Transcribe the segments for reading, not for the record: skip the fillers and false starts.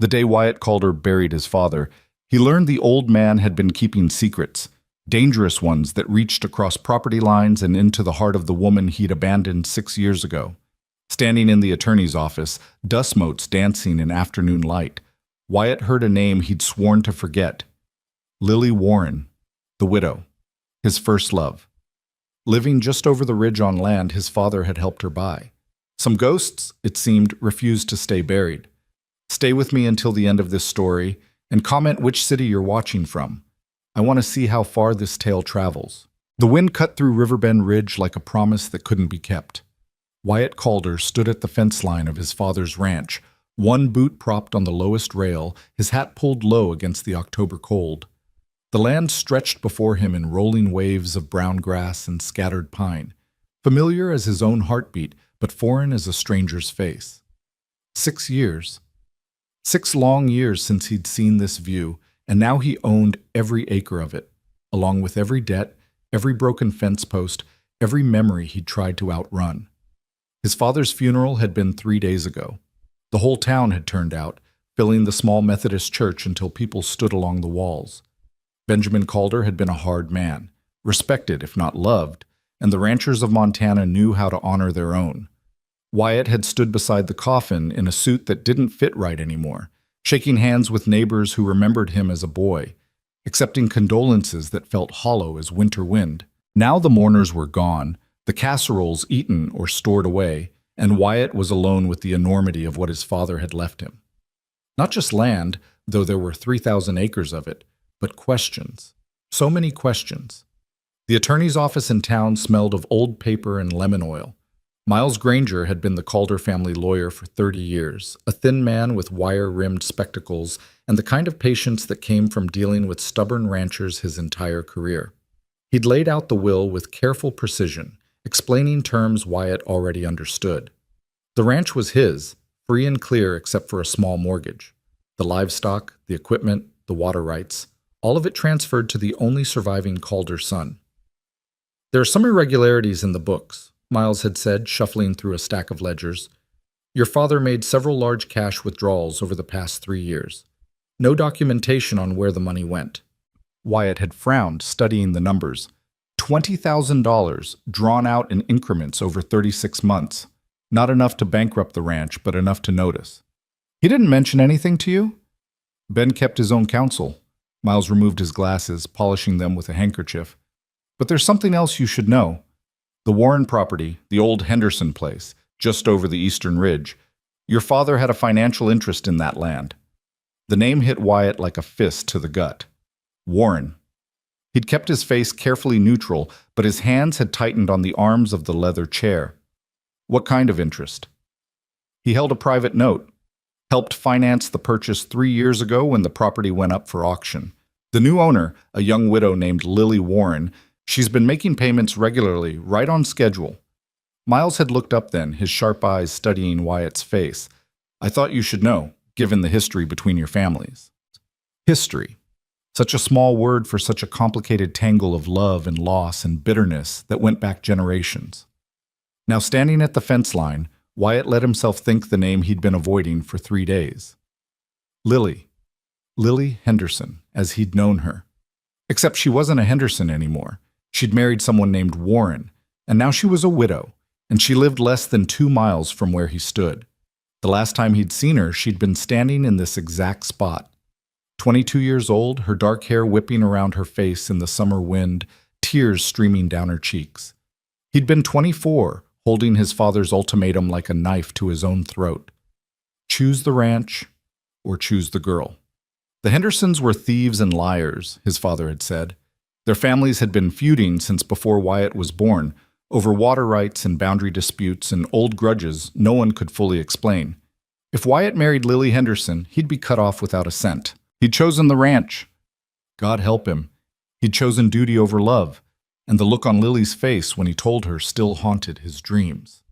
The day Wyatt Calder buried his father, he learned the old man had been keeping secrets, dangerous ones that reached across property lines and into the heart of the woman he'd abandoned 6 years ago. Standing in the attorney's office, dust motes dancing in afternoon light, Wyatt heard a name he'd sworn to forget. Lily Warren, the widow, his first love. Living just over the ridge on land his father had helped her buy. Some ghosts, it seemed, refused to stay buried. Stay with me until the end of this story, and comment which city you're watching from. I want to see how far this tale travels. The wind cut through Riverbend Ridge like a promise that couldn't be kept. Wyatt Calder stood at the fence line of his father's ranch, one boot propped on the lowest rail, his hat pulled low against the October cold. The land stretched before him in rolling waves of brown grass and scattered pine, familiar as his own heartbeat, but foreign as a stranger's face. 6 years. 6 long years since he'd seen this view, and now he owned every acre of it, along with every debt, every broken fence post, every memory he'd tried to outrun. His father's funeral had been 3 days ago. The whole town had turned out, filling the small Methodist church until people stood along the walls. Benjamin Calder had been a hard man, respected if not loved, and the ranchers of Montana knew how to honor their own. Wyatt had stood beside the coffin in a suit that didn't fit right anymore, shaking hands with neighbors who remembered him as a boy, accepting condolences that felt hollow as winter wind. Now the mourners were gone, the casseroles eaten or stored away, and Wyatt was alone with the enormity of what his father had left him. Not just land, though there were 3,000 acres of it, but questions. So many questions. The attorney's office in town smelled of old paper and lemon oil. Miles Granger had been the Calder family lawyer for 30 years, a thin man with wire-rimmed spectacles and the kind of patience that came from dealing with stubborn ranchers his entire career. He'd laid out the will with careful precision, explaining terms Wyatt already understood. The ranch was his, free and clear except for a small mortgage. The livestock, the equipment, the water rights, all of it transferred to the only surviving Calder son. There are some irregularities in the books, Miles had said, shuffling through a stack of ledgers. Your father made several large cash withdrawals over the past 3 years. No documentation on where the money went. Wyatt had frowned, studying the numbers. $20,000 drawn out in increments over 36 months. Not enough to bankrupt the ranch, but enough to notice. He didn't mention anything to you? Ben kept his own counsel. Miles removed his glasses, polishing them with a handkerchief. But there's something else you should know. The Warren property, the old Henderson place, just over the eastern ridge. Your father had a financial interest in that land. The name hit Wyatt like a fist to the gut. Warren. He'd kept his face carefully neutral, but his hands had tightened on the arms of the leather chair. What kind of interest? He held a private note. Helped finance the purchase 3 years ago when the property went up for auction. The new owner, a young widow named Lily Warren, she's been making payments regularly, right on schedule. Miles had looked up then, his sharp eyes studying Wyatt's face. I thought you should know, given the history between your families. History. Such a small word for such a complicated tangle of love and loss and bitterness that went back generations. Now standing at the fence line, Wyatt let himself think the name he'd been avoiding for 3 days. Lily. Lily Henderson, as he'd known her. Except she wasn't a Henderson anymore. She'd married someone named Warren, and now she was a widow, and she lived less than 2 miles from where he stood. The last time he'd seen her, she'd been standing in this exact spot. 22 years old, her dark hair whipping around her face in the summer wind, tears streaming down her cheeks. He'd been 24, holding his father's ultimatum like a knife to his own throat. Choose the ranch or choose the girl. The Hendersons were thieves and liars, his father had said. Their families had been feuding since before Wyatt was born, over water rights and boundary disputes and old grudges no one could fully explain. If Wyatt married Lily Henderson, he'd be cut off without a cent. He'd chosen the ranch. God help him. He'd chosen duty over love, and the look on Lily's face when he told her still haunted his dreams.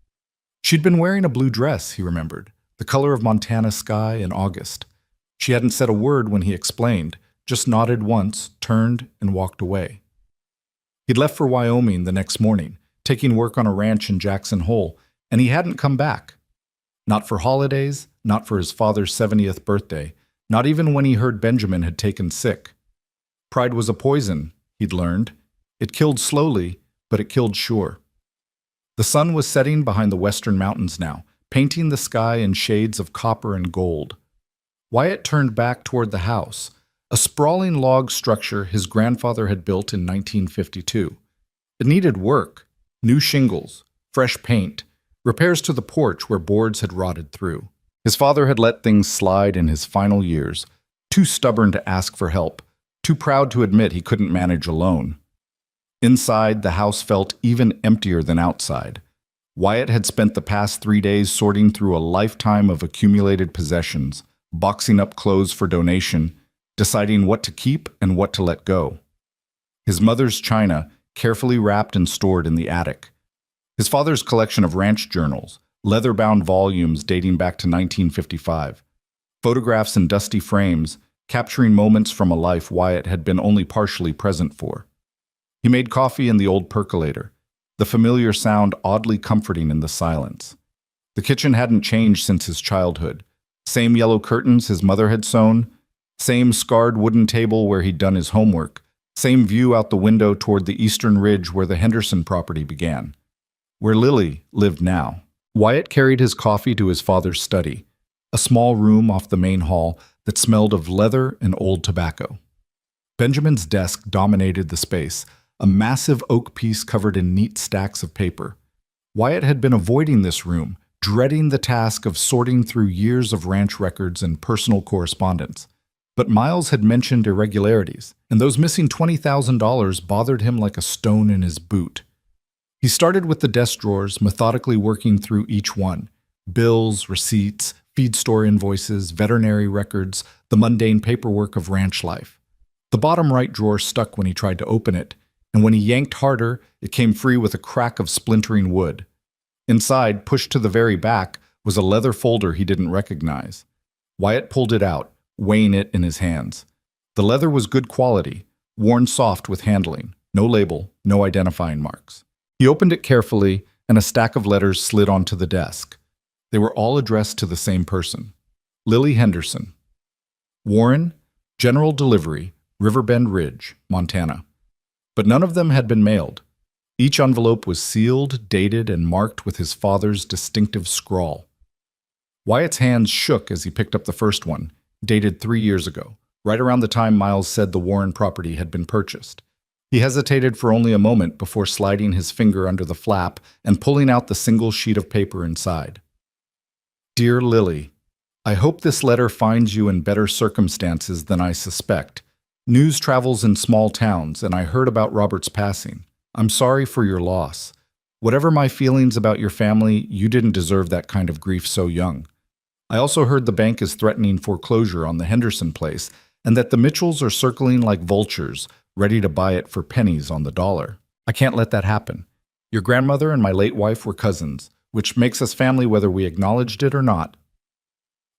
She'd been wearing a blue dress, he remembered, the color of Montana sky in August. She hadn't said a word when he explained, just nodded once, turned, and walked away. He'd left for Wyoming the next morning, taking work on a ranch in Jackson Hole, and he hadn't come back. Not for holidays, not for his father's 70th birthday, not even when he heard Benjamin had taken sick. Pride was a poison, he'd learned. It killed slowly, but it killed sure. The sun was setting behind the western mountains now, painting the sky in shades of copper and gold. Wyatt turned back toward the house, a sprawling log structure his grandfather had built in 1952. It needed work, new shingles, fresh paint, repairs to the porch where boards had rotted through. His father had let things slide in his final years, too stubborn to ask for help, too proud to admit he couldn't manage alone. Inside, the house felt even emptier than outside. Wyatt had spent the past 3 days sorting through a lifetime of accumulated possessions, boxing up clothes for donation, deciding what to keep and what to let go. His mother's china, carefully wrapped and stored in the attic. His father's collection of ranch journals, leather-bound volumes dating back to 1955. Photographs in dusty frames, capturing moments from a life Wyatt had been only partially present for. He made coffee in the old percolator, the familiar sound oddly comforting in the silence. The kitchen hadn't changed since his childhood. Same yellow curtains his mother had sewn, same scarred wooden table where he'd done his homework, same view out the window toward the eastern ridge where the Henderson property began, where Lily lived now. Wyatt carried his coffee to his father's study, a small room off the main hall that smelled of leather and old tobacco. Benjamin's desk dominated the space, a massive oak piece covered in neat stacks of paper. Wyatt had been avoiding this room, dreading the task of sorting through years of ranch records and personal correspondence. But Miles had mentioned irregularities, and those missing $20,000 bothered him like a stone in his boot. He started with the desk drawers, methodically working through each one. Bills, receipts, feed store invoices, veterinary records, the mundane paperwork of ranch life. The bottom right drawer stuck when he tried to open it, and when he yanked harder, it came free with a crack of splintering wood. Inside, pushed to the very back, was a leather folder he didn't recognize. Wyatt pulled it out, weighing it in his hands. The leather was good quality, worn soft with handling, no label, no identifying marks. He opened it carefully, and a stack of letters slid onto the desk. They were all addressed to the same person, Lily Henderson. Warren, General Delivery, Riverbend Ridge, Montana. But none of them had been mailed. Each envelope was sealed, dated, and marked with his father's distinctive scrawl. Wyatt's hands shook as he picked up the first one, dated 3 years ago, right around the time Miles said the Warren property had been purchased. He hesitated for only a moment before sliding his finger under the flap and pulling out the single sheet of paper inside. Dear Lily, I hope this letter finds you in better circumstances than I suspect. News travels in small towns, and I heard about Robert's passing. I'm sorry for your loss. Whatever my feelings about your family, you didn't deserve that kind of grief so young. I also heard the bank is threatening foreclosure on the Henderson place, and that the Mitchells are circling like vultures, ready to buy it for pennies on the dollar. I can't let that happen. Your grandmother and my late wife were cousins, which makes us family whether we acknowledged it or not.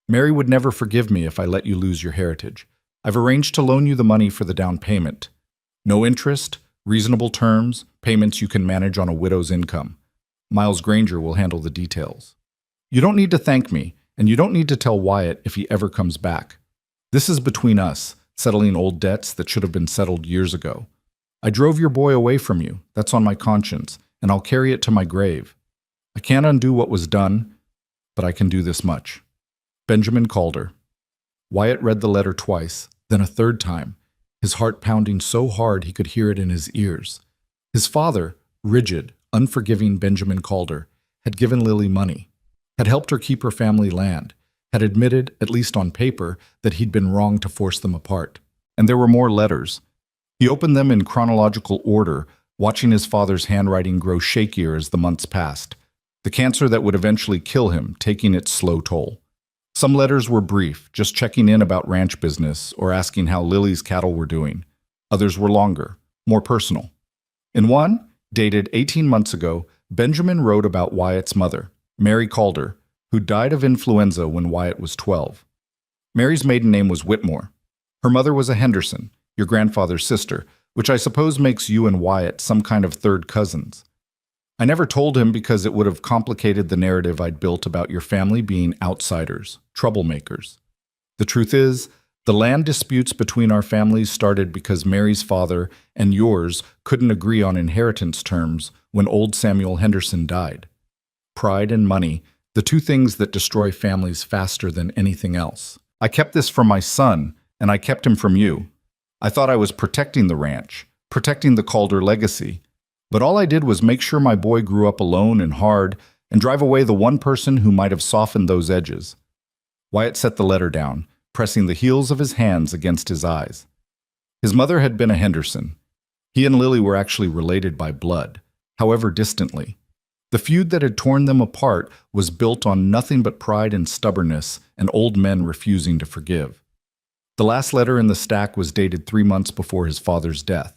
Mary would never forgive me if I let you lose your heritage. I've arranged to loan you the money for the down payment. No interest, reasonable terms, payments you can manage on a widow's income. Miles Granger will handle the details. You don't need to thank me, and you don't need to tell Wyatt if he ever comes back. This is between us, settling old debts that should have been settled years ago. I drove your boy away from you, that's on my conscience, and I'll carry it to my grave. I can't undo what was done, but I can do this much. Benjamin Calder. Wyatt read the letter twice, then a third time, his heart pounding so hard he could hear it in his ears. His father, rigid, unforgiving Benjamin Calder, had given Lily money, had helped her keep her family land, had admitted, at least on paper, that he'd been wrong to force them apart. And there were more letters. He opened them in chronological order, watching his father's handwriting grow shakier as the months passed, the cancer that would eventually kill him taking its slow toll. Some letters were brief, just checking in about ranch business or asking how Lily's cattle were doing. Others were longer, more personal. In one, dated 18 months ago, Benjamin wrote about Wyatt's mother, Mary Calder, who died of influenza when Wyatt was 12. Mary's maiden name was Whitmore. Her mother was a Henderson, your grandfather's sister, which I suppose makes you and Wyatt some kind of third cousins. I never told him because it would have complicated the narrative I'd built about your family being outsiders, troublemakers. The truth is, the land disputes between our families started because Mary's father and yours couldn't agree on inheritance terms when old Samuel Henderson died. Pride and money, the two things that destroy families faster than anything else. I kept this from my son, and I kept him from you. I thought I was protecting the ranch, protecting the Calder legacy. But all I did was make sure my boy grew up alone and hard and drive away the one person who might have softened those edges. Wyatt set the letter down, pressing the heels of his hands against his eyes. His mother had been a Henderson. He and Lily were actually related by blood, however distantly. The feud that had torn them apart was built on nothing but pride and stubbornness and old men refusing to forgive. The last letter in the stack was dated 3 months before his father's death.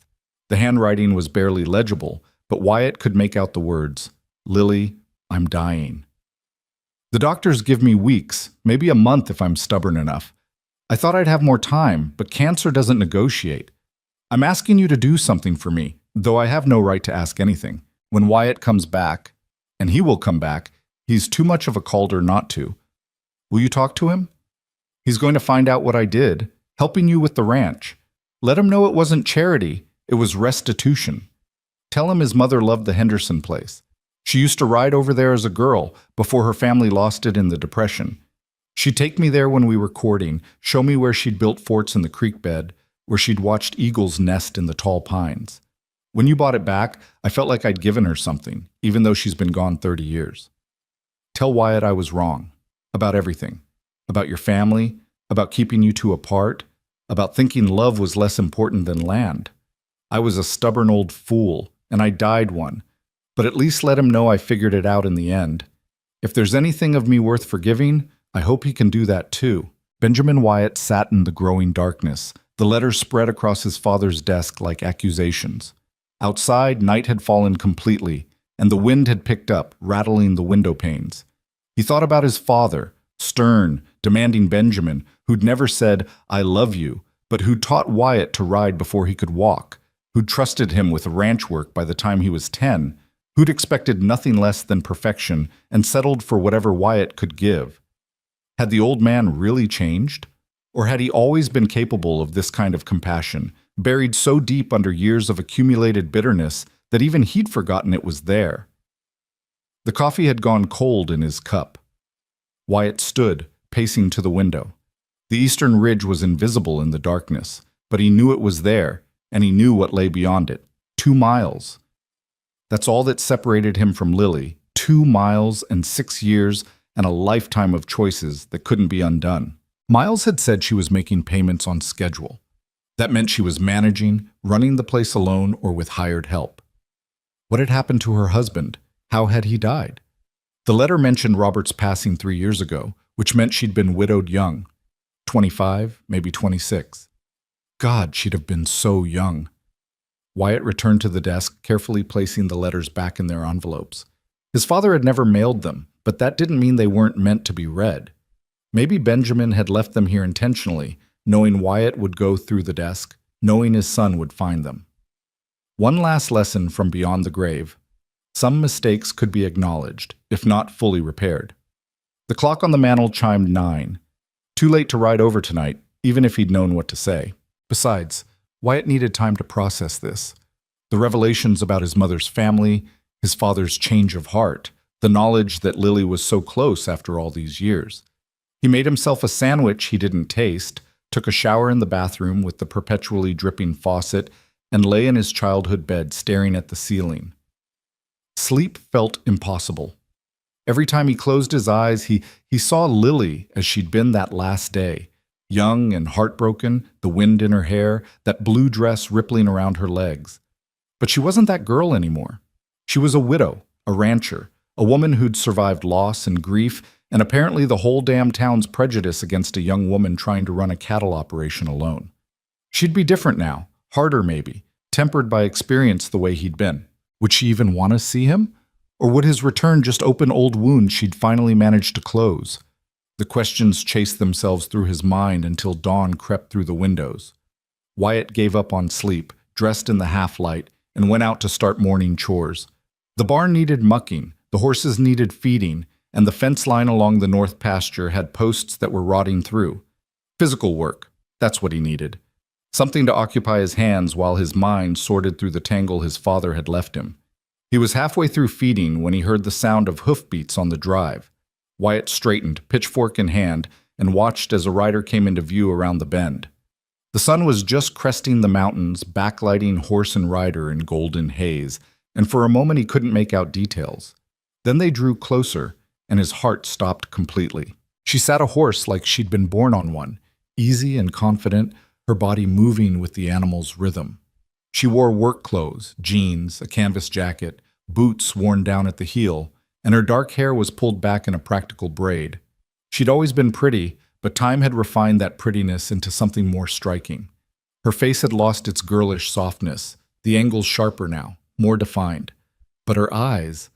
The handwriting was barely legible, but Wyatt could make out the words, "Lily, I'm dying." The doctors give me weeks, maybe a month if I'm stubborn enough. I thought I'd have more time, but cancer doesn't negotiate. I'm asking you to do something for me, though I have no right to ask anything. When Wyatt comes back, and he will come back, he's too much of a Calder not to. Will you talk to him? He's going to find out what I did, helping you with the ranch. Let him know it wasn't charity, it was restitution. Tell him his mother loved the Henderson place. She used to ride over there as a girl before her family lost it in the Depression. She'd take me there when we were courting, show me where she'd built forts in the creek bed, where she'd watched eagles nest in the tall pines. When you bought it back, I felt like I'd given her something, even though she's been gone 30 years. Tell Wyatt I was wrong. About everything. About your family, about keeping you two apart, about thinking love was less important than land. I was a stubborn old fool, and I died one. But at least let him know I figured it out in the end. If there's anything of me worth forgiving, I hope he can do that too. Benjamin Wyatt sat in the growing darkness, the letters spread across his father's desk like accusations. Outside, night had fallen completely, and the wind had picked up, rattling the window panes. He thought about his father, stern, demanding Benjamin, who'd never said, "I love you," but who taught Wyatt to ride before he could walk, who'd trusted him with ranch work by the time he was 10, who'd expected nothing less than perfection and settled for whatever Wyatt could give. Had the old man really changed? Or had he always been capable of this kind of compassion, buried so deep under years of accumulated bitterness that even he'd forgotten it was there? The coffee had gone cold in his cup. Wyatt stood, pacing to the window. The eastern ridge was invisible in the darkness, but he knew it was there, and he knew what lay beyond it. 2 miles. That's all that separated him from Lily. 2 miles and 6 years and a lifetime of choices that couldn't be undone. Miles had said she was making payments on schedule. That meant she was managing, running the place alone or with hired help. What had happened to her husband? How had he died? The letter mentioned Robert's passing 3 years ago, which meant she'd been widowed young. 25, maybe 26. God, she'd have been so young. Wyatt returned to the desk, carefully placing the letters back in their envelopes. His father had never mailed them, but that didn't mean they weren't meant to be read. Maybe Benjamin had left them here intentionally, knowing Wyatt would go through the desk, knowing his son would find them. One last lesson from beyond the grave. Some mistakes could be acknowledged, if not fully repaired. The clock on the mantel chimed 9. Too late to ride over tonight, even if he'd known what to say. Besides, Wyatt needed time to process this. The revelations about his mother's family, his father's change of heart, the knowledge that Lily was so close after all these years. He made himself a sandwich he didn't taste, took a shower in the bathroom with the perpetually dripping faucet, and lay in his childhood bed staring at the ceiling. Sleep felt impossible. Every time he closed his eyes, he saw Lily as she'd been that last day, young and heartbroken, the wind in her hair, that blue dress rippling around her legs. But she wasn't that girl anymore. She was a widow, a rancher, a woman who'd survived loss and grief, and apparently the whole damn town's prejudice against a young woman trying to run a cattle operation alone. She'd be different now, harder maybe, tempered by experience the way he'd been. Would she even want to see him? Or would his return just open old wounds she'd finally managed to close? The questions chased themselves through his mind until dawn crept through the windows. Wyatt gave up on sleep, dressed in the half-light, and went out to start morning chores. The barn needed mucking, the horses needed feeding, and the fence line along the north pasture had posts that were rotting through. Physical work, that's what he needed. Something to occupy his hands while his mind sorted through the tangle his father had left him. He was halfway through feeding when he heard the sound of hoofbeats on the drive. Wyatt straightened, pitchfork in hand, and watched as a rider came into view around the bend. The sun was just cresting the mountains, backlighting horse and rider in golden haze, and for a moment he couldn't make out details. Then they drew closer, and his heart stopped completely. She sat a horse like she'd been born on one, easy and confident, her body moving with the animal's rhythm. She wore work clothes, jeans, a canvas jacket, boots worn down at the heel, and her dark hair was pulled back in a practical braid. She'd always been pretty, but time had refined that prettiness into something more striking. Her face had lost its girlish softness, the angles sharper now, more defined. But her eyes,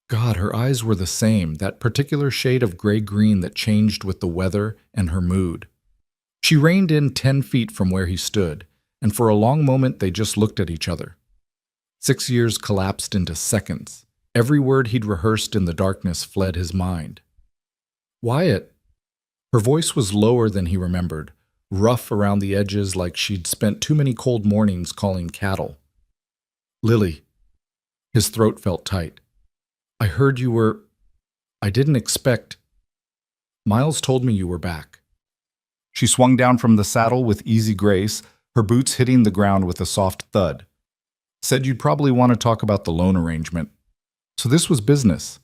God, her eyes were the same, that particular shade of gray-green that changed with the weather and her mood. She reined in 10 feet from where he stood, and for a long moment they just looked at each other. 6 years collapsed into seconds. Every word he'd rehearsed in the darkness fled his mind. Wyatt. Her voice was lower than he remembered, rough around the edges like she'd spent too many cold mornings calling cattle. Lily. His throat felt tight. I heard you were... I didn't expect... Miles told me you were back. She swung down from the saddle with easy grace, her boots hitting the ground with a soft thud. Said you'd probably want to talk about the loan arrangement. So this was business.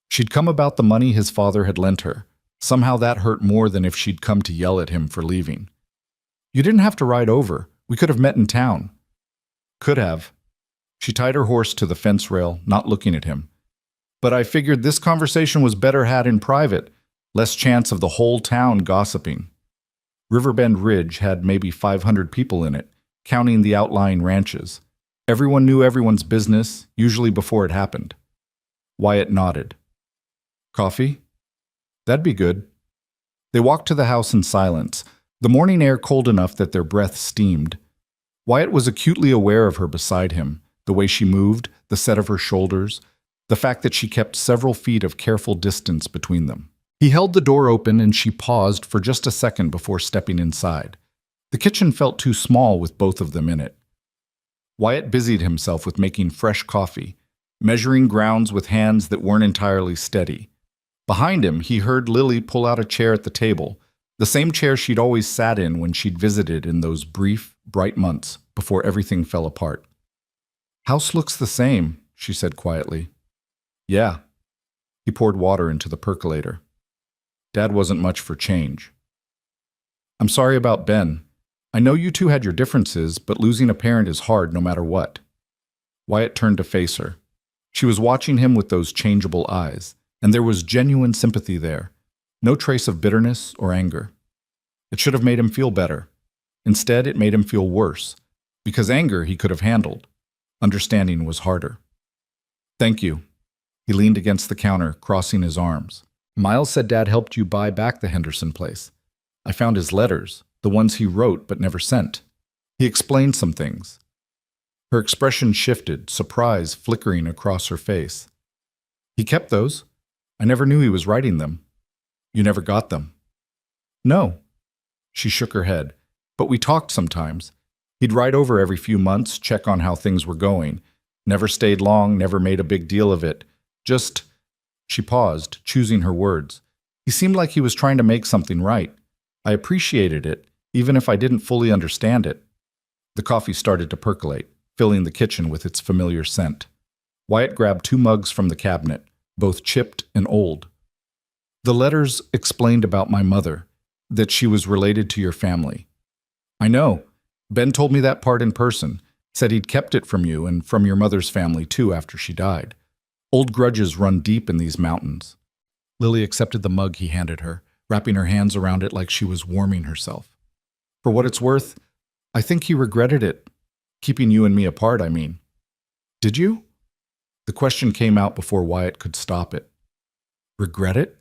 She'd come about the money his father had lent her. Somehow that hurt more than if she'd come to yell at him for leaving. You didn't have to ride over. We could have met in town. Could have. She tied her horse to the fence rail, not looking at him. But I figured this conversation was better had in private, less chance of the whole town gossiping. Riverbend Ridge had maybe 500 people in it, counting the outlying ranches. Everyone knew everyone's business, usually before it happened. Wyatt nodded. Coffee? That'd be good. They walked to the house in silence, the morning air cold enough that their breath steamed. Wyatt was acutely aware of her beside him, the way she moved, the set of her shoulders, the fact that she kept several feet of careful distance between them. He held the door open and she paused for just a second before stepping inside. The kitchen felt too small with both of them in it. Wyatt busied himself with making fresh coffee, measuring grounds with hands that weren't entirely steady. Behind him, he heard Lily pull out a chair at the table, the same chair she'd always sat in when she'd visited in those brief, bright months before everything fell apart. House looks the same, she said quietly. Yeah. He poured water into the percolator. Dad wasn't much for change. I'm sorry about Ben. I know you two had your differences, but losing a parent is hard no matter what. Wyatt turned to face her. She was watching him with those changeable eyes, and there was genuine sympathy there, no trace of bitterness or anger. It should have made him feel better. Instead, it made him feel worse, because anger he could have handled. Understanding was harder. Thank you. He leaned against the counter, crossing his arms. Miles said Dad helped you buy back the Henderson place. I found his letters, the ones he wrote but never sent. He explained some things. Her expression shifted, surprise flickering across her face. He kept those. I never knew he was writing them. You never got them. No. She shook her head. But we talked sometimes. He'd write over every few months, check on how things were going. Never stayed long, never made a big deal of it. Just... She paused, choosing her words. He seemed like he was trying to make something right. I appreciated it, even if I didn't fully understand it. The coffee started to percolate, filling the kitchen with its familiar scent. Wyatt grabbed 2 mugs from the cabinet, both chipped and old. The letters explained about my mother, that she was related to your family. I know. Ben told me that part in person, said he'd kept it from you and from your mother's family too after she died. Old grudges run deep in these mountains. Lily accepted the mug he handed her, wrapping her hands around it like she was warming herself. For what it's worth, I think he regretted it. Keeping you and me apart, I mean. Did you? The question came out before Wyatt could stop it. Regret it?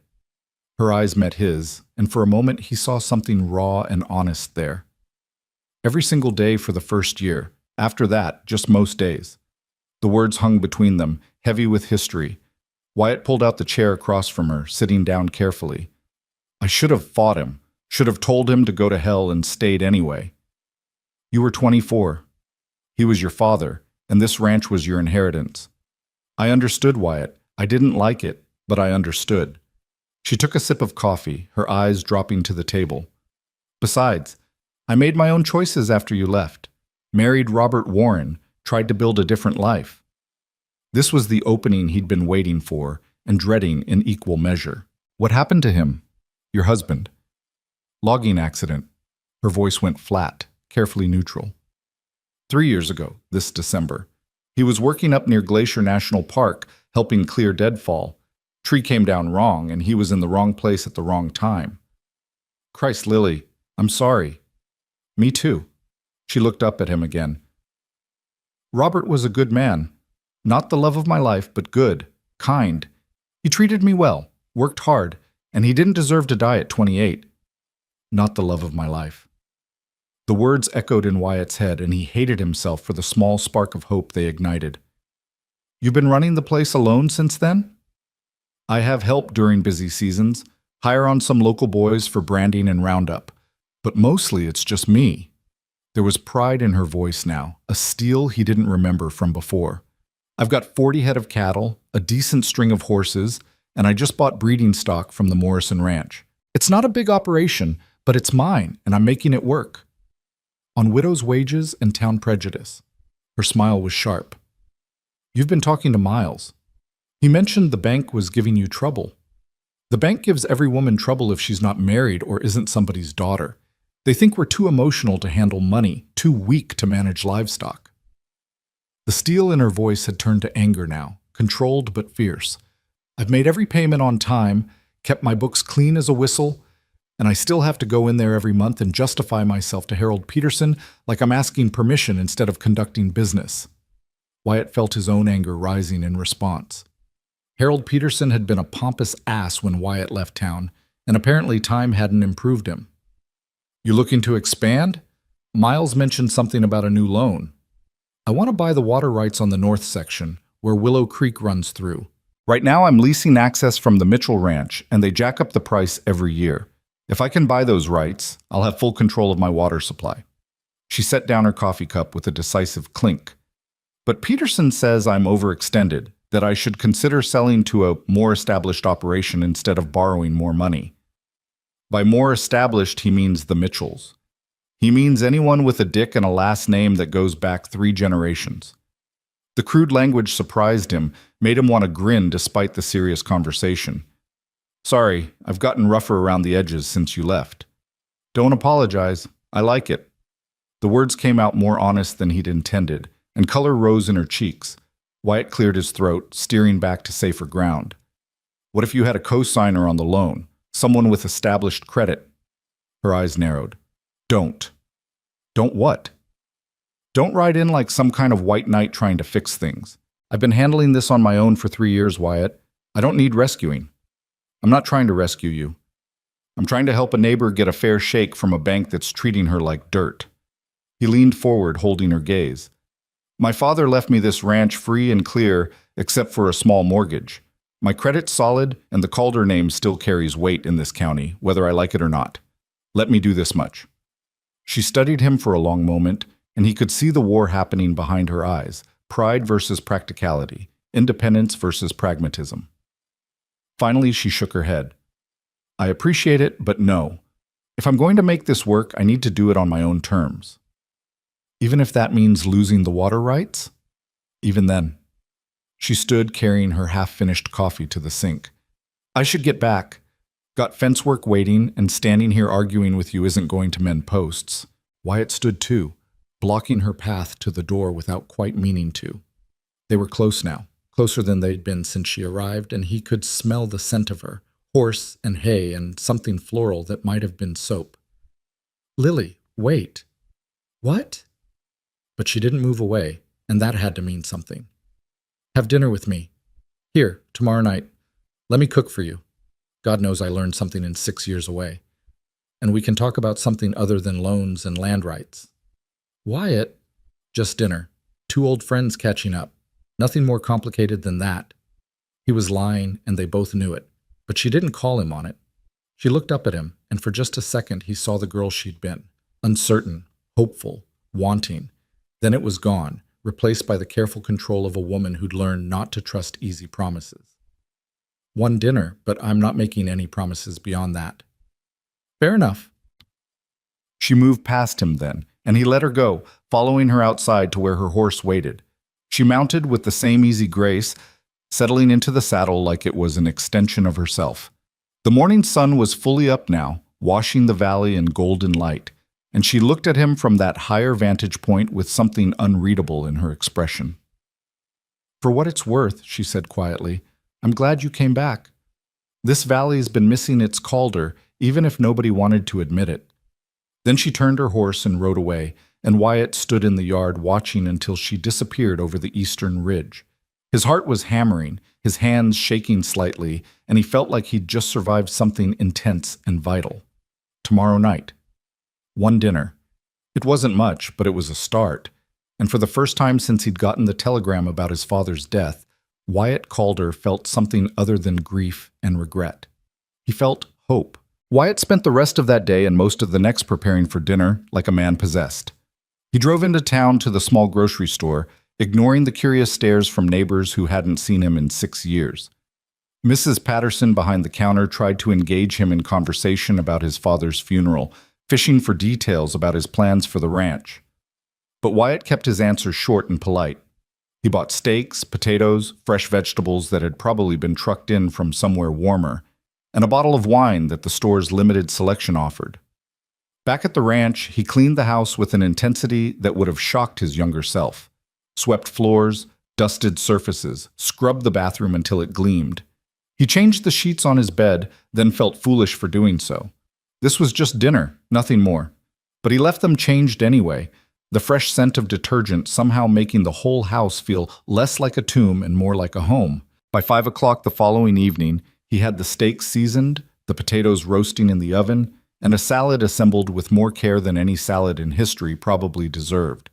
Her eyes met his, and for a moment he saw something raw and honest there. Every single day for the first year. After that, just most days. The words hung between them, heavy with history. Wyatt pulled out the chair across from her, sitting down carefully. I should have fought him, should have told him to go to hell and stayed anyway. You were 24. He was your father, and this ranch was your inheritance. I understood, Wyatt. I didn't like it, but I understood. She took a sip of coffee, her eyes dropping to the table. Besides, I made my own choices after you left. Married Robert Warren, tried to build a different life. This was the opening he'd been waiting for and dreading in equal measure. What happened to him? Your husband. Logging accident. Her voice went flat, carefully neutral. 3 years ago, this December. He was working up near Glacier National Park, helping clear deadfall. Tree came down wrong, and he was in the wrong place at the wrong time. Christ, Lily, I'm sorry. Me too. She looked up at him again. Robert was a good man. Not the love of my life, but good, kind. He treated me well, worked hard, and he didn't deserve to die at 28. Not the love of my life. The words echoed in Wyatt's head, and he hated himself for the small spark of hope they ignited. You've been running the place alone since then? I have help during busy seasons, hire on some local boys for branding and roundup, but mostly it's just me. There was pride in her voice now, a steel he didn't remember from before. I've got 40 head of cattle, a decent string of horses, and I just bought breeding stock from the Morrison Ranch. It's not a big operation, but it's mine, and I'm making it work. On widow's wages and town prejudice. Her smile was sharp. You've been talking to Miles. He mentioned the bank was giving you trouble. The bank gives every woman trouble if she's not married or isn't somebody's daughter. They think we're too emotional to handle money, too weak to manage livestock. The steel in her voice had turned to anger now, controlled but fierce. I've made every payment on time, kept my books clean as a whistle, and I still have to go in there every month and justify myself to Harold Peterson like I'm asking permission instead of conducting business. Wyatt felt his own anger rising in response. Harold Peterson had been a pompous ass when Wyatt left town, and apparently time hadn't improved him. You looking to expand? Miles mentioned something about a new loan. I want to buy the water rights on the north section, where Willow Creek runs through. Right now I'm leasing access from the Mitchell Ranch, and they jack up the price every year. If I can buy those rights, I'll have full control of my water supply. She set down her coffee cup with a decisive clink. But Peterson says I'm overextended, that I should consider selling to a more established operation instead of borrowing more money. By more established, he means the Mitchells. He means anyone with a dick and a last name that goes back 3 generations. The crude language surprised him, made him want to grin despite the serious conversation. Sorry, I've gotten rougher around the edges since you left. Don't apologize. I like it. The words came out more honest than he'd intended, and color rose in her cheeks. Wyatt cleared his throat, steering back to safer ground. What if you had a co-signer on the loan, someone with established credit? Her eyes narrowed. Don't. Don't what? Don't ride in like some kind of white knight trying to fix things. I've been handling this on my own for 3 years, Wyatt. I don't need rescuing. I'm not trying to rescue you. I'm trying to help a neighbor get a fair shake from a bank that's treating her like dirt. He leaned forward, holding her gaze. My father left me this ranch free and clear, except for a small mortgage. My credit's solid, and the Calder name still carries weight in this county, whether I like it or not. Let me do this much. She studied him for a long moment, and he could see the war happening behind her eyes, pride versus practicality, independence versus pragmatism. Finally, she shook her head. I appreciate it, but no. If I'm going to make this work, I need to do it on my own terms. Even if that means losing the water rights? Even then. She stood carrying her half-finished coffee to the sink. I should get back. Got fence work waiting, and standing here arguing with you isn't going to mend posts. Wyatt stood too, blocking her path to the door without quite meaning to. They were close now, closer than they'd been since she arrived, and he could smell the scent of her, horse and hay and something floral that might have been soap. Lily, wait. What? But she didn't move away, and that had to mean something. Have dinner with me. Here, tomorrow night. Let me cook for you. God knows I learned something in 6 years away. And we can talk about something other than loans and land rights. Wyatt? Just dinner. 2 old friends catching up. Nothing more complicated than that. He was lying, and they both knew it. But she didn't call him on it. She looked up at him, and for just a second he saw the girl she'd been. Uncertain, hopeful, wanting. Then it was gone, replaced by the careful control of a woman who'd learned not to trust easy promises. One dinner, but I'm not making any promises beyond that. Fair enough. She moved past him then, and he let her go, following her outside to where her horse waited. She mounted with the same easy grace, settling into the saddle like it was an extension of herself. The morning sun was fully up now, washing the valley in golden light, and she looked at him from that higher vantage point with something unreadable in her expression. For what it's worth, she said quietly, I'm glad you came back. This valley's been missing its Calder, even if nobody wanted to admit it. Then she turned her horse and rode away, and Wyatt stood in the yard watching until she disappeared over the eastern ridge. His heart was hammering, his hands shaking slightly, and he felt like he'd just survived something intense and vital. Tomorrow night. One dinner. It wasn't much, but it was a start. And for the first time since he'd gotten the telegram about his father's death, Wyatt Calder felt something other than grief and regret. He felt hope. Wyatt spent the rest of that day and most of the next preparing for dinner like a man possessed. He drove into town to the small grocery store, ignoring the curious stares from neighbors who hadn't seen him in 6 years. Mrs. Patterson behind the counter tried to engage him in conversation about his father's funeral, fishing for details about his plans for the ranch. But Wyatt kept his answers short and polite. He bought steaks, potatoes, fresh vegetables that had probably been trucked in from somewhere warmer, and a bottle of wine that the store's limited selection offered. Back at the ranch, he cleaned the house with an intensity that would have shocked his younger self. Swept floors, dusted surfaces, scrubbed the bathroom until it gleamed. He changed the sheets on his bed, then felt foolish for doing so. This was just dinner, nothing more. But he left them changed anyway, the fresh scent of detergent somehow making the whole house feel less like a tomb and more like a home. By 5 o'clock the following evening, he had the steaks seasoned, the potatoes roasting in the oven, and a salad assembled with more care than any salad in history probably deserved.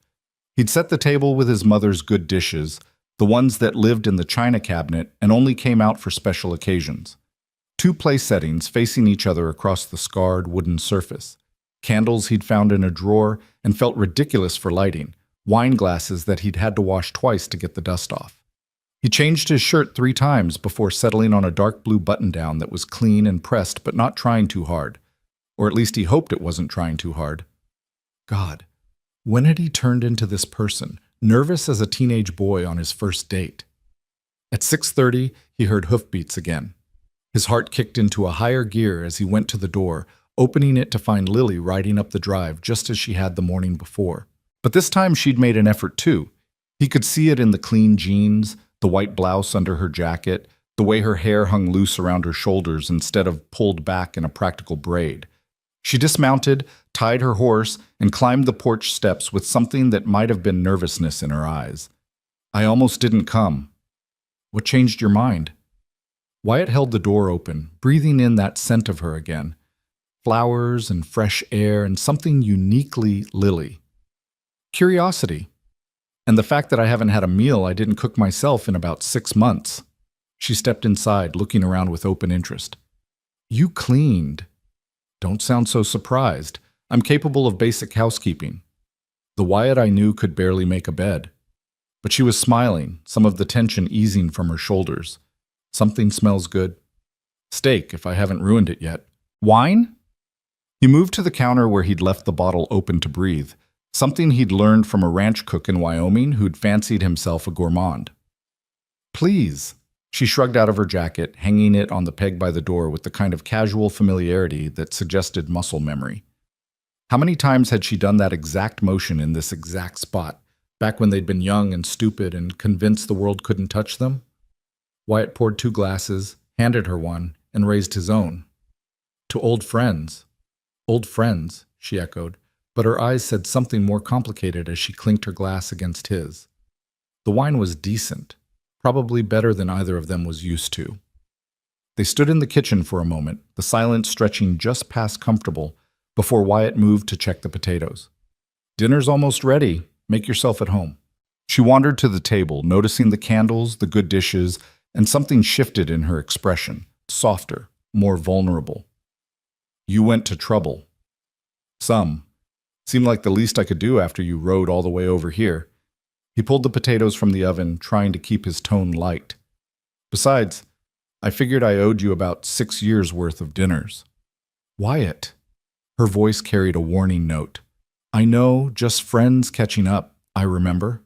He'd set the table with his mother's good dishes, the ones that lived in the china cabinet and only came out for special occasions. 2 place settings facing each other across the scarred wooden surface. Candles he'd found in a drawer and felt ridiculous for lighting, wine glasses that he'd had to wash twice to get the dust off. He changed his shirt 3 times before settling on a dark blue button-down that was clean and pressed but not trying too hard. Or at least he hoped it wasn't trying too hard. God, when had he turned into this person, nervous as a teenage boy on his first date? At 6:30, he heard hoofbeats again. His heart kicked into a higher gear as he went to the door, opening it to find Lily riding up the drive just as she had the morning before. But this time she'd made an effort too. He could see it in the clean jeans, the white blouse under her jacket, the way her hair hung loose around her shoulders instead of pulled back in a practical braid. She dismounted, tied her horse, and climbed the porch steps with something that might have been nervousness in her eyes. I almost didn't come. What changed your mind? Wyatt held the door open, breathing in that scent of her again. Flowers and fresh air and something uniquely Lily. Curiosity. And the fact that I haven't had a meal I didn't cook myself in about 6 months. She stepped inside, looking around with open interest. You cleaned. Don't sound so surprised. I'm capable of basic housekeeping. The Wyatt I knew could barely make a bed. But she was smiling, some of the tension easing from her shoulders. Something smells good. Steak, if I haven't ruined it yet. Wine? He moved to the counter where he'd left the bottle open to breathe, something he'd learned from a ranch cook in Wyoming who'd fancied himself a gourmand. Please. She shrugged out of her jacket, hanging it on the peg by the door with the kind of casual familiarity that suggested muscle memory. How many times had she done that exact motion in this exact spot, back when they'd been young and stupid and convinced the world couldn't touch them? Wyatt poured 2 glasses, handed her one, and raised his own. To old friends. Old friends, she echoed, but her eyes said something more complicated as she clinked her glass against his. The wine was decent. Probably better than either of them was used to. They stood in the kitchen for a moment, the silence stretching just past comfortable, before Wyatt moved to check the potatoes. Dinner's almost ready. Make yourself at home. She wandered to the table, noticing the candles, the good dishes, and something shifted in her expression, softer, more vulnerable. You went to trouble. Some. Seemed like the least I could do after you rode all the way over here. He pulled the potatoes from the oven, trying to keep his tone light. Besides, I figured I owed you about 6 years' worth of dinners. Wyatt. Her voice carried a warning note. I know, just friends catching up, I remember.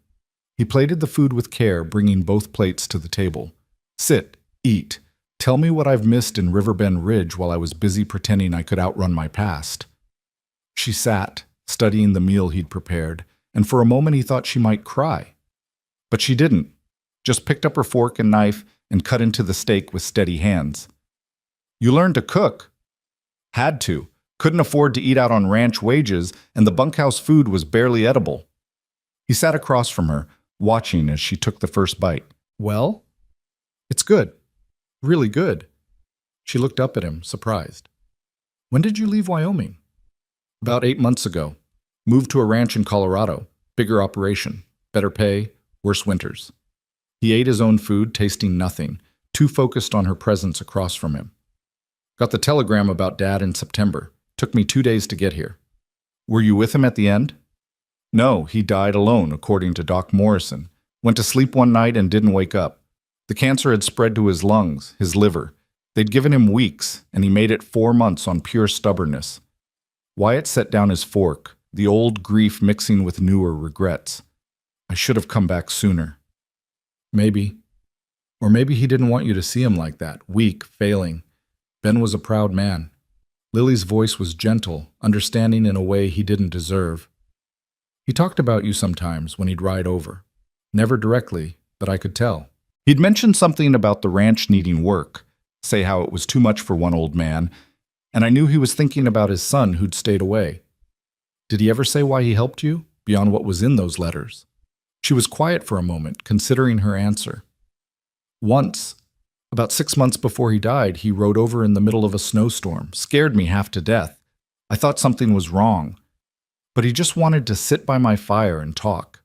He plated the food with care, bringing both plates to the table. Sit, eat. Tell me what I've missed in Riverbend Ridge while I was busy pretending I could outrun my past. She sat, studying the meal he'd prepared, and for a moment he thought she might cry. But she didn't, just picked up her fork and knife and cut into the steak with steady hands. You learned to cook? Had to. Couldn't afford to eat out on ranch wages, and the bunkhouse food was barely edible. He sat across from her, watching as she took the first bite. Well? It's good. Really good. She looked up at him, surprised. When did you leave Wyoming? About 8 months ago. Moved to a ranch in Colorado. Bigger operation. Better pay. Worse winters. He ate his own food, tasting nothing, too focused on her presence across from him. Got the telegram about Dad in September. Took me 2 days to get here. Were you with him at the end? No, he died alone, according to Doc Morrison. Went to sleep one night and didn't wake up. The cancer had spread to his lungs, his liver. They'd given him weeks, and he made it 4 months on pure stubbornness. Wyatt set down his fork, the old grief mixing with newer regrets. I should have come back sooner. Maybe. Or maybe he didn't want you to see him like that, weak, failing. Ben was a proud man. Lily's voice was gentle, understanding in a way he didn't deserve. He talked about you sometimes when he'd ride over. Never directly, but I could tell. He'd mentioned something about the ranch needing work, say how it was too much for one old man, and I knew he was thinking about his son who'd stayed away. Did he ever say why he helped you, beyond what was in those letters? She was quiet for a moment, considering her answer. Once, about 6 months before he died, he rode over in the middle of a snowstorm, scared me half to death. I thought something was wrong, but he just wanted to sit by my fire and talk.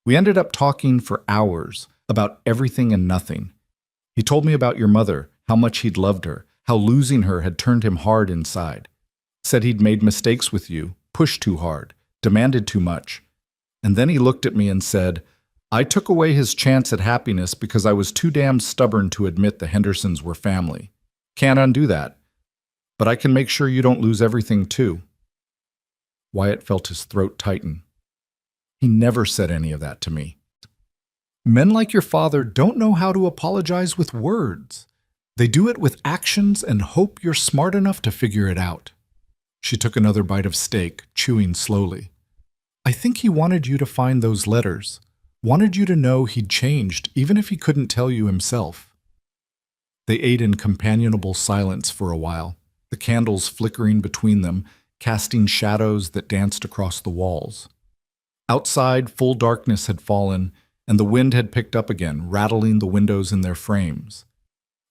We ended up talking for hours about everything and nothing. He told me about your mother, how much he'd loved her, how losing her had turned him hard inside. Said he'd made mistakes with you, pushed too hard, demanded too much. And then he looked at me and said, I took away his chance at happiness because I was too damn stubborn to admit the Hendersons were family. Can't undo that. But I can make sure you don't lose everything too. Wyatt felt his throat tighten. He never said any of that to me. Men like your father don't know how to apologize with words. They do it with actions and hope you're smart enough to figure it out. She took another bite of steak, chewing slowly. I think he wanted you to find those letters. Wanted you to know he'd changed, even if he couldn't tell you himself. They ate in companionable silence for a while, the candles flickering between them, casting shadows that danced across the walls. Outside, full darkness had fallen, and the wind had picked up again, rattling the windows in their frames.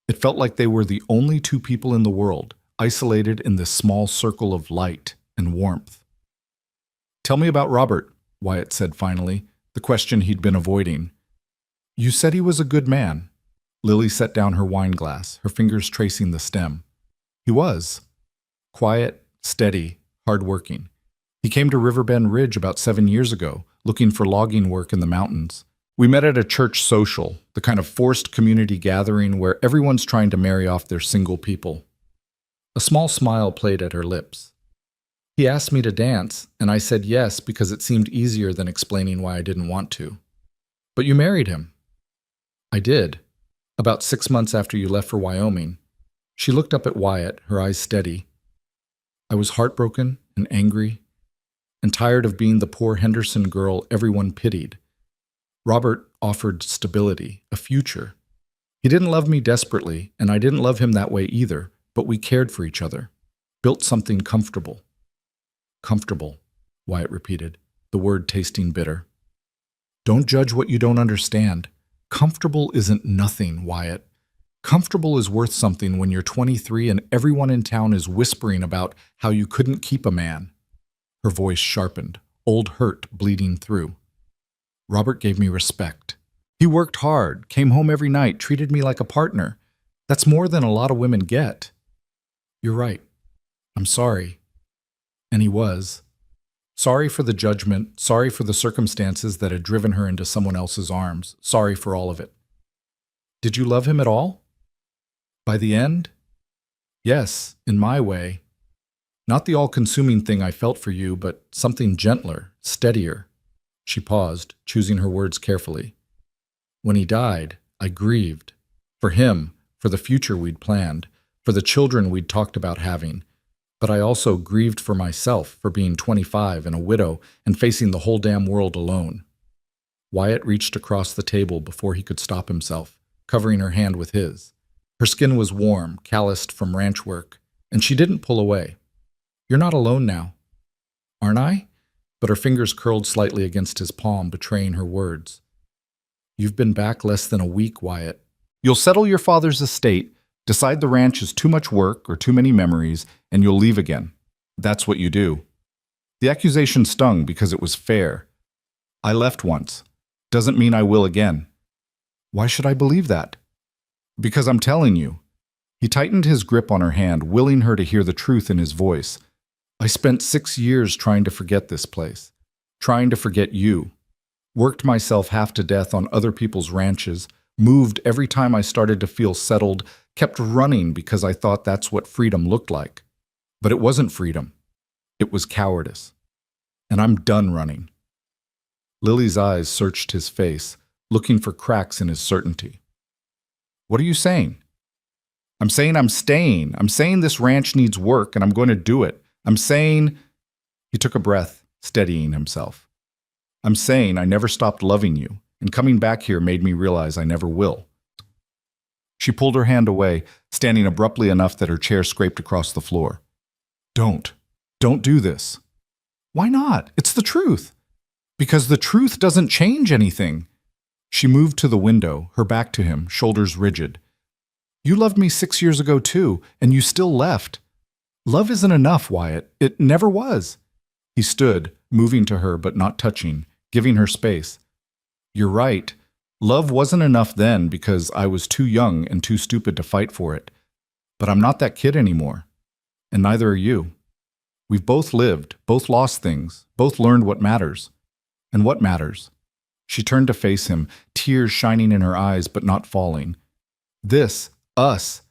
It felt like they were the only two people in the world, isolated in this small circle of light and warmth. Tell me about Robert, Wyatt said finally, the question he'd been avoiding. You said he was a good man. Lily set down her wine glass, her fingers tracing the stem. He was. Quiet, steady, hard-working. He came to Riverbend Ridge about 7 years ago, looking for logging work in the mountains. We met at a church social, the kind of forced community gathering where everyone's trying to marry off their single people. A small smile played at her lips. He asked me to dance, and I said yes because it seemed easier than explaining why I didn't want to. But you married him. I did. About 6 months after you left for Wyoming. She looked up at Wyatt, her eyes steady. I was heartbroken and angry and tired of being the poor Henderson girl everyone pitied. Robert offered stability, a future. He didn't love me desperately, and I didn't love him that way either, but we cared for each other, built something comfortable. Comfortable, Wyatt repeated, the word tasting bitter. Don't judge what you don't understand. Comfortable isn't nothing, Wyatt. Comfortable is worth something when you're 23 and everyone in town is whispering about how you couldn't keep a man. Her voice sharpened, old hurt bleeding through. Robert gave me respect. He worked hard, came home every night, treated me like a partner. That's more than a lot of women get. You're right. I'm sorry. And he was. Sorry for the judgment, sorry for the circumstances that had driven her into someone else's arms, sorry for all of it. Did you love him at all? By the end? Yes, in my way. Not the all-consuming thing I felt for you, but something gentler, steadier. She paused, choosing her words carefully. When he died, I grieved. For him, for the future we'd planned, for the children we'd talked about having. But I also grieved for myself for being 25 and a widow and facing the whole damn world alone. Wyatt reached across the table before he could stop himself, covering her hand with his. Her skin was warm, calloused from ranch work, and she didn't pull away. You're not alone now. Aren't I? But her fingers curled slightly against his palm, betraying her words. You've been back less than a week, Wyatt. You'll settle your father's estate, decide the ranch is too much work or too many memories, and you'll leave again. That's what you do. The accusation stung because it was fair. I left once. Doesn't mean I will again. Why should I believe that? Because I'm telling you. He tightened his grip on her hand, willing her to hear the truth in his voice. I spent 6 years trying to forget this place, trying to forget you. Worked myself half to death on other people's ranches, moved every time I started to feel settled, kept running because I thought that's what freedom looked like. But it wasn't freedom. It was cowardice. And I'm done running. Lily's eyes searched his face, looking for cracks in his certainty. What are you saying? I'm saying I'm staying. I'm saying this ranch needs work and I'm going to do it. I'm saying... He took a breath, steadying himself. I'm saying I never stopped loving you, and coming back here made me realize I never will. She pulled her hand away, standing abruptly enough that her chair scraped across the floor. Don't do this. Why not? It's the truth. Because the truth doesn't change anything. She moved to the window, her back to him, shoulders rigid. You loved me 6 years ago too, and you still left. Love isn't enough, Wyatt. It never was. He stood, moving to her but not touching, giving her space. You're right. Love wasn't enough then because I was too young and too stupid to fight for it. But I'm not that kid anymore. And neither are you. We've both lived, both lost things, both learned what matters. And what matters? She turned to face him, tears shining in her eyes but not falling. This, us,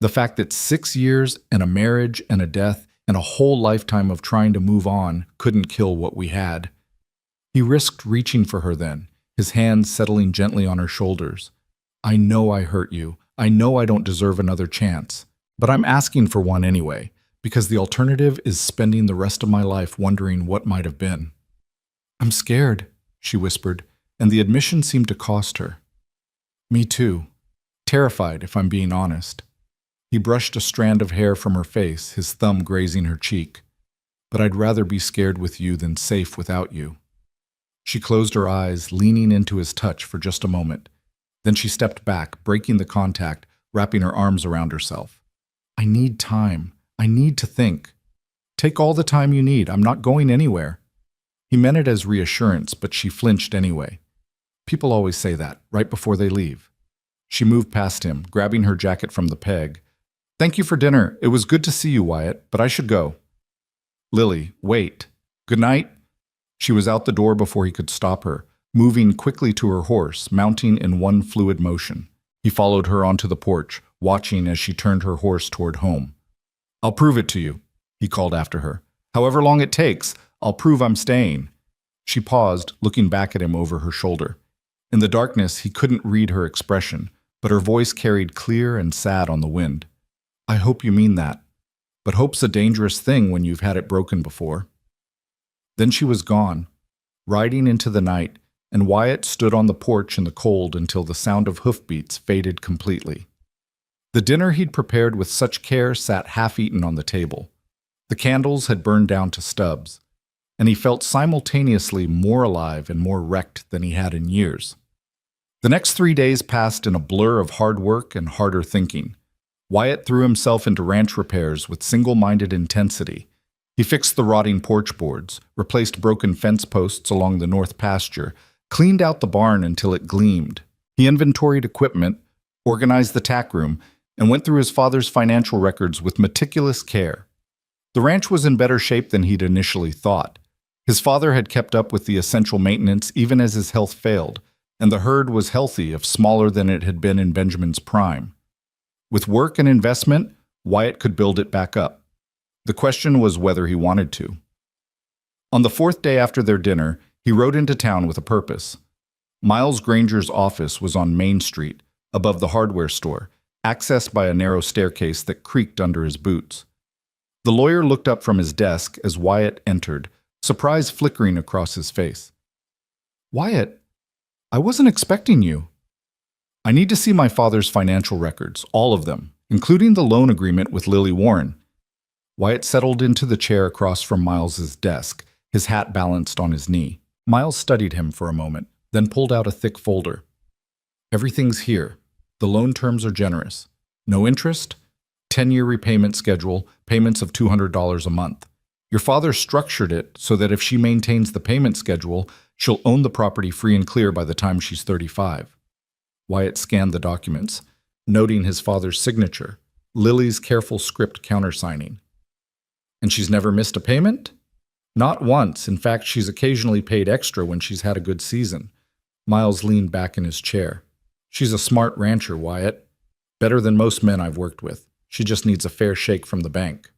the fact that 6 years and a marriage and a death and a whole lifetime of trying to move on couldn't kill what we had. He risked reaching for her then, his hands settling gently on her shoulders. I know I hurt you. I know I don't deserve another chance. But I'm asking for one anyway, because the alternative is spending the rest of my life wondering what might have been. I'm scared, she whispered, and the admission seemed to cost her. Me too. Terrified, if I'm being honest. He brushed a strand of hair from her face, his thumb grazing her cheek. But I'd rather be scared with you than safe without you. She closed her eyes, leaning into his touch for just a moment. Then she stepped back, breaking the contact, wrapping her arms around herself. I need time. I need to think. Take all the time you need. I'm not going anywhere. He meant it as reassurance, but she flinched anyway. People always say that, right before they leave. She moved past him, grabbing her jacket from the peg. Thank you for dinner. It was good to see you, Wyatt, but I should go. Lily, wait. Good night. She was out the door before he could stop her, moving quickly to her horse, mounting in one fluid motion. He followed her onto the porch, watching as she turned her horse toward home. I'll prove it to you, he called after her. However long it takes, I'll prove I'm staying. She paused, looking back at him over her shoulder. In the darkness, he couldn't read her expression, but her voice carried clear and sad on the wind. I hope you mean that. But hope's a dangerous thing when you've had it broken before. Then she was gone, riding into the night, and Wyatt stood on the porch in the cold until the sound of hoofbeats faded completely. The dinner he'd prepared with such care sat half-eaten on the table. The candles had burned down to stubs, and he felt simultaneously more alive and more wrecked than he had in years. The next 3 days passed in a blur of hard work and harder thinking. Wyatt threw himself into ranch repairs with single-minded intensity. He fixed the rotting porch boards, replaced broken fence posts along the north pasture, cleaned out the barn until it gleamed. He inventoried equipment, organized the tack room, and went through his father's financial records with meticulous care. The ranch was in better shape than he'd initially thought. His father had kept up with the essential maintenance even as his health failed, and the herd was healthy if smaller than it had been in Benjamin's prime. With work and investment, Wyatt could build it back up. The question was whether he wanted to. On the fourth day after their dinner, he rode into town with a purpose. Miles Granger's office was on Main Street, above the hardware store, accessed by a narrow staircase that creaked under his boots. The lawyer looked up from his desk as Wyatt entered, surprise flickering across his face. "Wyatt, I wasn't expecting you." "I need to see my father's financial records, all of them, including the loan agreement with Lily Warren." Wyatt settled into the chair across from Miles's desk, his hat balanced on his knee. Miles studied him for a moment, then pulled out a thick folder. "Everything's here. The loan terms are generous. No interest, 10-year repayment schedule, payments of $200 a month. Your father structured it so that if she maintains the payment schedule, she'll own the property free and clear by the time she's 35. Wyatt scanned the documents, noting his father's signature, Lily's careful script countersigning. "And she's never missed a payment?" "Not once. In fact, she's occasionally paid extra when she's had a good season." Miles leaned back in his chair. "She's a smart rancher, Wyatt. Better than most men I've worked with. She just needs a fair shake from the bank."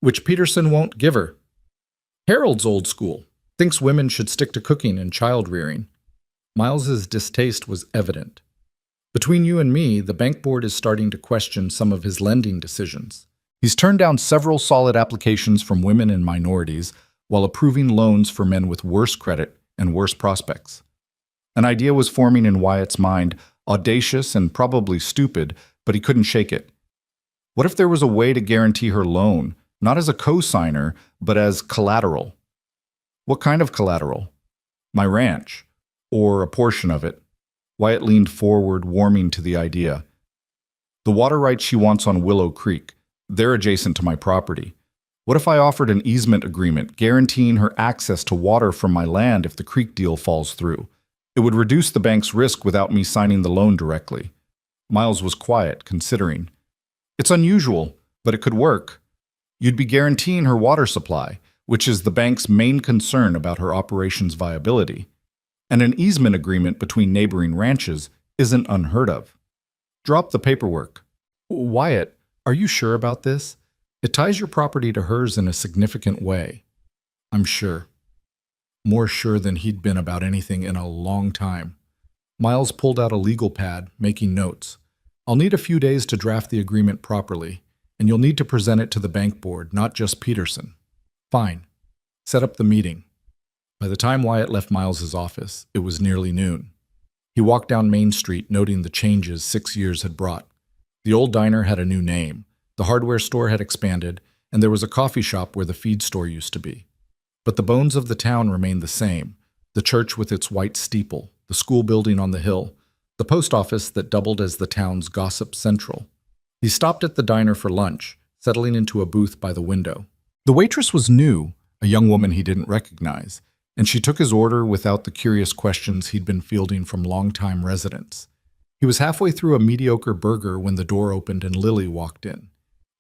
"Which Peterson won't give her." "Harold's old school. Thinks women should stick to cooking and child-rearing." Miles's distaste was evident. "Between you and me, the bank board is starting to question some of his lending decisions. He's turned down several solid applications from women and minorities while approving loans for men with worse credit and worse prospects." An idea was forming in Wyatt's mind, audacious and probably stupid, but he couldn't shake it. What if there was a way to guarantee her loan, not as a co-signer, but as collateral? "What kind of collateral?" "My ranch, or a portion of it." Wyatt leaned forward, warming to the idea. "The water rights she wants on Willow Creek, they're adjacent to my property. What if I offered an easement agreement guaranteeing her access to water from my land if the creek deal falls through? It would reduce the bank's risk without me signing the loan directly." Miles was quiet, considering. "It's unusual, but it could work. You'd be guaranteeing her water supply, which is the bank's main concern about her operations' viability. And an easement agreement between neighboring ranches isn't unheard of." "Drop the paperwork." "Wyatt, are you sure about this? It ties your property to hers in a significant way." "I'm sure." More sure than he'd been about anything in a long time. Miles pulled out a legal pad, making notes. "I'll need a few days to draft the agreement properly, and you'll need to present it to the bank board, not just Peterson." "Fine. Set up the meeting." By the time Wyatt left Miles's office, it was nearly noon. He walked down Main Street, noting the changes 6 years had brought. The old diner had a new name, the hardware store had expanded, and there was a coffee shop where the feed store used to be. But the bones of the town remained the same: the church with its white steeple, the school building on the hill, the post office that doubled as the town's gossip central. He stopped at the diner for lunch, settling into a booth by the window. The waitress was new, a young woman he didn't recognize, and she took his order without the curious questions he'd been fielding from longtime residents. He was halfway through a mediocre burger when the door opened and Lily walked in.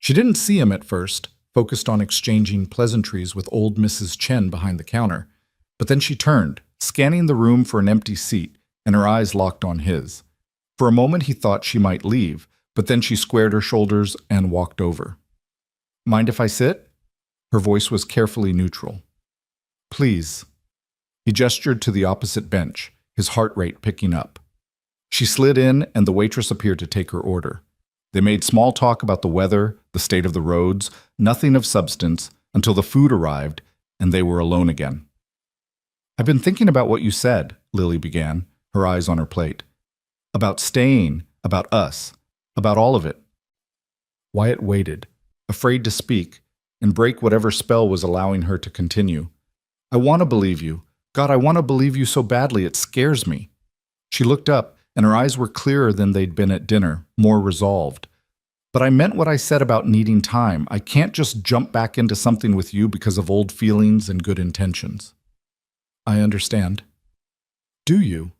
She didn't see him at first, focused on exchanging pleasantries with old Mrs. Chen behind the counter, but then she turned, scanning the room for an empty seat, and her eyes locked on his. For a moment he thought she might leave, but then she squared her shoulders and walked over. "Mind if I sit?" Her voice was carefully neutral. "Please." He gestured to the opposite bench, his heart rate picking up. She slid in, and the waitress appeared to take her order. They made small talk about the weather, the state of the roads, nothing of substance, until the food arrived, and they were alone again. "I've been thinking about what you said," Lily began, her eyes on her plate. "About staying, about us, about all of it." Wyatt waited, afraid to speak, and break whatever spell was allowing her to continue. "I want to believe you. God, I want to believe you so badly, it scares me." She looked up, and her eyes were clearer than they'd been at dinner, more resolved. "But I meant what I said about needing time. I can't just jump back into something with you because of old feelings and good intentions." "I understand." Do you?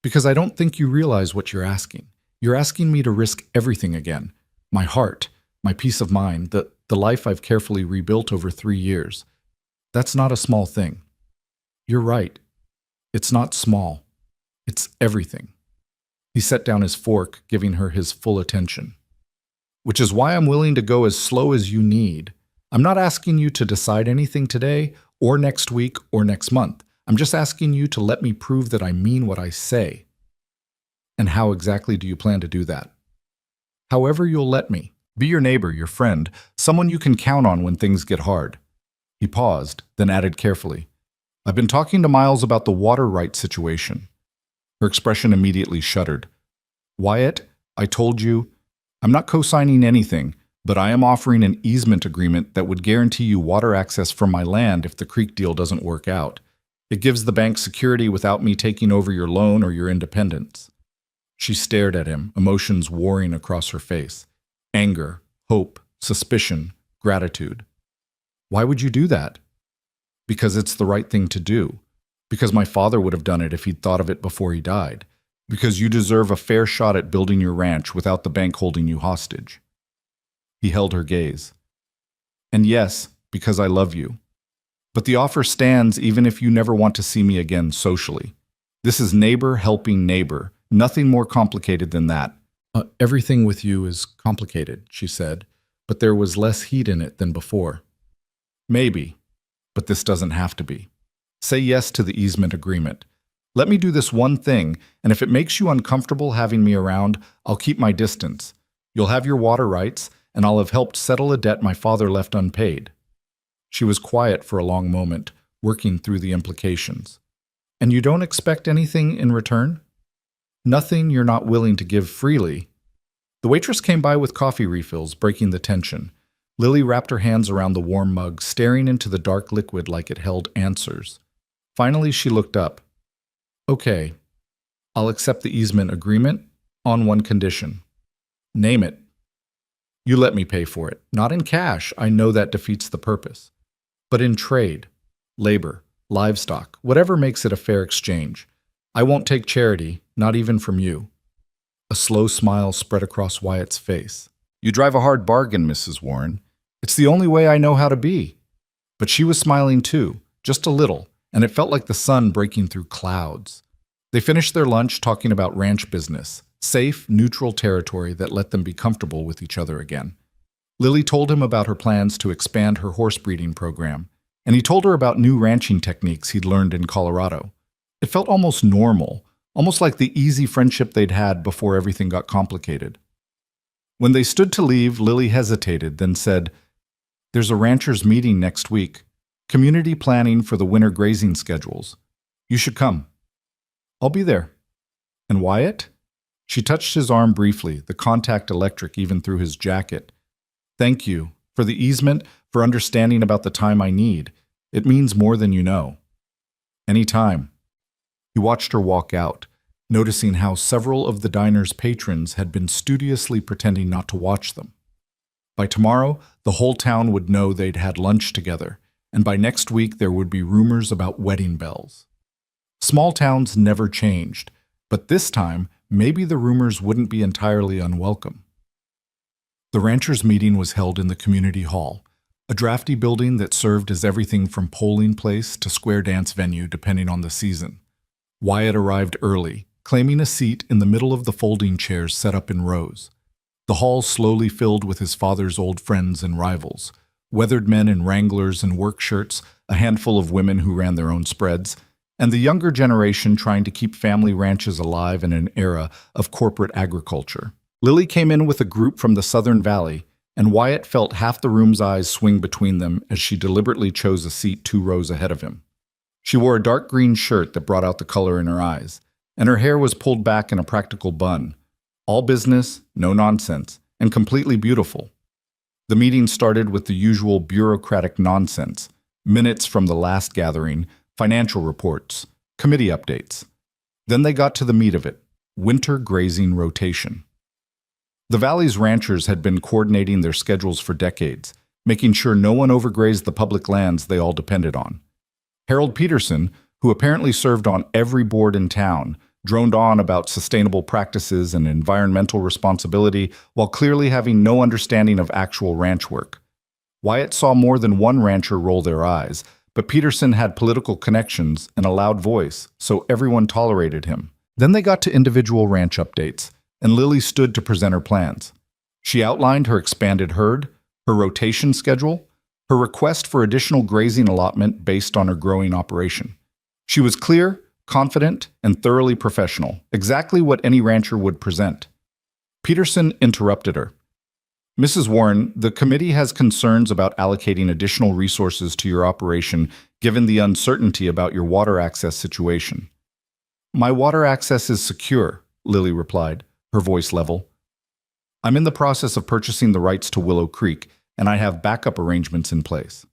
Because I don't think you realize what you're asking. You're asking me to risk everything again. My heart, my peace of mind, the life I've carefully rebuilt over 3 years. That's not a small thing. You're right. It's not small. It's everything. He set down his fork, giving her his full attention. Which is why I'm willing to go as slow as you need. I'm not asking you to decide anything today, or next week, or next month. I'm just asking you to let me prove that I mean what I say. And how exactly do you plan to do that? However you'll let me. Be your neighbor, your friend, someone you can count on when things get hard. He paused, then added carefully, I've been talking to Miles about the water rights situation. Her expression immediately shuddered. Wyatt, I told you, I'm not co-signing anything, but I am offering an easement agreement that would guarantee you water access from my land if the creek deal doesn't work out. It gives the bank security without me taking over your loan or your independence. She stared at him, emotions warring across her face. Anger, hope, suspicion, gratitude. Why would you do that? Because it's the right thing to do. Because my father would have done it if he'd thought of it before he died. Because you deserve a fair shot at building your ranch without the bank holding you hostage. He held her gaze. And yes, because I love you. But the offer stands even if you never want to see me again socially. This is neighbor helping neighbor. Nothing more complicated than that. Everything with you is complicated, she said, but there was less heat in it than before. Maybe, but this doesn't have to be. Say yes to the easement agreement. Let me do this one thing, and if it makes you uncomfortable having me around, I'll keep my distance. You'll have your water rights, and I'll have helped settle a debt my father left unpaid. She was quiet for a long moment, working through the implications. And you don't expect anything in return? Nothing you're not willing to give freely. The waitress came by with coffee refills, breaking the tension. Lily wrapped her hands around the warm mug, staring into the dark liquid like it held answers. Finally, she looked up. Okay, I'll accept the easement agreement on one condition. Name it. You let me pay for it. Not in cash, I know that defeats the purpose. But in trade, labor, livestock, whatever makes it a fair exchange. I won't take charity, not even from you. A slow smile spread across Wyatt's face. You drive a hard bargain, Mrs. Warren. It's the only way I know how to be. But she was smiling too, just a little, and it felt like the sun breaking through clouds. They finished their lunch talking about ranch business, safe, neutral territory that let them be comfortable with each other again. Lily told him about her plans to expand her horse breeding program, and he told her about new ranching techniques he'd learned in Colorado. It felt almost normal, almost like the easy friendship they'd had before everything got complicated. When they stood to leave, Lily hesitated, then said, There's a ranchers' meeting next week. Community planning for the winter grazing schedules. You should come. I'll be there. And Wyatt? She touched his arm briefly, the contact electric even through his jacket. Thank you. For the easement, for understanding about the time I need. It means more than you know. Any time. He watched her walk out, noticing how several of the diner's patrons had been studiously pretending not to watch them. By tomorrow, the whole town would know they'd had lunch together, and by next week there would be rumors about wedding bells. Small towns never changed, but this time, maybe the rumors wouldn't be entirely unwelcome. The ranchers' meeting was held in the community hall, a drafty building that served as everything from polling place to square dance venue depending on the season. Wyatt arrived early, claiming a seat in the middle of the folding chairs set up in rows. The hall slowly filled with his father's old friends and rivals, weathered men in wranglers and work shirts, a handful of women who ran their own spreads, and the younger generation trying to keep family ranches alive in an era of corporate agriculture. Lily came in with a group from the Southern Valley, and Wyatt felt half the room's eyes swing between them as she deliberately chose a seat 2 rows ahead of him. She wore a dark green shirt that brought out the color in her eyes, and her hair was pulled back in a practical bun. All business, no nonsense, and completely beautiful. The meeting started with the usual bureaucratic nonsense, minutes from the last gathering, financial reports, committee updates. Then they got to the meat of it, winter grazing rotation. The Valley's ranchers had been coordinating their schedules for decades, making sure no one overgrazed the public lands they all depended on. Harold Peterson, who apparently served on every board in town, droned on about sustainable practices and environmental responsibility while clearly having no understanding of actual ranch work. Wyatt saw more than one rancher roll their eyes, but Peterson had political connections and a loud voice, so everyone tolerated him. Then they got to individual ranch updates, and Lily stood to present her plans. She outlined her expanded herd, her rotation schedule, her request for additional grazing allotment based on her growing operation. She was clear, confident, and thoroughly professional, exactly what any rancher would present. Peterson interrupted her. Mrs. Warren, the committee has concerns about allocating additional resources to your operation given the uncertainty about your water access situation. My water access is secure, Lily replied, her voice level. I'm in the process of purchasing the rights to Willow Creek, and I have backup arrangements in place.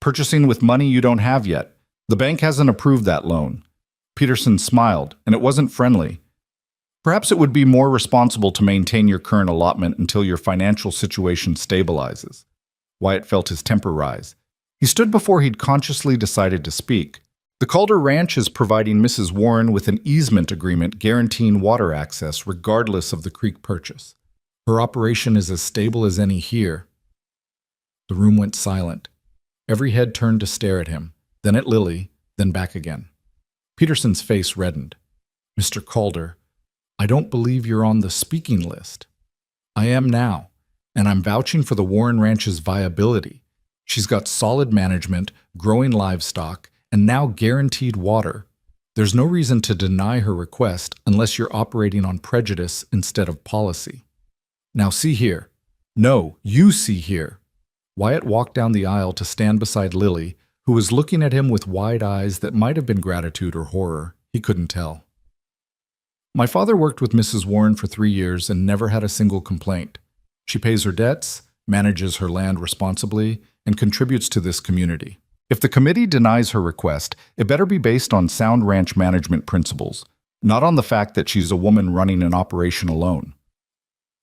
Purchasing with money you don't have yet. The bank hasn't approved that loan. Peterson smiled, and it wasn't friendly. Perhaps it would be more responsible to maintain your current allotment until your financial situation stabilizes. Wyatt felt his temper rise. He stood before he'd consciously decided to speak. The Calder Ranch is providing Mrs. Warren with an easement agreement guaranteeing water access regardless of the creek purchase. Her operation is as stable as any here. The room went silent. Every head turned to stare at him, then at Lily, then back again. Peterson's face reddened. Mr. Calder, I don't believe you're on the speaking list. I am now, and I'm vouching for the Warren Ranch's viability. She's got solid management, growing livestock, and now guaranteed water. There's no reason to deny her request unless you're operating on prejudice instead of policy. Now see here. No, you see here. Wyatt walked down the aisle to stand beside Lily, who was looking at him with wide eyes that might have been gratitude or horror. He couldn't tell. My father worked with Mrs. Warren for 3 years and never had a single complaint. She pays her debts, manages her land responsibly, and contributes to this community. If the committee denies her request, it better be based on sound ranch management principles, not on the fact that she's a woman running an operation alone.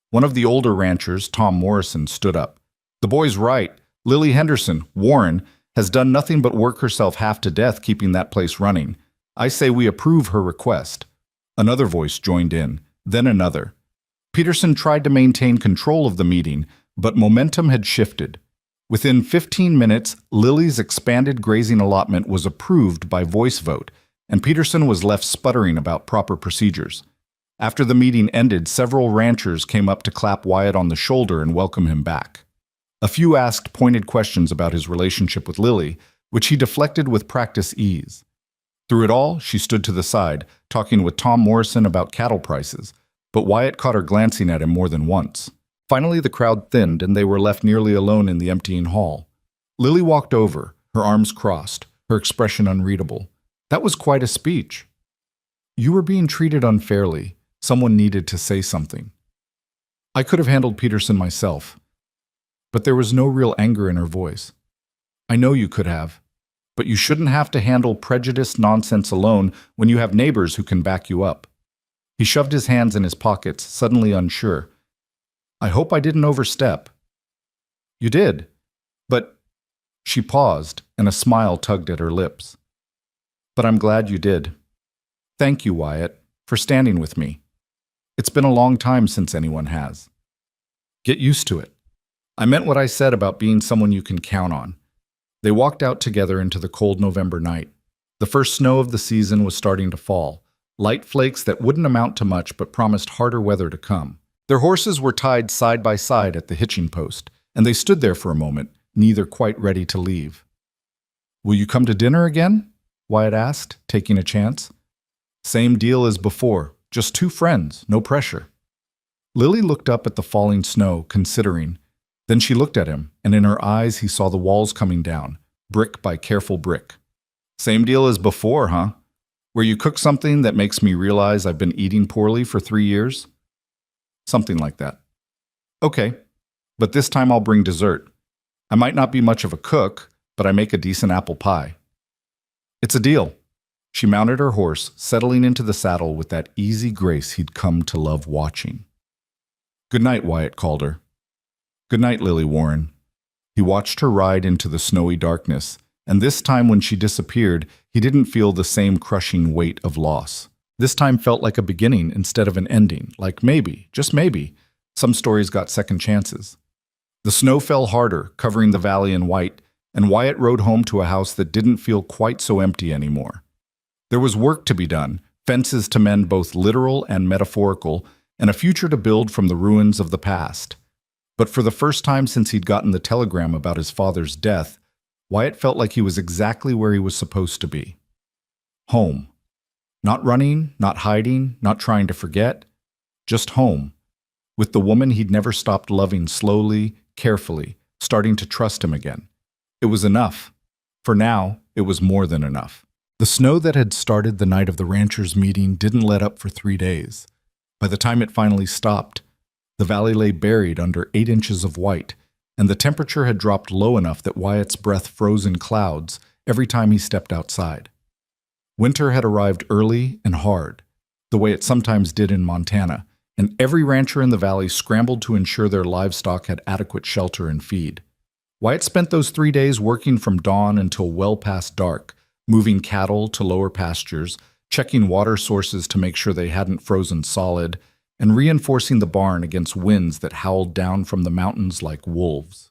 One of the older ranchers, Tom Morrison, stood up. The boy's right. Lily Henderson, Warren, has done nothing but work herself half to death keeping that place running. I say we approve her request. Another voice joined in, then another. Peterson tried to maintain control of the meeting, but momentum had shifted. Within 15 minutes, Lily's expanded grazing allotment was approved by voice vote, and Peterson was left sputtering about proper procedures. After the meeting ended, several ranchers came up to clap Wyatt on the shoulder and welcome him back. A few asked pointed questions about his relationship with Lily, which he deflected with practice ease. Through it all, she stood to the side, talking with Tom Morrison about cattle prices, but Wyatt caught her glancing at him more than once. Finally, the crowd thinned, and they were left nearly alone in the emptying hall. Lily walked over, her arms crossed, her expression unreadable. That was quite a speech. You were being treated unfairly. Someone needed to say something. I could have handled Peterson myself, but there was no real anger in her voice. I know you could have. But you shouldn't have to handle prejudiced nonsense alone when you have neighbors who can back you up. He shoved his hands in his pockets, suddenly unsure. I hope I didn't overstep. You did. But she paused, and a smile tugged at her lips. But I'm glad you did. Thank you, Wyatt, for standing with me. It's been a long time since anyone has. Get used to it. I meant what I said about being someone you can count on. They walked out together into the cold November night. The first snow of the season was starting to fall, light flakes that wouldn't amount to much but promised harder weather to come. Their horses were tied side by side at the hitching post, and they stood there for a moment, neither quite ready to leave. Will you come to dinner again? Wyatt asked, taking a chance. Same deal as before, just 2 friends, no pressure. Lily looked up at the falling snow, considering. Then she looked at him, and in her eyes he saw the walls coming down, brick by careful brick. Same deal as before, huh? Where you cook something that makes me realize I've been eating poorly for 3 years? Something like that. Okay, but this time I'll bring dessert. I might not be much of a cook, but I make a decent apple pie. It's a deal. She mounted her horse, settling into the saddle with that easy grace he'd come to love watching. Good night, Wyatt called her. Good night, Lily Warren. He watched her ride into the snowy darkness, And this time when she disappeared, he didn't feel the same crushing weight of loss. This time felt like a beginning instead of an ending, like maybe, just maybe, some stories got second chances. The snow fell harder, covering the valley in white, and Wyatt rode home to a house that didn't feel quite so empty anymore. There was work to be done, fences to mend both literal and metaphorical, and a future to build from the ruins of the past. But for the first time since he'd gotten the telegram about his father's death, Wyatt felt like he was exactly where he was supposed to be. Home. Not running, not hiding, not trying to forget. Just home. With the woman he'd never stopped loving slowly, carefully, starting to trust him again. It was enough. For now, it was more than enough. The snow that had started the night of the ranchers' meeting didn't let up for 3 days. By the time it finally stopped, the valley lay buried under 8 inches of white, and the temperature had dropped low enough that Wyatt's breath froze in clouds every time he stepped outside. Winter had arrived early and hard, the way it sometimes did in Montana, and every rancher in the valley scrambled to ensure their livestock had adequate shelter and feed. Wyatt spent those 3 days working from dawn until well past dark, moving cattle to lower pastures, checking water sources to make sure they hadn't frozen solid, and reinforcing the barn against winds that howled down from the mountains like wolves.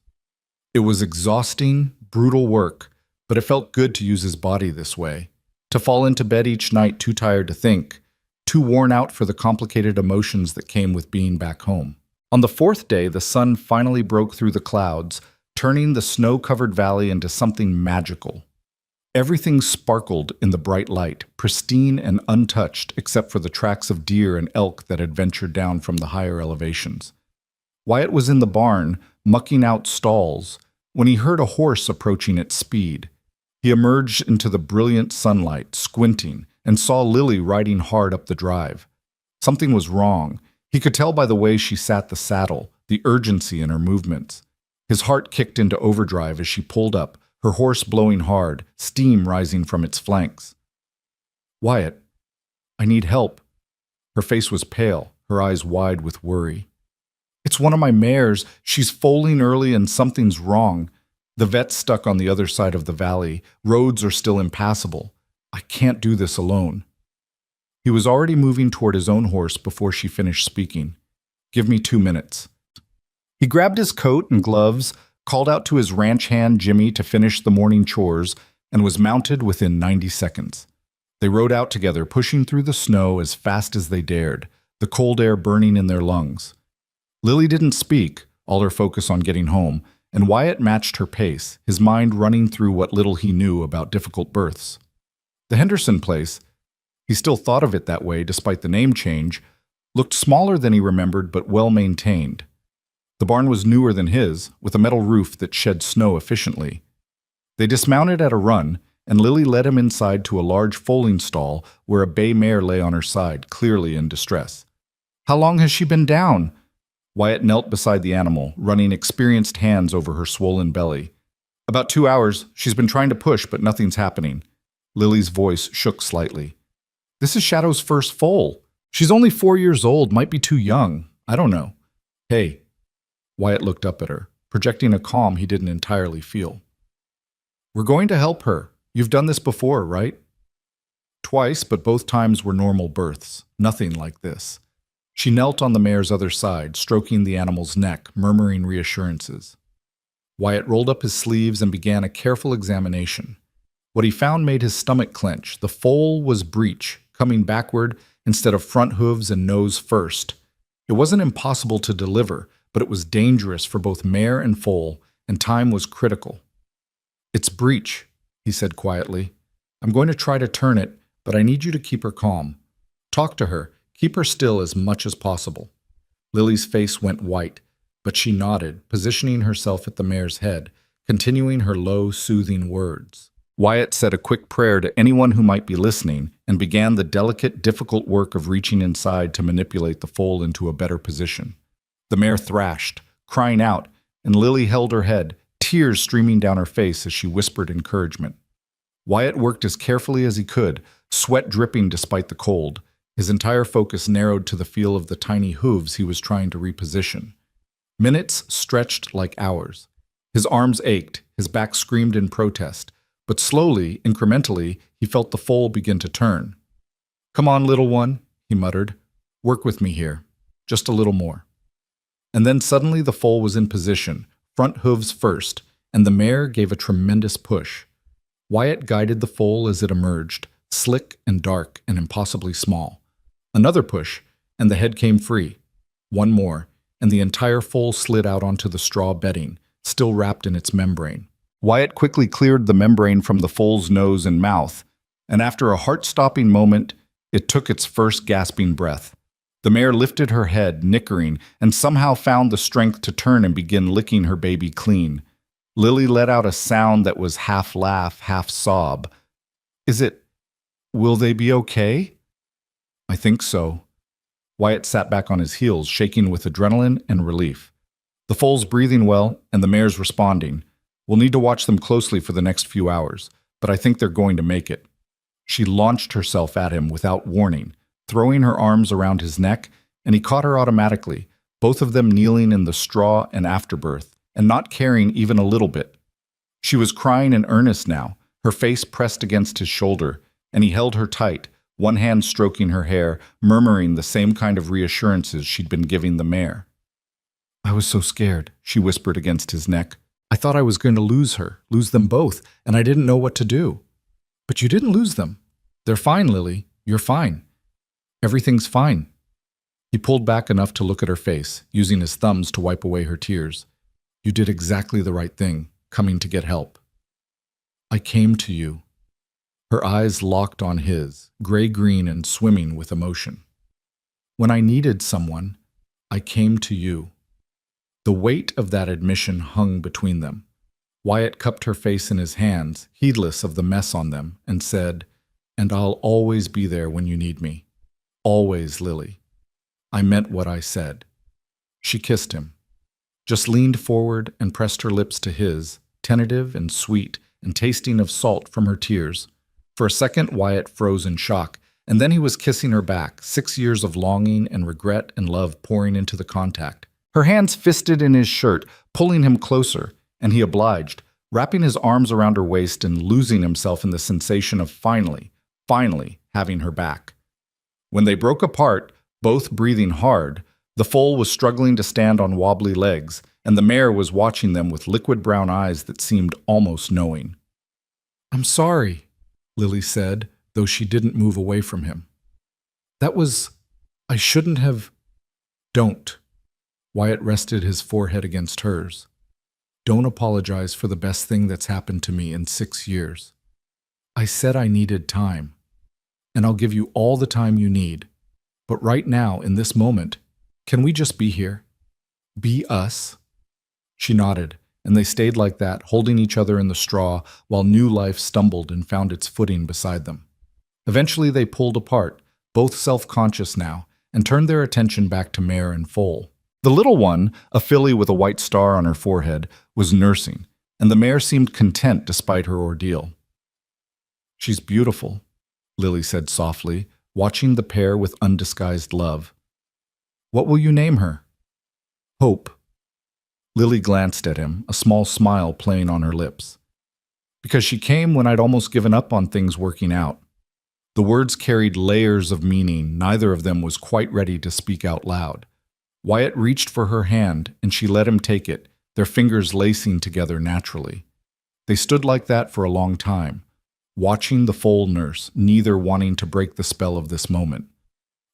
It was exhausting, brutal work, but it felt good to use his body this way, to fall into bed each night too tired to think, too worn out for the complicated emotions that came with being back home. On the 4th day, the sun finally broke through the clouds, turning the snow-covered valley into something magical. Everything sparkled in the bright light, pristine and untouched except for the tracks of deer and elk that had ventured down from the higher elevations. Wyatt was in the barn, mucking out stalls, when he heard a horse approaching at speed. He emerged into the brilliant sunlight, squinting, and saw Lily riding hard up the drive. Something was wrong. He could tell by the way she sat the saddle, the urgency in her movements. His heart kicked into overdrive as she pulled up, her horse blowing hard, steam rising from its flanks. "Wyatt, I need help." Her face was pale, her eyes wide with worry. "It's one of my mares. She's foaling early and something's wrong. The vet's stuck on the other side of the valley. Roads are still impassable. I can't do this alone." He was already moving toward his own horse before she finished speaking. "Give me 2 minutes." He grabbed his coat and gloves, called out to his ranch hand Jimmy to finish the morning chores, and was mounted within 90 seconds. They rode out together, pushing through the snow as fast as they dared, the cold air burning in their lungs. Lily didn't speak, all her focus on getting home, and Wyatt matched her pace, his mind running through what little he knew about difficult births. The Henderson place, he still thought of it that way despite the name change, looked smaller than he remembered but well maintained. The barn was newer than his, with a metal roof that shed snow efficiently. They dismounted at a run, and Lily led him inside to a large foaling stall where a bay mare lay on her side, clearly in distress. "How long has she been down?" Wyatt knelt beside the animal, running experienced hands over her swollen belly. "About 2 hours. She's been trying to push, but nothing's happening." Lily's voice shook slightly. "This is Shadow's first foal. She's only 4 years old, might be too young. I don't know." "Hey." Wyatt looked up at her, projecting a calm he didn't entirely feel. "We're going to help her. You've done this before, right?" "Twice, but both times were normal births. Nothing like this." She knelt on the mare's other side, stroking the animal's neck, murmuring reassurances. Wyatt rolled up his sleeves and began a careful examination. What he found made his stomach clench. The foal was breech, coming backward instead of front hooves and nose first. It wasn't impossible to deliver, but it was dangerous for both mare and foal, and time was critical. "It's breech," he said quietly. "I'm going to try to turn it, but I need you to keep her calm. Talk to her. Keep her still as much as possible." Lily's face went white, but she nodded, positioning herself at the mare's head, continuing her low, soothing words. Wyatt said a quick prayer to anyone who might be listening and began the delicate, difficult work of reaching inside to manipulate the foal into a better position. The mare thrashed, crying out, and Lily held her head, tears streaming down her face as she whispered encouragement. Wyatt worked as carefully as he could, sweat dripping despite the cold. His entire focus narrowed to the feel of the tiny hooves he was trying to reposition. Minutes stretched like hours. His arms ached, his back screamed in protest, But slowly, incrementally, he felt the foal begin to turn. "Come on, little one," he muttered. "Work with me here. Just a little more." And then suddenly the foal was in position, front hooves first, and the mare gave a tremendous push. Wyatt guided the foal as it emerged, slick and dark and impossibly small. Another push, and the head came free. One more, and the entire foal slid out onto the straw bedding, still wrapped in its membrane. Wyatt quickly cleared the membrane from the foal's nose and mouth, and after a heart-stopping moment, it took its first gasping breath. The mare lifted her head, nickering, and somehow found the strength to turn and begin licking her baby clean. Lily let out a sound that was half laugh, half sob. Will they be okay?" "I think so." Wyatt sat back on his heels, shaking with adrenaline and relief. "The foal's breathing well, and the mare's responding. We'll need to watch them closely for the next few hours, but I think they're going to make it." She launched herself at him without warning, throwing her arms around his neck, and he caught her automatically, both of them kneeling in the straw and afterbirth, and not caring even a little bit. She was crying in earnest now, her face pressed against his shoulder, and he held her tight, one hand stroking her hair, murmuring the same kind of reassurances she'd been giving the mare. "I was so scared," she whispered against his neck. "I thought I was going to lose them both, and I didn't know what to do." "But you didn't lose them. They're fine, Lily. You're fine. Everything's fine." He pulled back enough to look at her face, using his thumbs to wipe away her tears. "You did exactly the right thing, coming to get help." "I came to you." Her eyes locked on his, gray-green and swimming with emotion. "When I needed someone, I came to you." The weight of that admission hung between them. Wyatt cupped her face in his hands, heedless of the mess on them, and said, "And I'll always be there when you need me. Always, Lily. I meant what I said." She kissed him, just leaned forward and pressed her lips to his, tentative and sweet and tasting of salt from her tears. For a second, Wyatt froze in shock, and then he was kissing her back, 6 years of longing and regret and love pouring into the contact. Her hands fisted in his shirt, pulling him closer, and he obliged, wrapping his arms around her waist and losing himself in the sensation of finally having her back. When they broke apart, both breathing hard, the foal was struggling to stand on wobbly legs, and the mare was watching them with liquid brown eyes that seemed almost knowing. "I'm sorry," Lily said, though she didn't move away from him. I shouldn't have." "Don't." Wyatt rested his forehead against hers. "Don't apologize for the best thing that's happened to me in 6 years. I said I needed time, and I'll give you all the time you need. But right now, in this moment, can we just be here? Be us?" She nodded, and they stayed like that, holding each other in the straw, while new life stumbled and found its footing beside them. Eventually they pulled apart, both self-conscious now, and turned their attention back to mare and foal. The little one, a filly with a white star on her forehead, was nursing, and the mare seemed content despite her ordeal. "She's beautiful," Lily said softly, watching the pair with undisguised love. "What will you name her?" "Hope." Lily glanced at him, a small smile playing on her lips. "Because she came when I'd almost given up on things working out." The words carried layers of meaning neither of them was quite ready to speak out loud. Wyatt reached for her hand, and she let him take it, their fingers lacing together naturally. They stood like that for a long time, watching the foal nurse, neither wanting to break the spell of this moment.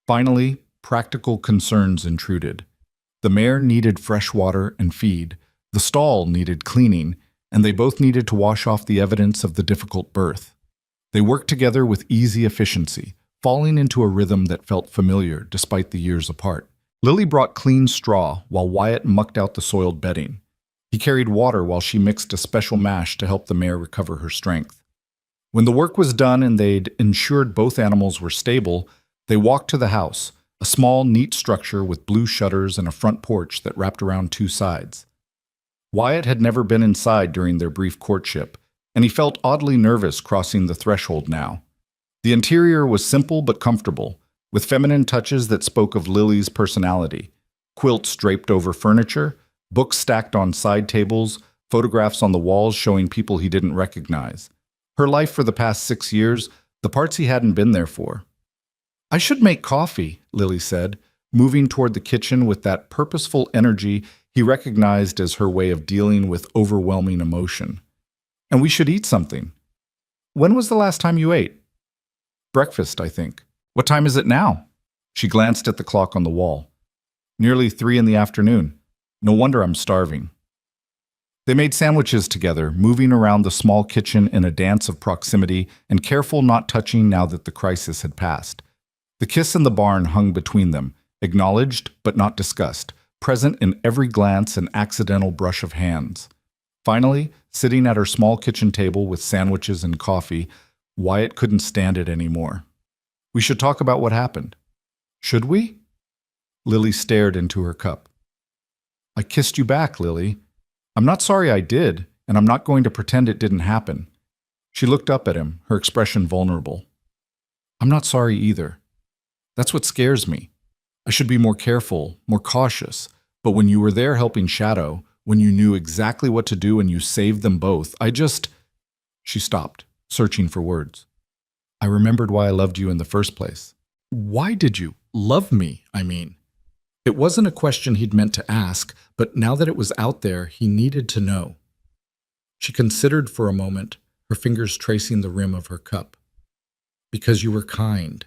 Finally, practical concerns intruded. The mare needed fresh water and feed, the stall needed cleaning, and they both needed to wash off the evidence of the difficult birth. They worked together with easy efficiency, falling into a rhythm that felt familiar despite the years apart. Lily brought clean straw while Wyatt mucked out the soiled bedding. He carried water while she mixed a special mash to help the mare recover her strength. When the work was done and they'd ensured both animals were stable, they walked to the house, a small, neat structure with blue shutters and a front porch that wrapped around 2 sides. Wyatt had never been inside during their brief courtship, and he felt oddly nervous crossing the threshold now. The interior was simple but comfortable, with feminine touches that spoke of Lily's personality. Quilts draped over furniture, books stacked on side tables, photographs on the walls showing people he didn't recognize. Her life for the past 6 years, the parts he hadn't been there for. I should make coffee, Lily said, moving toward the kitchen with that purposeful energy he recognized as her way of dealing with overwhelming emotion. And we should eat something. When was the last time you ate? Breakfast, I think. What time is it now? She glanced at the clock on the wall. Nearly 3 in the afternoon. No wonder I'm starving. They made sandwiches together, moving around the small kitchen in a dance of proximity and careful not touching now that the crisis had passed. The kiss in the barn hung between them, acknowledged but not discussed, present in every glance and accidental brush of hands. Finally, sitting at her small kitchen table with sandwiches and coffee, Wyatt couldn't stand it anymore. We should talk about what happened. Should we? Lily stared into her cup. I kissed you back, Lily. I'm not sorry I did, and I'm not going to pretend it didn't happen. She looked up at him, her expression vulnerable. I'm not sorry either. That's what scares me. I should be more careful, more cautious, but when you were there helping Shadow, when you knew exactly what to do and you saved them both, She stopped, searching for words. I remembered why I loved you in the first place. Why did you love me, I mean? It wasn't a question he'd meant to ask, but now that it was out there, he needed to know. She considered for a moment, her fingers tracing the rim of her cup. Because you were kind.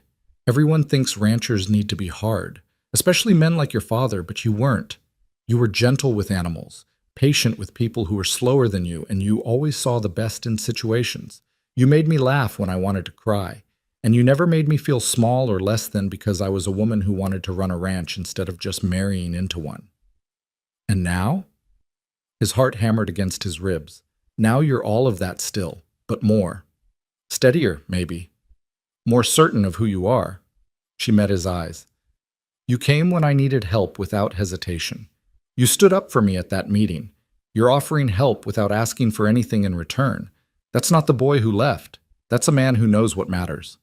Everyone thinks ranchers need to be hard, especially men like your father, but you weren't. You were gentle with animals, patient with people who were slower than you, and you always saw the best in situations. You made me laugh when I wanted to cry, and you never made me feel small or less than because I was a woman who wanted to run a ranch instead of just marrying into one. And now? His heart hammered against his ribs. Now you're all of that still, but more. Steadier, maybe. More certain of who you are. She met his eyes. You came when I needed help without hesitation. You stood up for me at that meeting. You're offering help without asking for anything in return. That's not the boy who left. That's a man who knows what matters.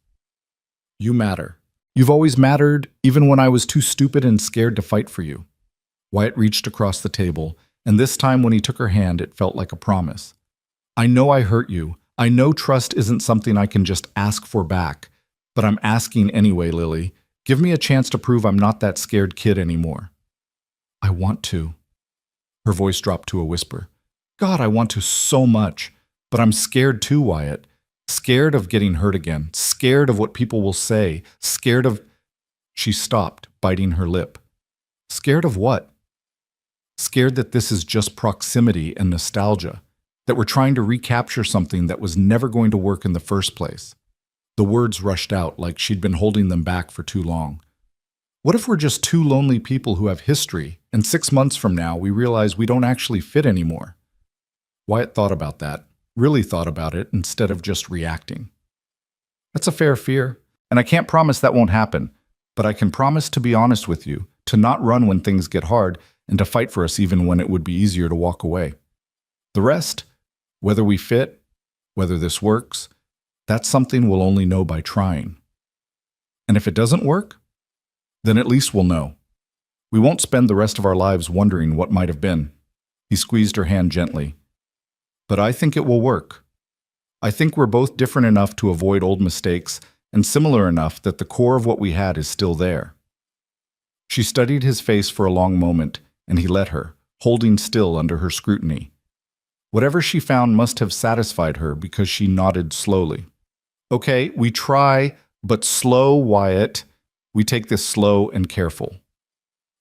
You matter. You've always mattered, even when I was too stupid and scared to fight for you. Wyatt reached across the table, and this time when he took her hand, it felt like a promise. I know I hurt you. I know trust isn't something I can just ask for back. But I'm asking anyway, Lily. Give me a chance to prove I'm not that scared kid anymore. I want to. Her voice dropped to a whisper. God, I want to so much. But I'm scared too, Wyatt. Scared of getting hurt again. Scared of what people will say. Scared of... She stopped, biting her lip. Scared of what? Scared that this is just proximity and nostalgia. That we're trying to recapture something that was never going to work in the first place. The words rushed out like she'd been holding them back for too long. What if we're just two lonely people who have history, and 6 months from now we realize we don't actually fit anymore? Wyatt thought about that, really thought about it, instead of just reacting. That's a fair fear, and I can't promise that won't happen, but I can promise to be honest with you, to not run when things get hard, and to fight for us even when it would be easier to walk away. The rest, whether we fit, whether this works, that's something we'll only know by trying. And if it doesn't work, then at least we'll know. We won't spend the rest of our lives wondering what might have been. He squeezed her hand gently. But I think it will work. I think we're both different enough to avoid old mistakes and similar enough that the core of what we had is still there. She studied his face for a long moment, and he let her, holding still under her scrutiny. Whatever she found must have satisfied her because she nodded slowly. Okay, we try, but slow, Wyatt. We take this slow and careful.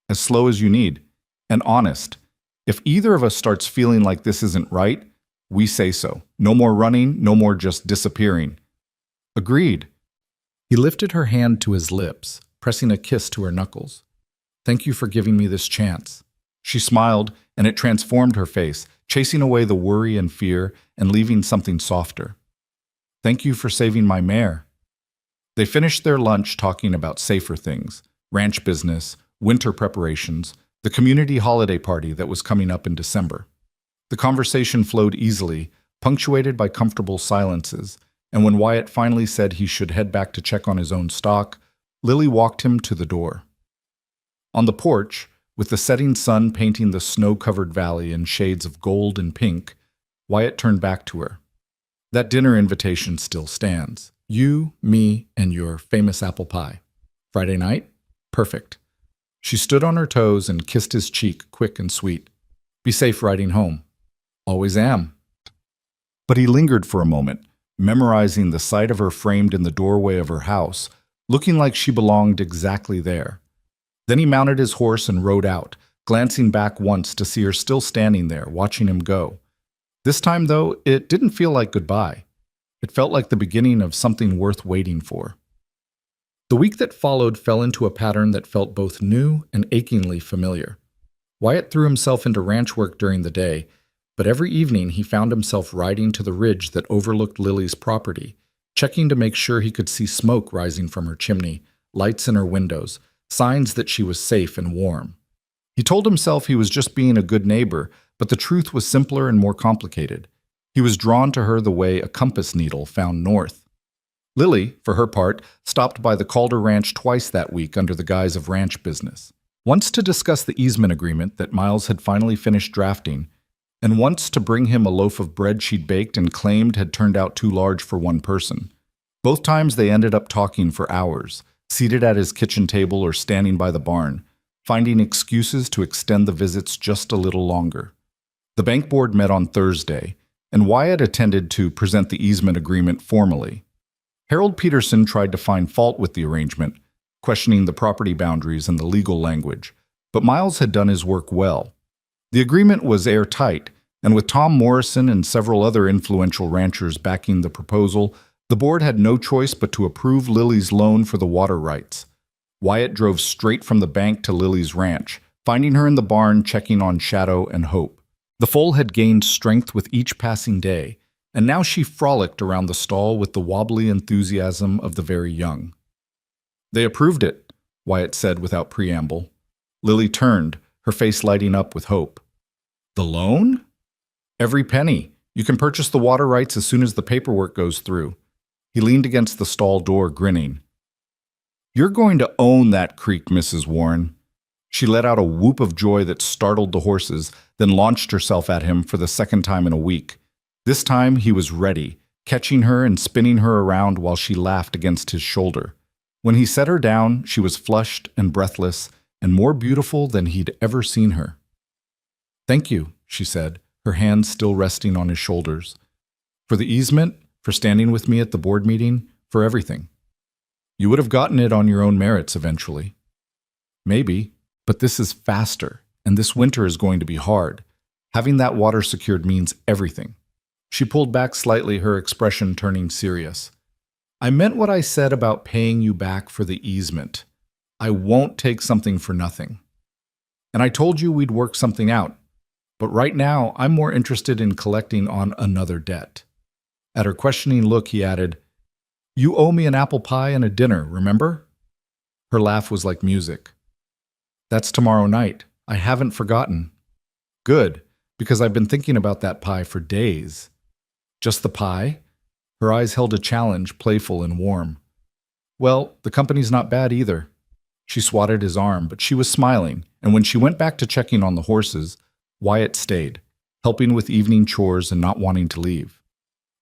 As slow as you need. And honest. If either of us starts feeling like this isn't right, we say so. No more running, no more just disappearing. Agreed. He lifted her hand to his lips, pressing a kiss to her knuckles. Thank you for giving me this chance. She smiled, and it transformed her face, chasing away the worry and fear and leaving something softer. Thank you for saving my mare. They finished their lunch talking about safer things, ranch business, winter preparations, the community holiday party that was coming up in December. The conversation flowed easily, punctuated by comfortable silences, and when Wyatt finally said he should head back to check on his own stock, Lily walked him to the door. On the porch, with the setting sun painting the snow-covered valley in shades of gold and pink, Wyatt turned back to her. That dinner invitation still stands. You, me, and your famous apple pie. Friday night? Perfect. She stood on her toes and kissed his cheek, quick and sweet. Be safe riding home. Always am. But he lingered for a moment, memorizing the sight of her framed in the doorway of her house, looking like she belonged exactly there. Then he mounted his horse and rode out, glancing back once to see her still standing there, watching him go. This time, though, it didn't feel like goodbye. It felt like the beginning of something worth waiting for. The week that followed fell into a pattern that felt both new and achingly familiar. Wyatt threw himself into ranch work during the day, but every evening he found himself riding to the ridge that overlooked Lily's property, checking to make sure he could see smoke rising from her chimney, lights in her windows, signs that she was safe and warm. He told himself he was just being a good neighbor, but the truth was simpler and more complicated. He was drawn to her the way a compass needle found north. Lily, for her part, stopped by the Calder Ranch twice that week under the guise of ranch business. Once to discuss the easement agreement that Miles had finally finished drafting, and once to bring him a loaf of bread she'd baked and claimed had turned out too large for one person. Both times they ended up talking for hours, seated at his kitchen table or standing by the barn, finding excuses to extend the visits just a little longer. The bank board met on Thursday, and Wyatt attended to present the easement agreement formally. Harold Peterson tried to find fault with the arrangement, questioning the property boundaries and the legal language, but Miles had done his work well. The agreement was airtight, and with Tom Morrison and several other influential ranchers backing the proposal, the board had no choice but to approve Lily's loan for the water rights. Wyatt drove straight from the bank to Lily's ranch, finding her in the barn checking on Shadow and Hope. The foal had gained strength with each passing day, and now she frolicked around the stall with the wobbly enthusiasm of the very young. They approved it, Wyatt said without preamble. Lily turned, her face lighting up with hope. The loan? Every penny. You can purchase the water rights as soon as the paperwork goes through. He leaned against the stall door, grinning. You're going to own that creek, Mrs. Warren. She let out a whoop of joy that startled the horses, then launched herself at him for the second time in a week. This time he was ready, catching her and spinning her around while she laughed against his shoulder. When he set her down, she was flushed and breathless and more beautiful than he'd ever seen her. Thank you, she said, her hands still resting on his shoulders. For the easement, for standing with me at the board meeting, for everything. You would have gotten it on your own merits eventually. Maybe, but this is faster, and this winter is going to be hard. Having that water secured means everything. She pulled back slightly, her expression turning serious. I meant what I said about paying you back for the easement. I won't take something for nothing. And I told you we'd work something out. But right now, I'm more interested in collecting on another debt. At her questioning look, he added, You owe me an apple pie and a dinner, remember? Her laugh was like music. That's tomorrow night. I haven't forgotten. Good, because I've been thinking about that pie for days. Just the pie? Her eyes held a challenge, playful and warm. Well, the company's not bad either. She swatted his arm, but she was smiling, and when she went back to checking on the horses, Wyatt stayed, helping with evening chores and not wanting to leave.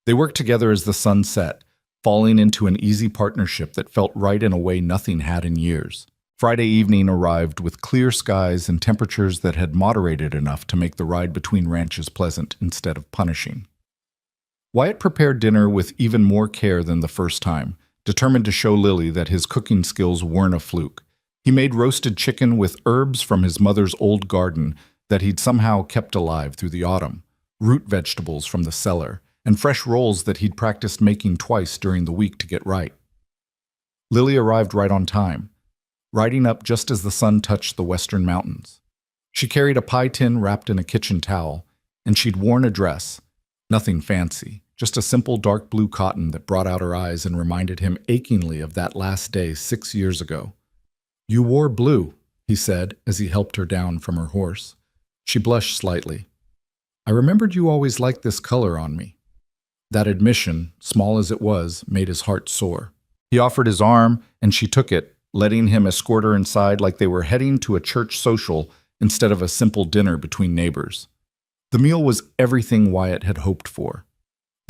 They worked together as the sun set, falling into an easy partnership that felt right in a way nothing had in years. Friday evening arrived with clear skies and temperatures that had moderated enough to make the ride between ranches pleasant instead of punishing. Wyatt prepared dinner with even more care than the first time, determined to show Lily that his cooking skills weren't a fluke. He made roasted chicken with herbs from his mother's old garden that he'd somehow kept alive through the autumn, root vegetables from the cellar, and fresh rolls that he'd practiced making twice during the week to get right. Lily arrived right on time, riding up just as the sun touched the western mountains. She carried a pie tin wrapped in a kitchen towel, and she'd worn a dress, nothing fancy, just a simple dark blue cotton that brought out her eyes and reminded him achingly of that last day 6 years ago. You wore blue, he said as he helped her down from her horse. She blushed slightly. I remembered you always liked this color on me. That admission, small as it was, made his heart soar. He offered his arm, and she took it, letting him escort her inside like they were heading to a church social instead of a simple dinner between neighbors. The meal was everything Wyatt had hoped for.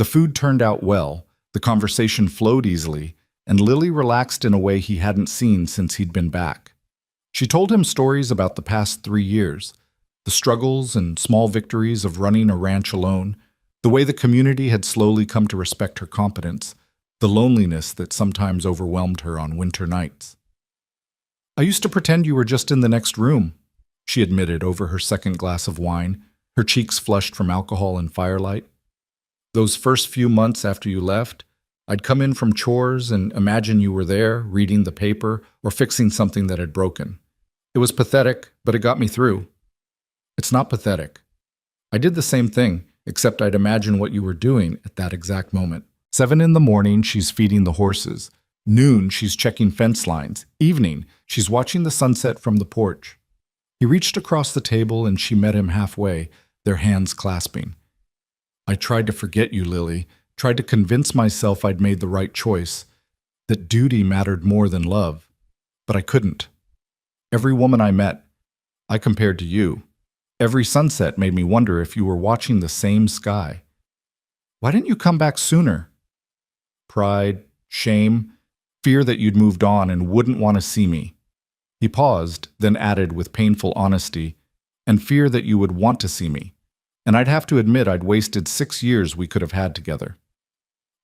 The food turned out well, the conversation flowed easily, and Lily relaxed in a way he hadn't seen since he'd been back. She told him stories about the past 3 years, the struggles and small victories of running a ranch alone, the way the community had slowly come to respect her competence, the loneliness that sometimes overwhelmed her on winter nights. "I used to pretend you were just in the next room," she admitted over her second glass of wine, her cheeks flushed from alcohol and firelight. "Those first few months after you left, I'd come in from chores and imagine you were there, reading the paper or fixing something that had broken. It was pathetic, but it got me through." "It's not pathetic. I did the same thing, except I'd imagine what you were doing at that exact moment. 7 in the morning, she's feeding the horses. Noon, she's checking fence lines. Evening, she's watching the sunset from the porch." He reached across the table and she met him halfway, their hands clasping. "I tried to forget you, Lily, tried to convince myself I'd made the right choice, that duty mattered more than love. But I couldn't. Every woman I met, I compared to you. Every sunset made me wonder if you were watching the same sky. Why didn't you come back sooner?" "Pride, shame, fear that you'd moved on and wouldn't want to see me." He paused, then added with painful honesty, "And fear that you would want to see me. And I'd have to admit I'd wasted 6 years we could have had together."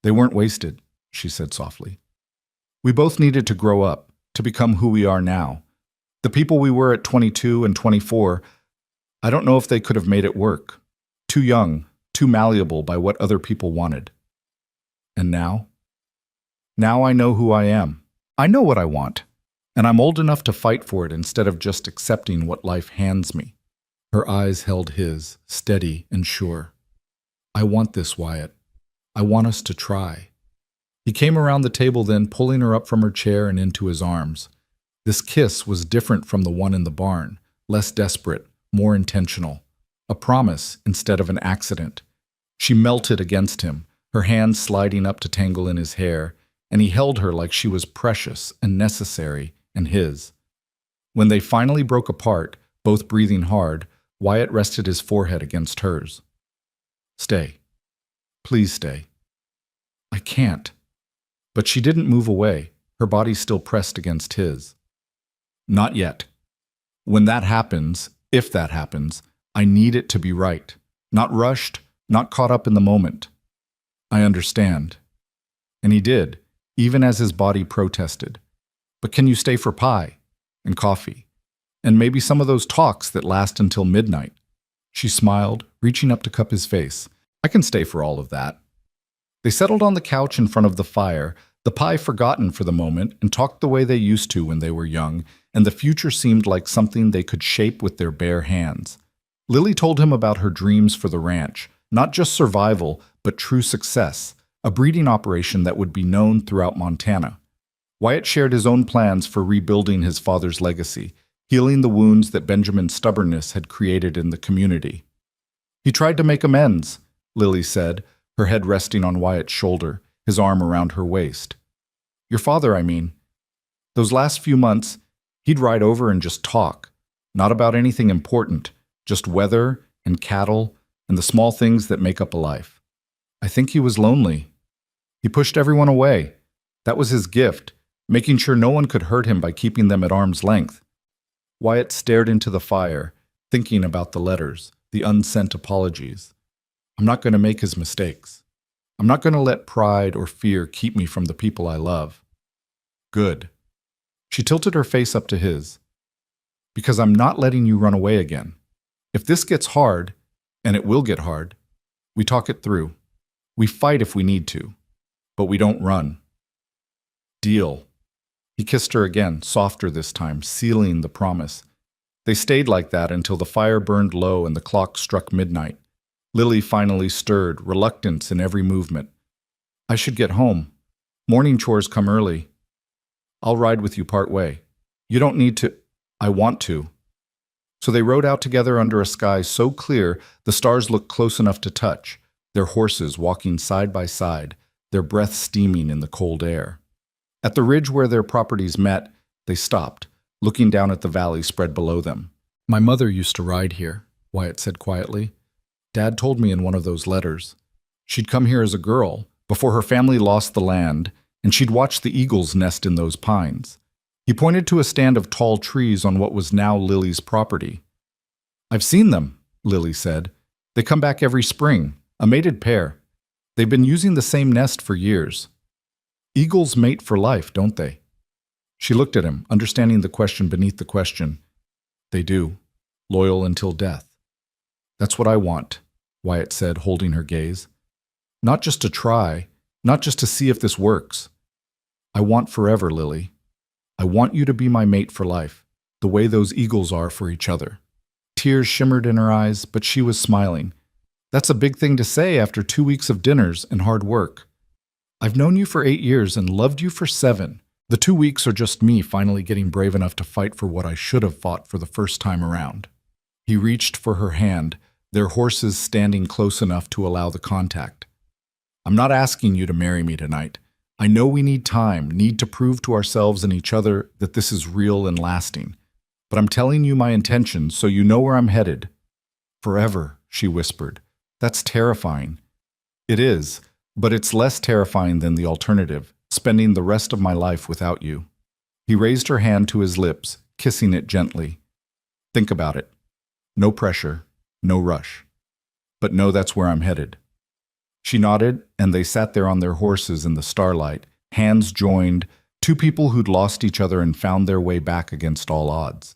"They weren't wasted," she said softly. "We both needed to grow up, to become who we are now. The people we were at 22 and 24, I don't know if they could have made it work. Too young, too malleable by what other people wanted. And now? Now I know who I am. I know what I want. And I'm old enough to fight for it instead of just accepting what life hands me." Her eyes held his, steady and sure. "I want this, Wyatt. I want us to try." He came around the table then, pulling her up from her chair and into his arms. This kiss was different from the one in the barn, less desperate, more intentional. A promise instead of an accident. She melted against him, her hands sliding up to tangle in his hair, and he held her like she was precious and necessary and his. When they finally broke apart, both breathing hard, Wyatt rested his forehead against hers. "Stay. Please stay." "I can't." But she didn't move away, her body still pressed against his. "Not yet. When that happens, if that happens, I need it to be right. Not rushed, not caught up in the moment." "I understand." And he did, even as his body protested. "But can you stay for pie? And coffee? And maybe some of those talks that last until midnight?" She smiled, reaching up to cup his face. "I can stay for all of that." They settled on the couch in front of the fire, the pie forgotten for the moment, and talked the way they used to when they were young, and the future seemed like something they could shape with their bare hands. Lily told him about her dreams for the ranch, not just survival, but true success, a breeding operation that would be known throughout Montana. Wyatt shared his own plans for rebuilding his father's legacy, healing the wounds that Benjamin's stubbornness had created in the community. "He tried to make amends," Lily said, her head resting on Wyatt's shoulder, his arm around her waist. "Your father, I mean. Those last few months, he'd ride over and just talk, not about anything important, just weather and cattle and the small things that make up a life. I think he was lonely. He pushed everyone away. That was his gift, making sure no one could hurt him by keeping them at arm's length." Wyatt stared into the fire, thinking about the letters, the unsent apologies. "I'm not going to make his mistakes. I'm not going to let pride or fear keep me from the people I love." "Good." She tilted her face up to his. "Because I'm not letting you run away again. If this gets hard, and it will get hard, we talk it through. We fight if we need to, but we don't run." "Deal." He kissed her again, softer this time, sealing the promise. They stayed like that until the fire burned low and the clock struck midnight. Lily finally stirred, reluctance in every movement. "I should get home. Morning chores come early. I'll ride with you part way. You don't need to." "I want to." So they rode out together under a sky so clear the stars looked close enough to touch, their horses walking side by side, their breath steaming in the cold air. At the ridge where their properties met, they stopped, looking down at the valley spread below them. "My mother used to ride here," Wyatt said quietly. "Dad told me in one of those letters. She'd come here as a girl, before her family lost the land, and she'd watched the eagles nest in those pines. He pointed to a stand of tall trees on what was now Lily's property. "I've seen them," Lily said. "They come back every spring, a mated pair. They've been using the same nest for years. Eagles mate for life, don't they?" She looked at him, understanding the question beneath the question. "They do. Loyal until death." "That's what I want," Wyatt said, holding her gaze. "Not just to try, not just to see if this works. I want forever, Lily. I want you to be my mate for life, the way those eagles are for each other." Tears shimmered in her eyes, but she was smiling. "That's a big thing to say after 2 weeks of dinners and hard work. I've known you for 8 years and loved you for 7. The 2 weeks are just me finally getting brave enough to fight for what I should have fought for the first time around." He reached for her hand, their horses standing close enough to allow the contact. "I'm not asking you to marry me tonight. I know we need time, need to prove to ourselves and each other that this is real and lasting. But I'm telling you my intentions so you know where I'm headed." "Forever," she whispered. "That's terrifying." "It is, but it's less terrifying than the alternative, spending the rest of my life without you." He raised her hand to his lips, kissing it gently. "Think about it. No pressure, no rush. But know that's where I'm headed." She nodded, and they sat there on their horses in the starlight, hands joined, two people who'd lost each other and found their way back against all odds.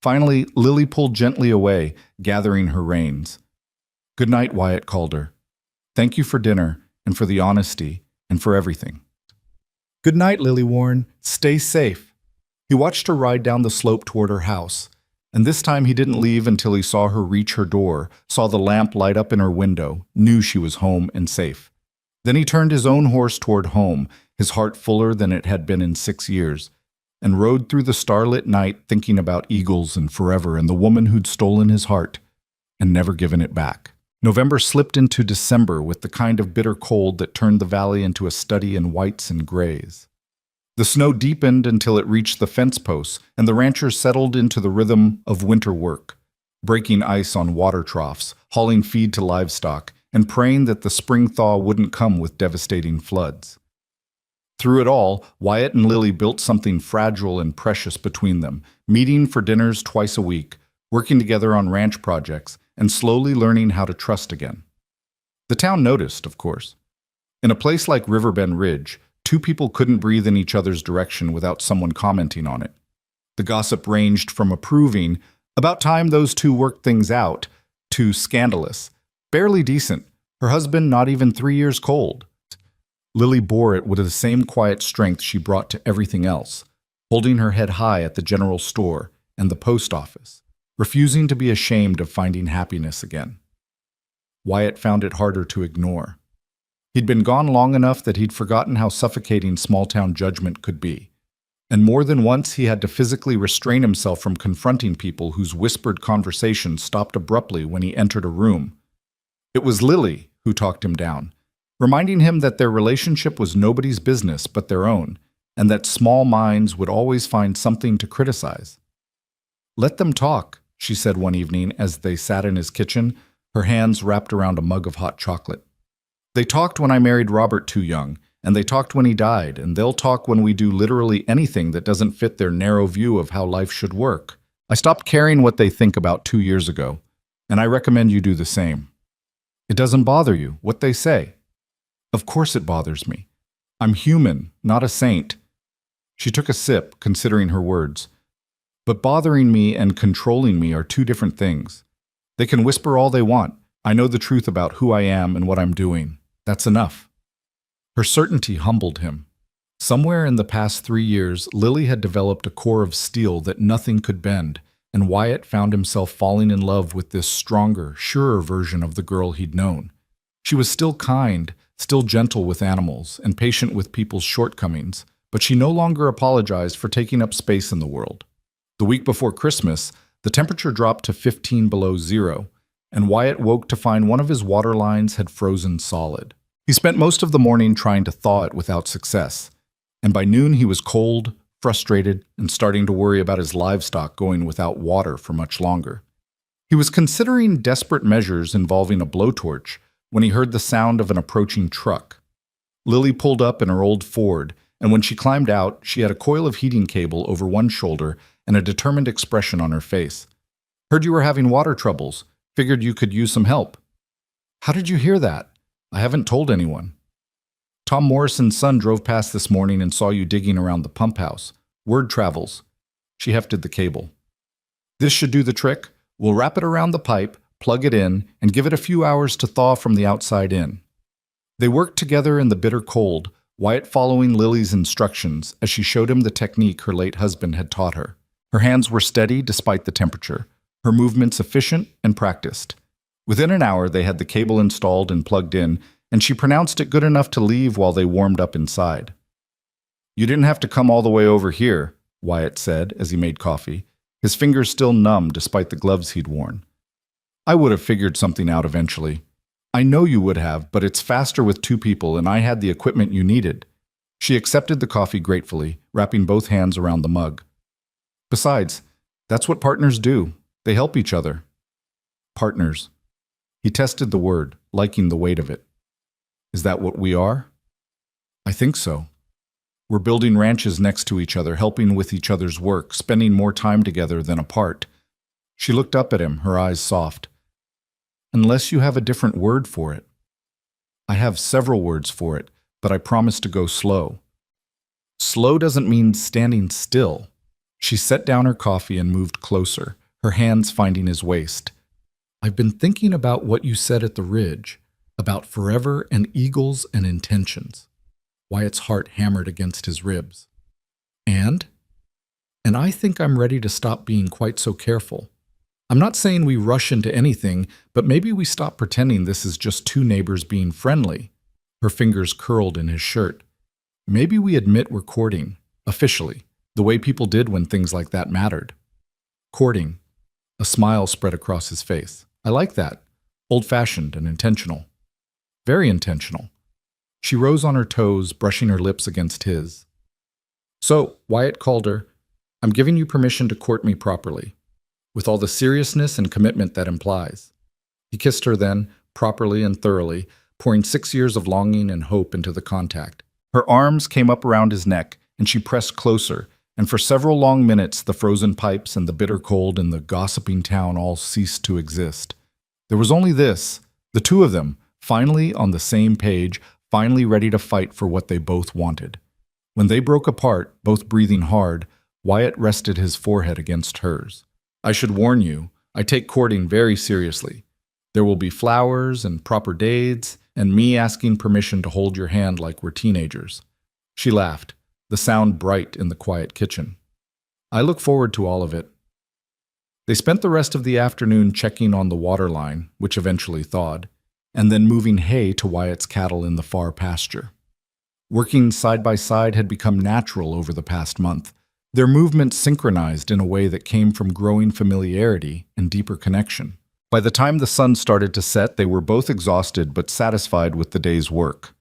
Finally, Lily pulled gently away, gathering her reins. "Good night," Wyatt called her. "Thank you for dinner, and for the honesty, and for everything." "Good night, Lily Warren. Stay safe." He watched her ride down the slope toward her house, and this time he didn't leave until he saw her reach her door, saw the lamp light up in her window, knew she was home and safe. Then he turned his own horse toward home, his heart fuller than it had been in 6 years, and rode through the starlit night thinking about eagles and forever and the woman who'd stolen his heart and never given it back. November slipped into December with the kind of bitter cold that turned the valley into a study in whites and grays. The snow deepened until it reached the fence posts, and the ranchers settled into the rhythm of winter work, breaking ice on water troughs, hauling feed to livestock, and praying that the spring thaw wouldn't come with devastating floods. Through it all, Wyatt and Lily built something fragile and precious between them, meeting for dinners twice a week, working together on ranch projects, and slowly learning how to trust again. The town noticed, of course. In a place like Riverbend Ridge, 2 people couldn't breathe in each other's direction without someone commenting on it. The gossip ranged from approving, "About time those 2 worked things out," to scandalous, "Barely decent, her husband not even 3 years cold." Lily bore it with the same quiet strength she brought to everything else, holding her head high at the general store and the post office, refusing to be ashamed of finding happiness again. Wyatt found it harder to ignore. He'd been gone long enough that he'd forgotten how suffocating small-town judgment could be, and more than once he had to physically restrain himself from confronting people whose whispered conversations stopped abruptly when he entered a room. It was Lily who talked him down, reminding him that their relationship was nobody's business but their own, and that small minds would always find something to criticize. "Let them talk," she said one evening as they sat in his kitchen, her hands wrapped around a mug of hot chocolate. "They talked when I married Robert too young, and they talked when he died, and they'll talk when we do literally anything that doesn't fit their narrow view of how life should work. I stopped caring what they think about 2 years ago, and I recommend you do the same." "It doesn't bother you, what they say?" "Of course it bothers me. I'm human, not a saint." She took a sip, considering her words. "But bothering me and controlling me are 2 different things. They can whisper all they want. I know the truth about who I am and what I'm doing. That's enough." Her certainty humbled him. Somewhere in the past 3 years, Lily had developed a core of steel that nothing could bend, and Wyatt found himself falling in love with this stronger, surer version of the girl he'd known. She was still kind, still gentle with animals, and patient with people's shortcomings, but she no longer apologized for taking up space in the world. The week before Christmas, the temperature dropped to 15 below zero, and Wyatt woke to find one of his water lines had frozen solid. He spent most of the morning trying to thaw it without success, and by noon he was cold, frustrated, and starting to worry about his livestock going without water for much longer. He was considering desperate measures involving a blowtorch when he heard the sound of an approaching truck. Lily pulled up in her old Ford, and when she climbed out, she had a coil of heating cable over one shoulder and a determined expression on her face. "Heard you were having water troubles. Figured you could use some help." "How did you hear that?" "I haven't told anyone." "Tom Morrison's son drove past this morning and saw you digging around the pump house. Word travels." She hefted the cable. "This should do the trick. We'll wrap it around the pipe, plug it in, and give it a few hours to thaw from the outside in." They worked together in the bitter cold, Wyatt following Lily's instructions as she showed him the technique her late husband had taught her. Her hands were steady despite the temperature, her movements efficient and practiced. Within an hour, they had the cable installed and plugged in, and she pronounced it good enough to leave while they warmed up inside. "You didn't have to come all the way over here," Wyatt said as he made coffee, his fingers still numb despite the gloves he'd worn. "I would have figured something out eventually. I know you would have, but it's faster with two people, and I had the equipment you needed." She accepted the coffee gratefully, wrapping both hands around the mug. "Besides, that's what partners do. They help each other." Partners. He tested the word, liking the weight of it. "Is that what we are?" "I think so. We're building ranches next to each other, helping with each other's work, spending more time together than apart." She looked up at him, her eyes soft. "Unless you have a different word for it." "I have several words for it, but I promise to go slow." "Slow doesn't mean standing still." She set down her coffee and moved closer, her hands finding his waist. "I've been thinking about what you said at the Ridge, about forever and eagles and intentions." Wyatt's heart hammered against his ribs. And I think I'm ready to stop being quite so careful. I'm not saying we rush into anything, but maybe we stop pretending this is just two neighbors being friendly." Her fingers curled in his shirt. "Maybe we admit we're courting, officially, the way people did when things like that mattered." Courting. A smile spread across his face. "I like that. Old-fashioned and intentional." "Very intentional." She rose on her toes, brushing her lips against his. "So," Wyatt called her, "I'm giving you permission to court me properly, with all the seriousness and commitment that implies." He kissed her then, properly and thoroughly, pouring 6 years of longing and hope into the contact. Her arms came up around his neck, and she pressed closer, and for several long minutes the frozen pipes and the bitter cold and the gossiping town all ceased to exist. There was only this, the two of them, finally on the same page, finally ready to fight for what they both wanted. When they broke apart, both breathing hard, Wyatt rested his forehead against hers. "I should warn you, I take courting very seriously. There will be flowers and proper dates, and me asking permission to hold your hand like we're teenagers." She laughed, the sound bright in the quiet kitchen. "I look forward to all of it." They spent the rest of the afternoon checking on the water line, which eventually thawed, and then moving hay to Wyatt's cattle in the far pasture. Working side by side had become natural over the past month, their movements synchronized in a way that came from growing familiarity and deeper connection. By the time the sun started to set, they were both exhausted but satisfied with the day's work.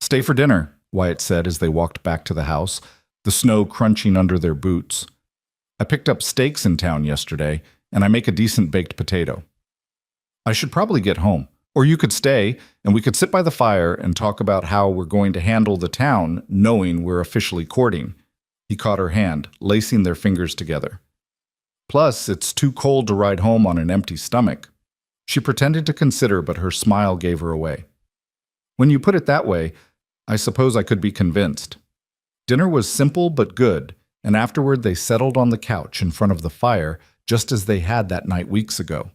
"Stay for dinner," Wyatt said as they walked back to the house, the snow crunching under their boots. "I picked up steaks in town yesterday, and I make a decent baked potato." "I should probably get home. Or you could stay, and we could sit by the fire and talk about how we're going to handle the town, knowing we're officially courting." He caught her hand, lacing their fingers together. "Plus, it's too cold to ride home on an empty stomach." She pretended to consider, but her smile gave her away. "When you put it that way, I suppose I could be convinced." Dinner was simple but good, and afterward they settled on the couch in front of the fire, just as they had that night weeks ago.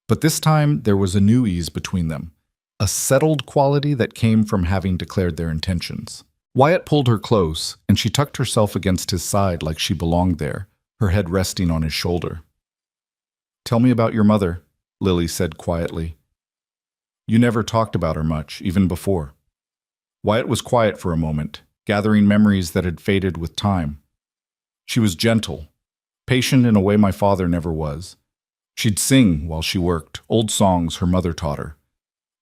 But this time there was a new ease between them, a settled quality that came from having declared their intentions. Wyatt pulled her close, and she tucked herself against his side like she belonged there, her head resting on his shoulder. "Tell me about your mother," Lily said quietly. "You never talked about her much, even before." Wyatt was quiet for a moment, gathering memories that had faded with time. "She was gentle, patient in a way my father never was. She'd sing while she worked, old songs her mother taught her.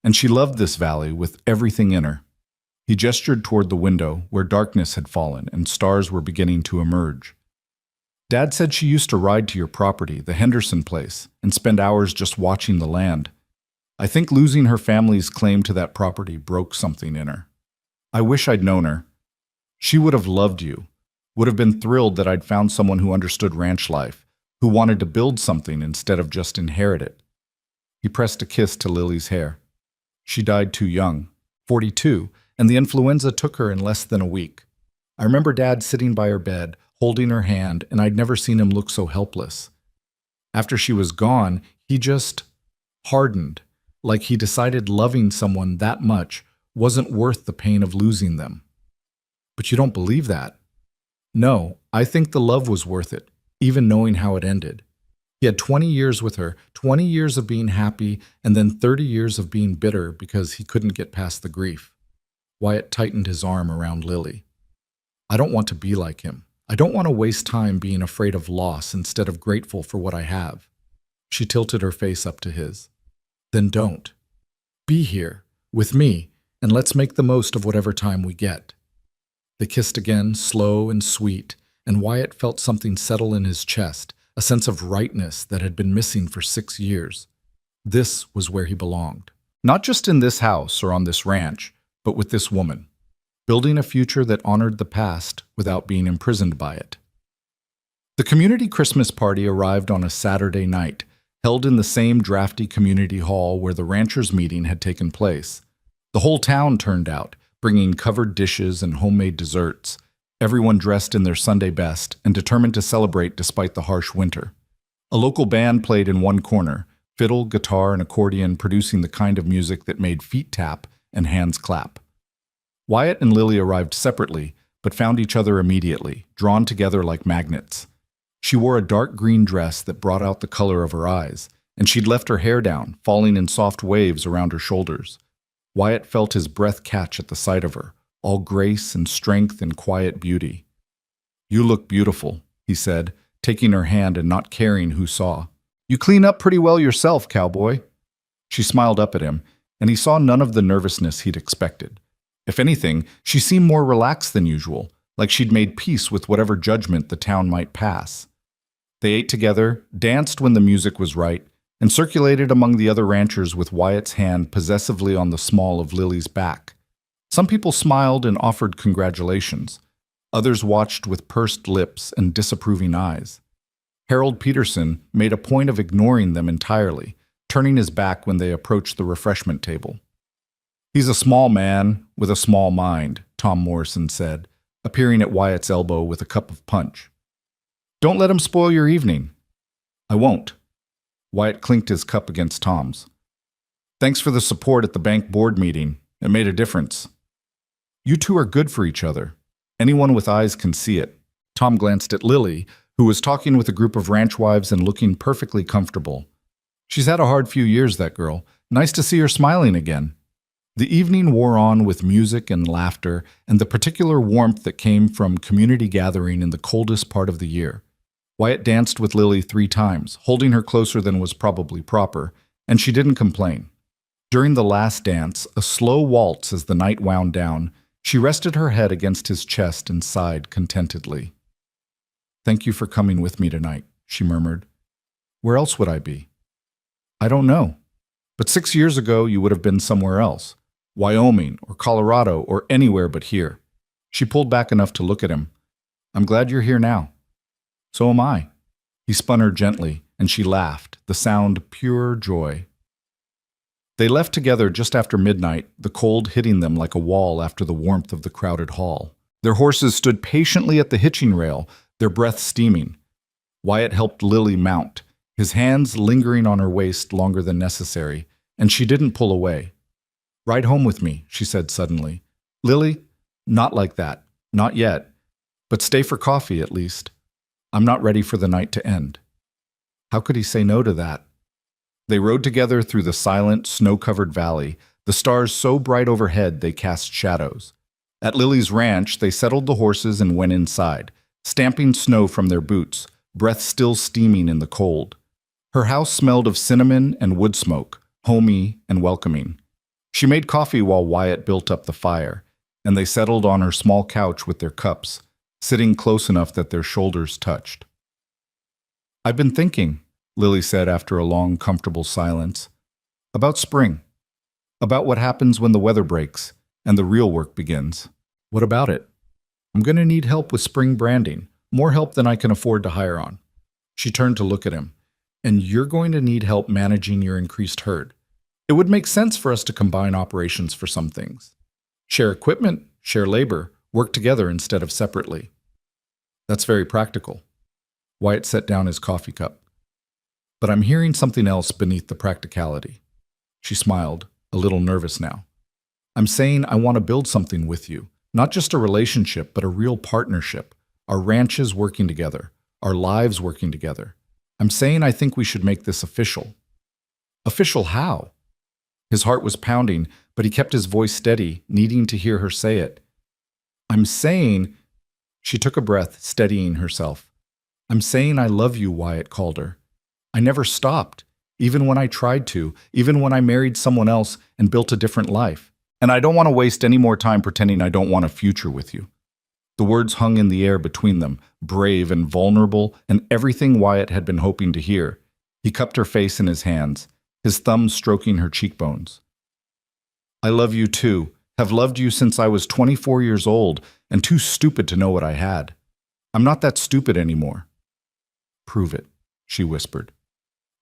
And she loved this valley with everything in her." He gestured toward the window, where darkness had fallen and stars were beginning to emerge. "Dad said she used to ride to your property, the Henderson place, and spend hours just watching the land. I think losing her family's claim to that property broke something in her. I wish I'd known her. She would have loved you, would have been thrilled that I'd found someone who understood ranch life, who wanted to build something instead of just inherit it. He pressed a kiss to Lily's hair. She died too young, 42, and the influenza took her in less than a week. I remember Dad sitting by her bed, holding her hand, and I'd never seen him look so helpless. After she was gone, he just hardened, like he decided loving someone that much wasn't worth the pain of losing them. But you don't believe that? No, I think the love was worth it, even knowing how it ended. He had 20 years with her, 20 years of being happy, and then 30 years of being bitter because he couldn't get past the grief. Wyatt tightened his arm around Lily. I don't want to be like him. I don't want to waste time being afraid of loss instead of grateful for what I have. She tilted her face up to his. Then don't. Be here, with me, and let's make the most of whatever time we get. They kissed again, slow and sweet, and Wyatt felt something settle in his chest, a sense of rightness that had been missing for 6 years. This was where he belonged. Not just in this house or on this ranch, but with this woman, building a future that honored the past without being imprisoned by it. The community Christmas party arrived on a Saturday night, held in the same drafty community hall where the ranchers' meeting had taken place. The whole town turned out, bringing covered dishes and homemade desserts, everyone dressed in their Sunday best and determined to celebrate despite the harsh winter. A local band played in one corner, fiddle, guitar, and accordion producing the kind of music that made feet tap and hands clap. Wyatt and Lily arrived separately, but found each other immediately, drawn together like magnets. She wore a dark green dress that brought out the color of her eyes, and she'd left her hair down, falling in soft waves around her shoulders. Wyatt felt his breath catch at the sight of her, all grace and strength and quiet beauty. You look beautiful, he said, taking her hand and not caring who saw. You clean up pretty well yourself, cowboy. She smiled up at him, and he saw none of the nervousness he'd expected. If anything, she seemed more relaxed than usual, like she'd made peace with whatever judgment the town might pass. They ate together, danced when the music was right, and circulated among the other ranchers with Wyatt's hand possessively on the small of Lily's back. Some people smiled and offered congratulations. Others watched with pursed lips and disapproving eyes. Harold Peterson made a point of ignoring them entirely, turning his back when they approached the refreshment table. He's a small man with a small mind, Tom Morrison said, appearing at Wyatt's elbow with a cup of punch. Don't let him spoil your evening. I won't. Wyatt clinked his cup against Tom's. Thanks for the support at the bank board meeting. It made a difference. You two are good for each other. Anyone with eyes can see it. Tom glanced at Lily, who was talking with a group of ranch wives and looking perfectly comfortable. She's had a hard few years, that girl. Nice to see her smiling again. The evening wore on with music and laughter and the particular warmth that came from community gathering in the coldest part of the year. Wyatt danced with Lily 3 times, holding her closer than was probably proper, and she didn't complain. During the last dance, a slow waltz as the night wound down, she rested her head against his chest and sighed contentedly. Thank you for coming with me tonight, she murmured. Where else would I be? I don't know. But 6 years ago, you would have been somewhere else. Wyoming or Colorado or anywhere but here. She pulled back enough to look at him. I'm glad you're here now. So am I. He spun her gently, and she laughed, the sound pure joy. They left together just after midnight, the cold hitting them like a wall after the warmth of the crowded hall. Their horses stood patiently at the hitching rail, their breath steaming. Wyatt helped Lily mount, his hands lingering on her waist longer than necessary, and she didn't pull away. Ride home with me, she said suddenly. Lily, not like that, not yet, but stay for coffee at least. I'm not ready for the night to end. How could he say no to that? They rode together through the silent, snow-covered valley, the stars so bright overhead they cast shadows. At Lily's ranch, they settled the horses and went inside, stamping snow from their boots, breath still steaming in the cold. Her house smelled of cinnamon and wood smoke, homey and welcoming. She made coffee while Wyatt built up the fire, and they settled on her small couch with their cups, sitting close enough that their shoulders touched. I've been thinking, Lily said after a long, comfortable silence, About spring. About what happens when the weather breaks and the real work begins. What about it? I'm going to need help with spring branding, more help than I can afford to hire on. She turned to look at him. And you're going to need help managing your increased herd. It would make sense for us to combine operations for some things. Share equipment, share labor, work together instead of separately. That's very practical. Wyatt set down his coffee cup. But I'm hearing something else beneath the practicality. She smiled, a little nervous now. I'm saying I want to build something with you, not just a relationship, but a real partnership. Our ranches working together, our lives working together. I'm saying I think we should make this official. Official how? His heart was pounding, but he kept his voice steady, needing to hear her say it. I'm saying... She took a breath, steadying herself. I'm saying I love you, Wyatt called her. I never stopped, even when I tried to, even when I married someone else and built a different life. And I don't want to waste any more time pretending I don't want a future with you. The words hung in the air between them, brave and vulnerable, and everything Wyatt had been hoping to hear. He cupped her face in his hands, his thumbs stroking her cheekbones. I love you too, have loved you since I was 24 years old and too stupid to know what I had. I'm not that stupid anymore. Prove it, she whispered.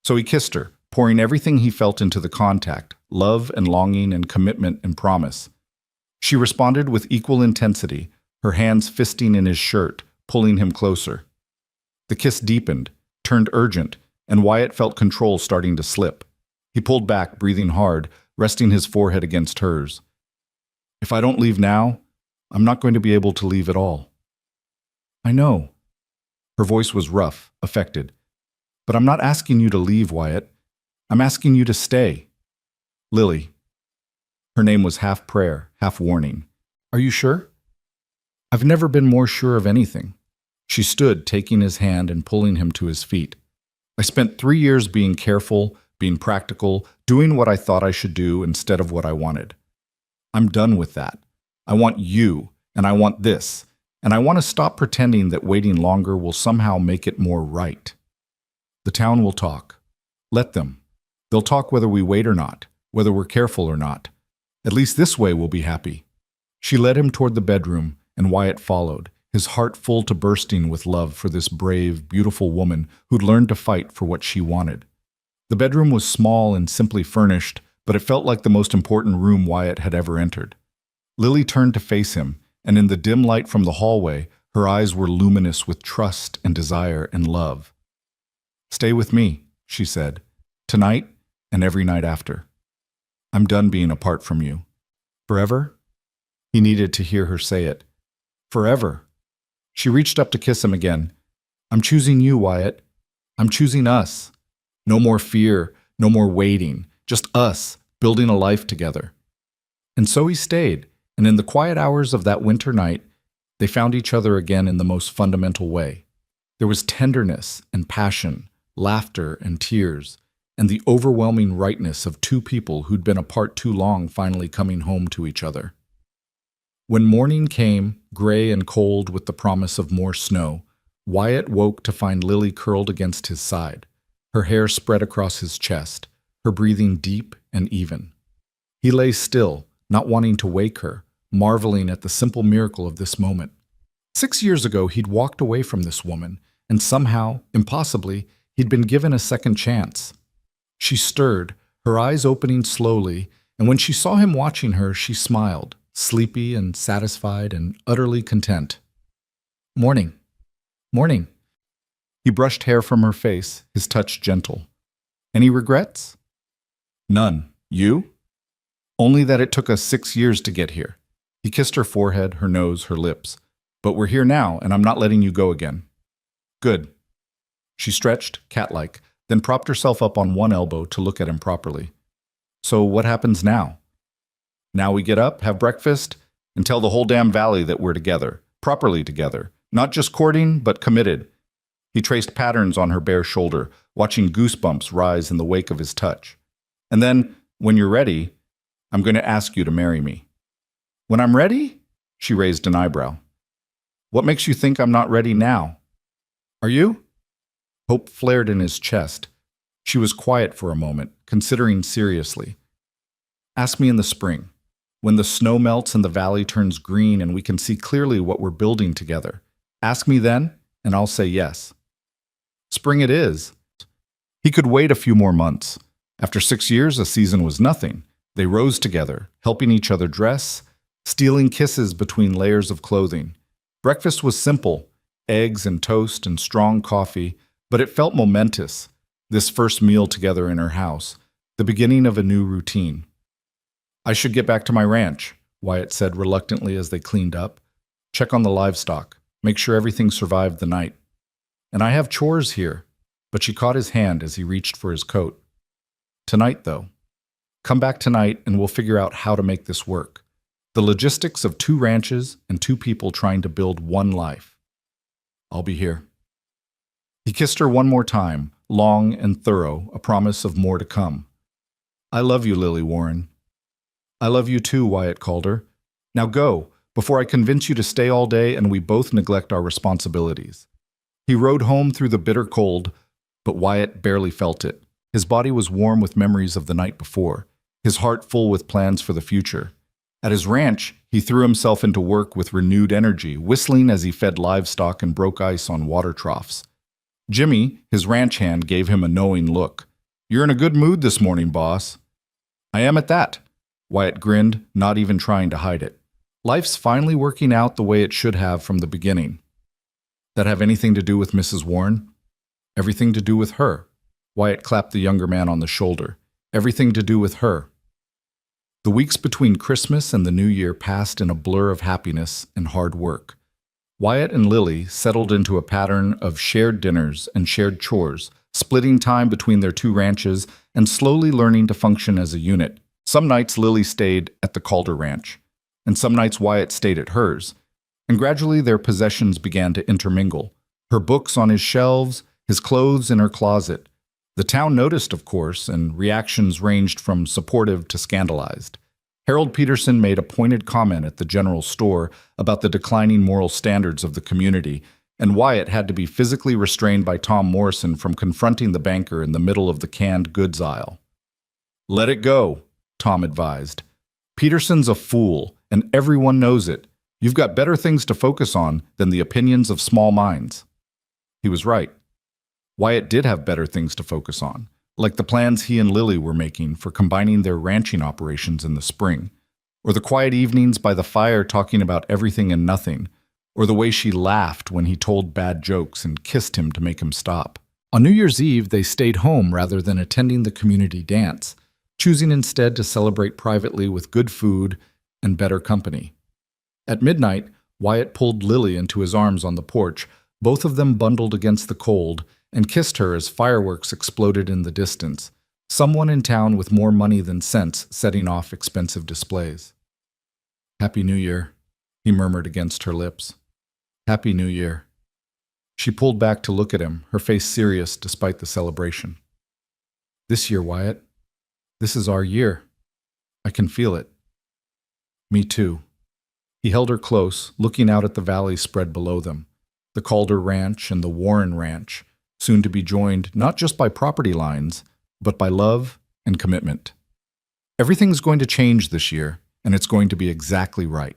So he kissed her, pouring everything he felt into the contact, love and longing and commitment and promise. She responded with equal intensity, her hands fisting in his shirt, pulling him closer. The kiss deepened, turned urgent, and Wyatt felt control starting to slip. He pulled back, breathing hard, resting his forehead against hers. If I don't leave now, I'm not going to be able to leave at all. I know. Her voice was rough, affected. But I'm not asking you to leave, Wyatt. I'm asking you to stay. Lily. Her name was half prayer, half warning. Are you sure? I've never been more sure of anything. She stood, taking his hand and pulling him to his feet. I spent 3 years being careful, being practical, doing what I thought I should do instead of what I wanted. I'm done with that. I want you, and I want this, and I want to stop pretending that waiting longer will somehow make it more right. The town will talk. Let them. They'll talk whether we wait or not, whether we're careful or not. At least this way we'll be happy. She led him toward the bedroom, and Wyatt followed, his heart full to bursting with love for this brave, beautiful woman who'd learned to fight for what she wanted. The bedroom was small and simply furnished, but it felt like the most important room Wyatt had ever entered. Lily turned to face him, and in the dim light from the hallway, her eyes were luminous with trust and desire and love. Stay with me, she said, tonight and every night after. I'm done being apart from you. Forever? He needed to hear her say it. Forever. She reached up to kiss him again. I'm choosing you, Wyatt. I'm choosing us. No more fear, no more waiting, just us, building a life together. And so he stayed, and in the quiet hours of that winter night, they found each other again in the most fundamental way. There was tenderness and passion, laughter and tears, and the overwhelming rightness of two people who'd been apart too long finally coming home to each other. When morning came, gray and cold with the promise of more snow, Wyatt woke to find Lily curled against his side, her hair spread across his chest, her breathing deep and even. He lay still, not wanting to wake her, marveling at the simple miracle of this moment. 6 years ago, he'd walked away from this woman, and somehow, impossibly, he'd been given a second chance. She stirred, her eyes opening slowly, and when she saw him watching her, she smiled, sleepy and satisfied and utterly content. Morning. Morning. He brushed hair from her face, his touch gentle. Any regrets? None. You? Only that it took us 6 years to get here. He kissed her forehead, her nose, her lips. But we're here now, and I'm not letting you go again. Good. She stretched, cat-like, then propped herself up on one elbow to look at him properly. So what happens now? Now we get up, have breakfast, and tell the whole damn valley that we're together, properly together, not just courting, but committed. He traced patterns on her bare shoulder, watching goosebumps rise in the wake of his touch. And then, when you're ready, I'm going to ask you to marry me. When I'm ready? She raised an eyebrow. What makes you think I'm not ready now? Are you? Hope flared in his chest. She was quiet for a moment, considering seriously. Ask me in the spring, when the snow melts and the valley turns green and we can see clearly what we're building together. Ask me then, and I'll say yes. Spring it is. He could wait a few more months. After 6 years, a season was nothing. They rose together, helping each other dress, stealing kisses between layers of clothing. Breakfast was simple, eggs and toast and strong coffee, but it felt momentous, this first meal together in her house, the beginning of a new routine. I should get back to my ranch, Wyatt said reluctantly as they cleaned up. Check on the livestock, make sure everything survived the night. And I have chores here, but she caught his hand as he reached for his coat. Tonight, though. Come back tonight and we'll figure out how to make this work. The logistics of 2 ranches and 2 people trying to build one life. I'll be here. He kissed her one more time, long and thorough, a promise of more to come. I love you, Lily Warren. I love you too, Wyatt called her. Now go, before I convince you to stay all day and we both neglect our responsibilities. He rode home through the bitter cold, but Wyatt barely felt it. His body was warm with memories of the night before, his heart full with plans for the future. At his ranch, he threw himself into work with renewed energy, whistling as he fed livestock and broke ice on water troughs. Jimmy, his ranch hand, gave him a knowing look. You're in a good mood this morning, boss. I am at that. Wyatt grinned, not even trying to hide it. Life's finally working out the way it should have from the beginning. That have anything to do with Mrs. Warren? Everything to do with her. Wyatt clapped the younger man on the shoulder. Everything to do with her. The weeks between Christmas and the New Year passed in a blur of happiness and hard work. Wyatt and Lily settled into a pattern of shared dinners and shared chores, splitting time between their 2 ranches and slowly learning to function as a unit. Some nights Lily stayed at the Calder Ranch, and some nights Wyatt stayed at hers, and gradually their possessions began to intermingle. Her books on his shelves, his clothes in her closet. The town noticed, of course, and reactions ranged from supportive to scandalized. Harold Peterson made a pointed comment at the general store about the declining moral standards of the community, and Wyatt had to be physically restrained by Tom Morrison from confronting the banker in the middle of the canned goods aisle. Let it go, Tom advised. Peterson's a fool, and everyone knows it. You've got better things to focus on than the opinions of small minds. He was right. Wyatt did have better things to focus on, like the plans he and Lily were making for combining their ranching operations in the spring, or the quiet evenings by the fire talking about everything and nothing, or the way she laughed when he told bad jokes and kissed him to make him stop. On New Year's Eve, they stayed home rather than attending the community dance, choosing instead to celebrate privately with good food and better company. At midnight, Wyatt pulled Lily into his arms on the porch, both of them bundled against the cold, and kissed her as fireworks exploded in the distance, someone in town with more money than sense setting off expensive displays. Happy New Year, he murmured against her lips. Happy New Year. She pulled back to look at him, her face serious despite the celebration. This year, Wyatt. This is our year. I can feel it. Me too. He held her close, looking out at the valley spread below them, the Calder Ranch and the Warren Ranch, soon to be joined not just by property lines, but by love and commitment. Everything's going to change this year, and it's going to be exactly right.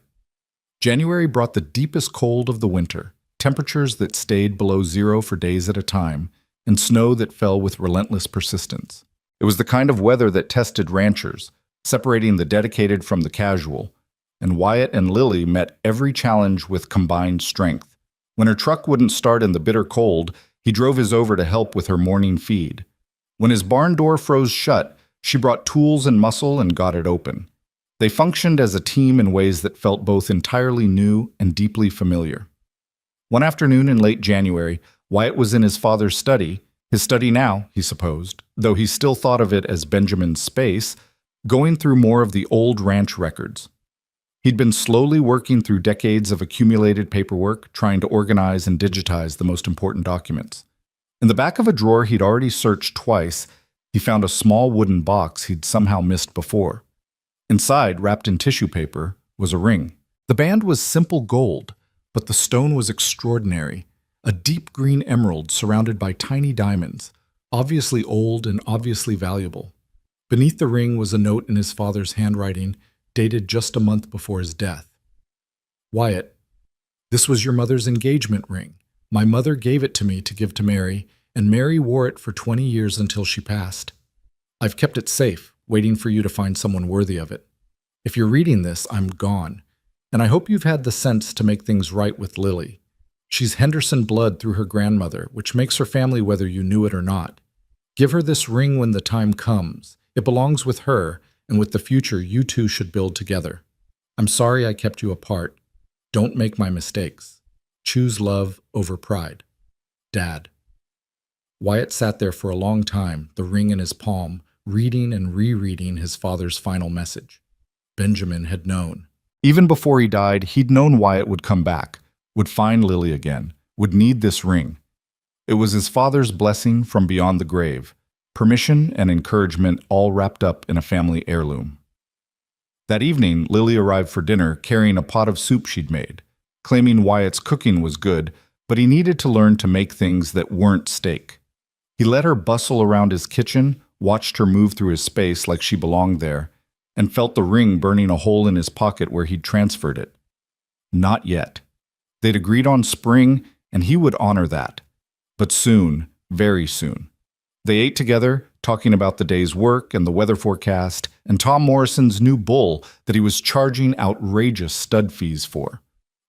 January brought the deepest cold of the winter, temperatures that stayed below 0 for days at a time, and snow that fell with relentless persistence. It was the kind of weather that tested ranchers, separating the dedicated from the casual, and Wyatt and Lily met every challenge with combined strength. When her truck wouldn't start in the bitter cold, he drove his over to help with her morning feed. When his barn door froze shut, she brought tools and muscle and got it open. They functioned as a team in ways that felt both entirely new and deeply familiar. One afternoon in late January, Wyatt was in his father's study, his study now, he supposed, though he still thought of it as Benjamin's space, going through more of the old ranch records. He'd been slowly working through decades of accumulated paperwork, trying to organize and digitize the most important documents. In the back of a drawer he'd already searched twice, he found a small wooden box he'd somehow missed before. Inside, wrapped in tissue paper, was a ring. The band was simple gold, but the stone was extraordinary, a deep green emerald surrounded by tiny diamonds, obviously old and obviously valuable. Beneath the ring was a note in his father's handwriting, dated just a month before his death. Wyatt, this was your mother's engagement ring. My mother gave it to me to give to Mary, and Mary wore it for 20 years until she passed. I've kept it safe, waiting for you to find someone worthy of it. If you're reading this, I'm gone, and I hope you've had the sense to make things right with Lily. She's Henderson blood through her grandmother, which makes her family whether you knew it or not. Give her this ring when the time comes. It belongs with her, and with the future you two should build together. I'm sorry I kept you apart. Don't make my mistakes. Choose love over pride. Dad. Wyatt sat there for a long time, the ring in his palm, reading and rereading his father's final message. Benjamin had known. Even before he died, he'd known Wyatt would come back, would find Lily again, would need this ring. It was his father's blessing from beyond the grave, permission and encouragement all wrapped up in a family heirloom. That evening, Lily arrived for dinner carrying a pot of soup she'd made, claiming Wyatt's cooking was good, but he needed to learn to make things that weren't steak. He let her bustle around his kitchen, watched her move through his space like she belonged there, and felt the ring burning a hole in his pocket where he'd transferred it. Not yet. They'd agreed on spring, and he would honor that. But soon, very soon. They ate together, talking about the day's work and the weather forecast, and Tom Morrison's new bull that he was charging outrageous stud fees for.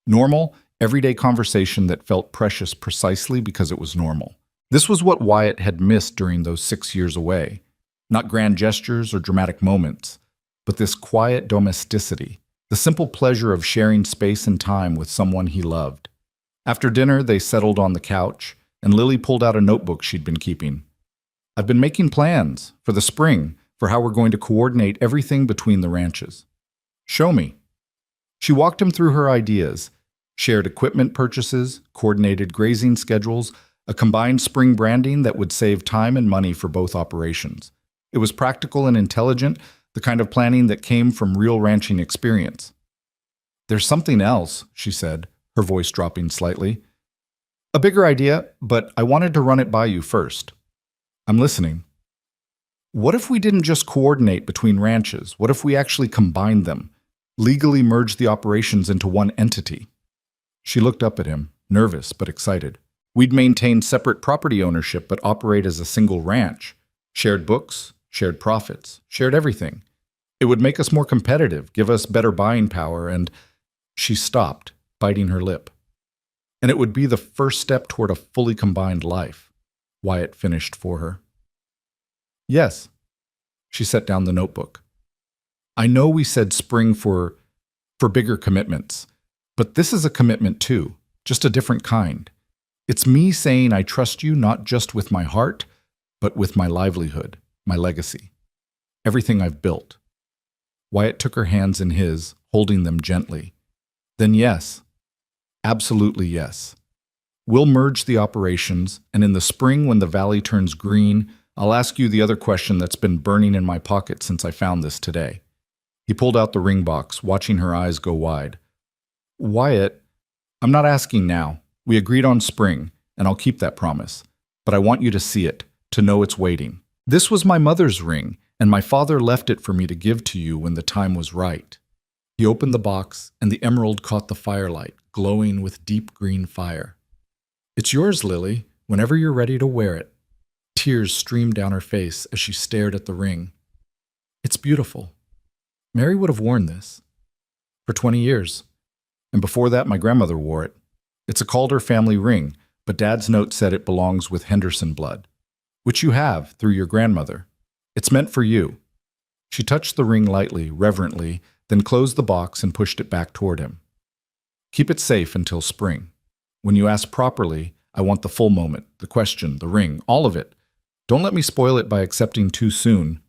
Normal, everyday conversation that felt precious precisely because it was normal. This was what Wyatt had missed during those 6 years away. Not grand gestures or dramatic moments, but this quiet domesticity, the simple pleasure of sharing space and time with someone he loved. After dinner, they settled on the couch, and Lily pulled out a notebook she'd been keeping. I've been making plans for the spring for how we're going to coordinate everything between the ranches. Show me. She walked him through her ideas, shared equipment purchases, coordinated grazing schedules, a combined spring branding that would save time and money for both operations. It was practical and intelligent, the kind of planning that came from real ranching experience. There's something else, she said, her voice dropping slightly. A bigger idea, but I wanted to run it by you first. I'm listening. What if we didn't just coordinate between ranches? What if we actually combined them, legally merged the operations into one entity? She looked up at him, nervous but excited. We'd maintain separate property ownership but operate as a single ranch. Shared books, shared profits, shared everything. It would make us more competitive, give us better buying power, and she stopped, biting her lip. And it would be the first step toward a fully combined life, Wyatt finished for her. Yes. She set down the notebook. I know we said spring for bigger commitments, but this is a commitment too, just a different kind. It's me saying I trust you not just with my heart, but with my livelihood, my legacy, everything I've built. Wyatt took her hands in his, holding them gently. Then yes, absolutely yes. We'll merge the operations, and in the spring when the valley turns green, I'll ask you the other question that's been burning in my pocket since I found this today. He pulled out the ring box, watching her eyes go wide. Wyatt, I'm not asking now. We agreed on spring, and I'll keep that promise. But I want you to see it, to know it's waiting. This was my mother's ring, and my father left it for me to give to you when the time was right. He opened the box, and the emerald caught the firelight, glowing with deep green fire. It's yours, Lily, whenever you're ready to wear it. Tears streamed down her face as she stared at the ring. It's beautiful. Mary would have worn this. For 20 years. And before that, my grandmother wore it. It's a Calder family ring, but Dad's note said it belongs with Henderson blood, which you have through your grandmother. It's meant for you. She touched the ring lightly, reverently, then closed the box and pushed it back toward him. Keep it safe until spring. When you ask properly, I want the full moment, the question, the ring, all of it. Don't let me spoil it by accepting too soon.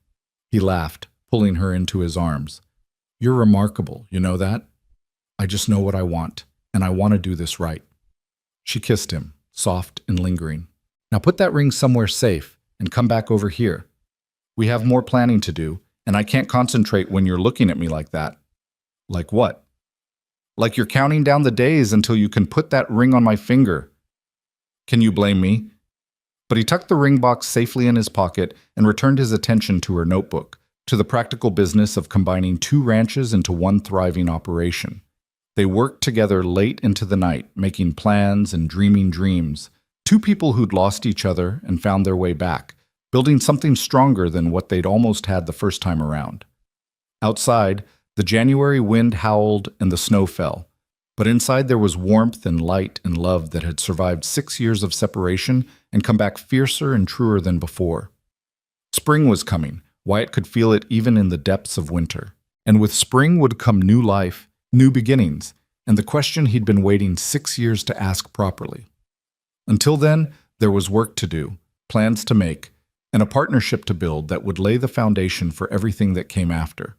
He laughed, pulling her into his arms. You're remarkable, you know that? I just know what I want, and I want to do this right. She kissed him, soft and lingering. Now put that ring somewhere safe and come back over here. We have more planning to do, and I can't concentrate when you're looking at me like that. Like what? Like you're counting down the days until you can put that ring on my finger. Can you blame me? But he tucked the ring box safely in his pocket and returned his attention to her notebook, to the practical business of combining two ranches into one thriving operation. They worked together late into the night, making plans and dreaming dreams. Two people who'd lost each other and found their way back, building something stronger than what they'd almost had the first time around. Outside, the January wind howled and the snow fell. But inside there was warmth and light and love that had survived 6 years of separation and come back fiercer and truer than before. Spring was coming. Wyatt could feel it even in the depths of winter. And with spring would come new life, new beginnings, and the question he'd been waiting 6 years to ask properly. Until then, there was work to do, plans to make, and a partnership to build that would lay the foundation for everything that came after.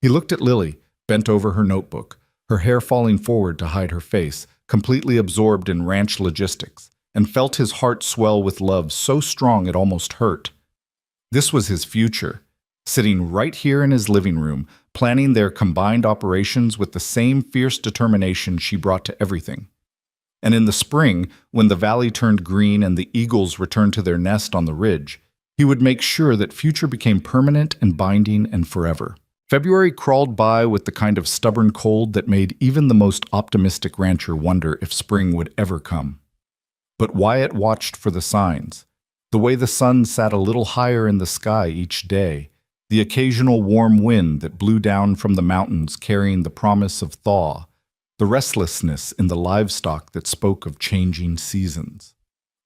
He looked at Lily, bent over her notebook, her hair falling forward to hide her face, completely absorbed in ranch logistics, and felt his heart swell with love so strong it almost hurt. This was his future, sitting right here in his living room, planning their combined operations with the same fierce determination she brought to everything. And in the spring, when the valley turned green and the eagles returned to their nest on the ridge, he would make sure that future became permanent and binding and forever. February crawled by with the kind of stubborn cold that made even the most optimistic rancher wonder if spring would ever come. But Wyatt watched for the signs. The way the sun sat a little higher in the sky each day, the occasional warm wind that blew down from the mountains carrying the promise of thaw, the restlessness in the livestock that spoke of changing seasons.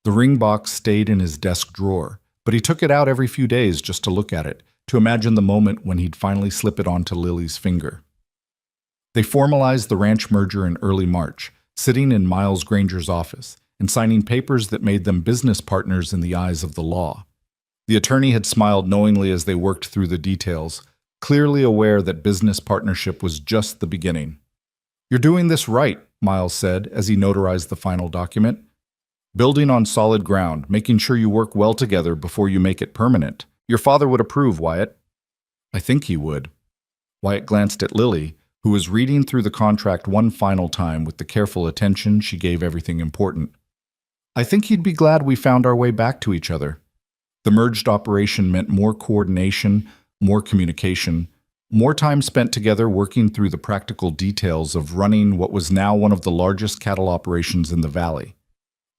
The ring box stayed in his desk drawer, but he took it out every few days just to look at it, to imagine the moment when he'd finally slip it onto Lily's finger. They formalized the ranch merger in early March, sitting in Miles Granger's office and signing papers that made them business partners in the eyes of the law. The attorney had smiled knowingly as they worked through the details, clearly aware that business partnership was just the beginning. "You're doing this right," Miles said as he notarized the final document. "Building on solid ground, making sure you work well together before you make it permanent. Your father would approve, Wyatt." "I think he would." Wyatt glanced at Lily, who was reading through the contract one final time with the careful attention she gave everything important. "I think he'd be glad we found our way back to each other." The merged operation meant more coordination, more communication, more time spent together working through the practical details of running what was now one of the largest cattle operations in the valley.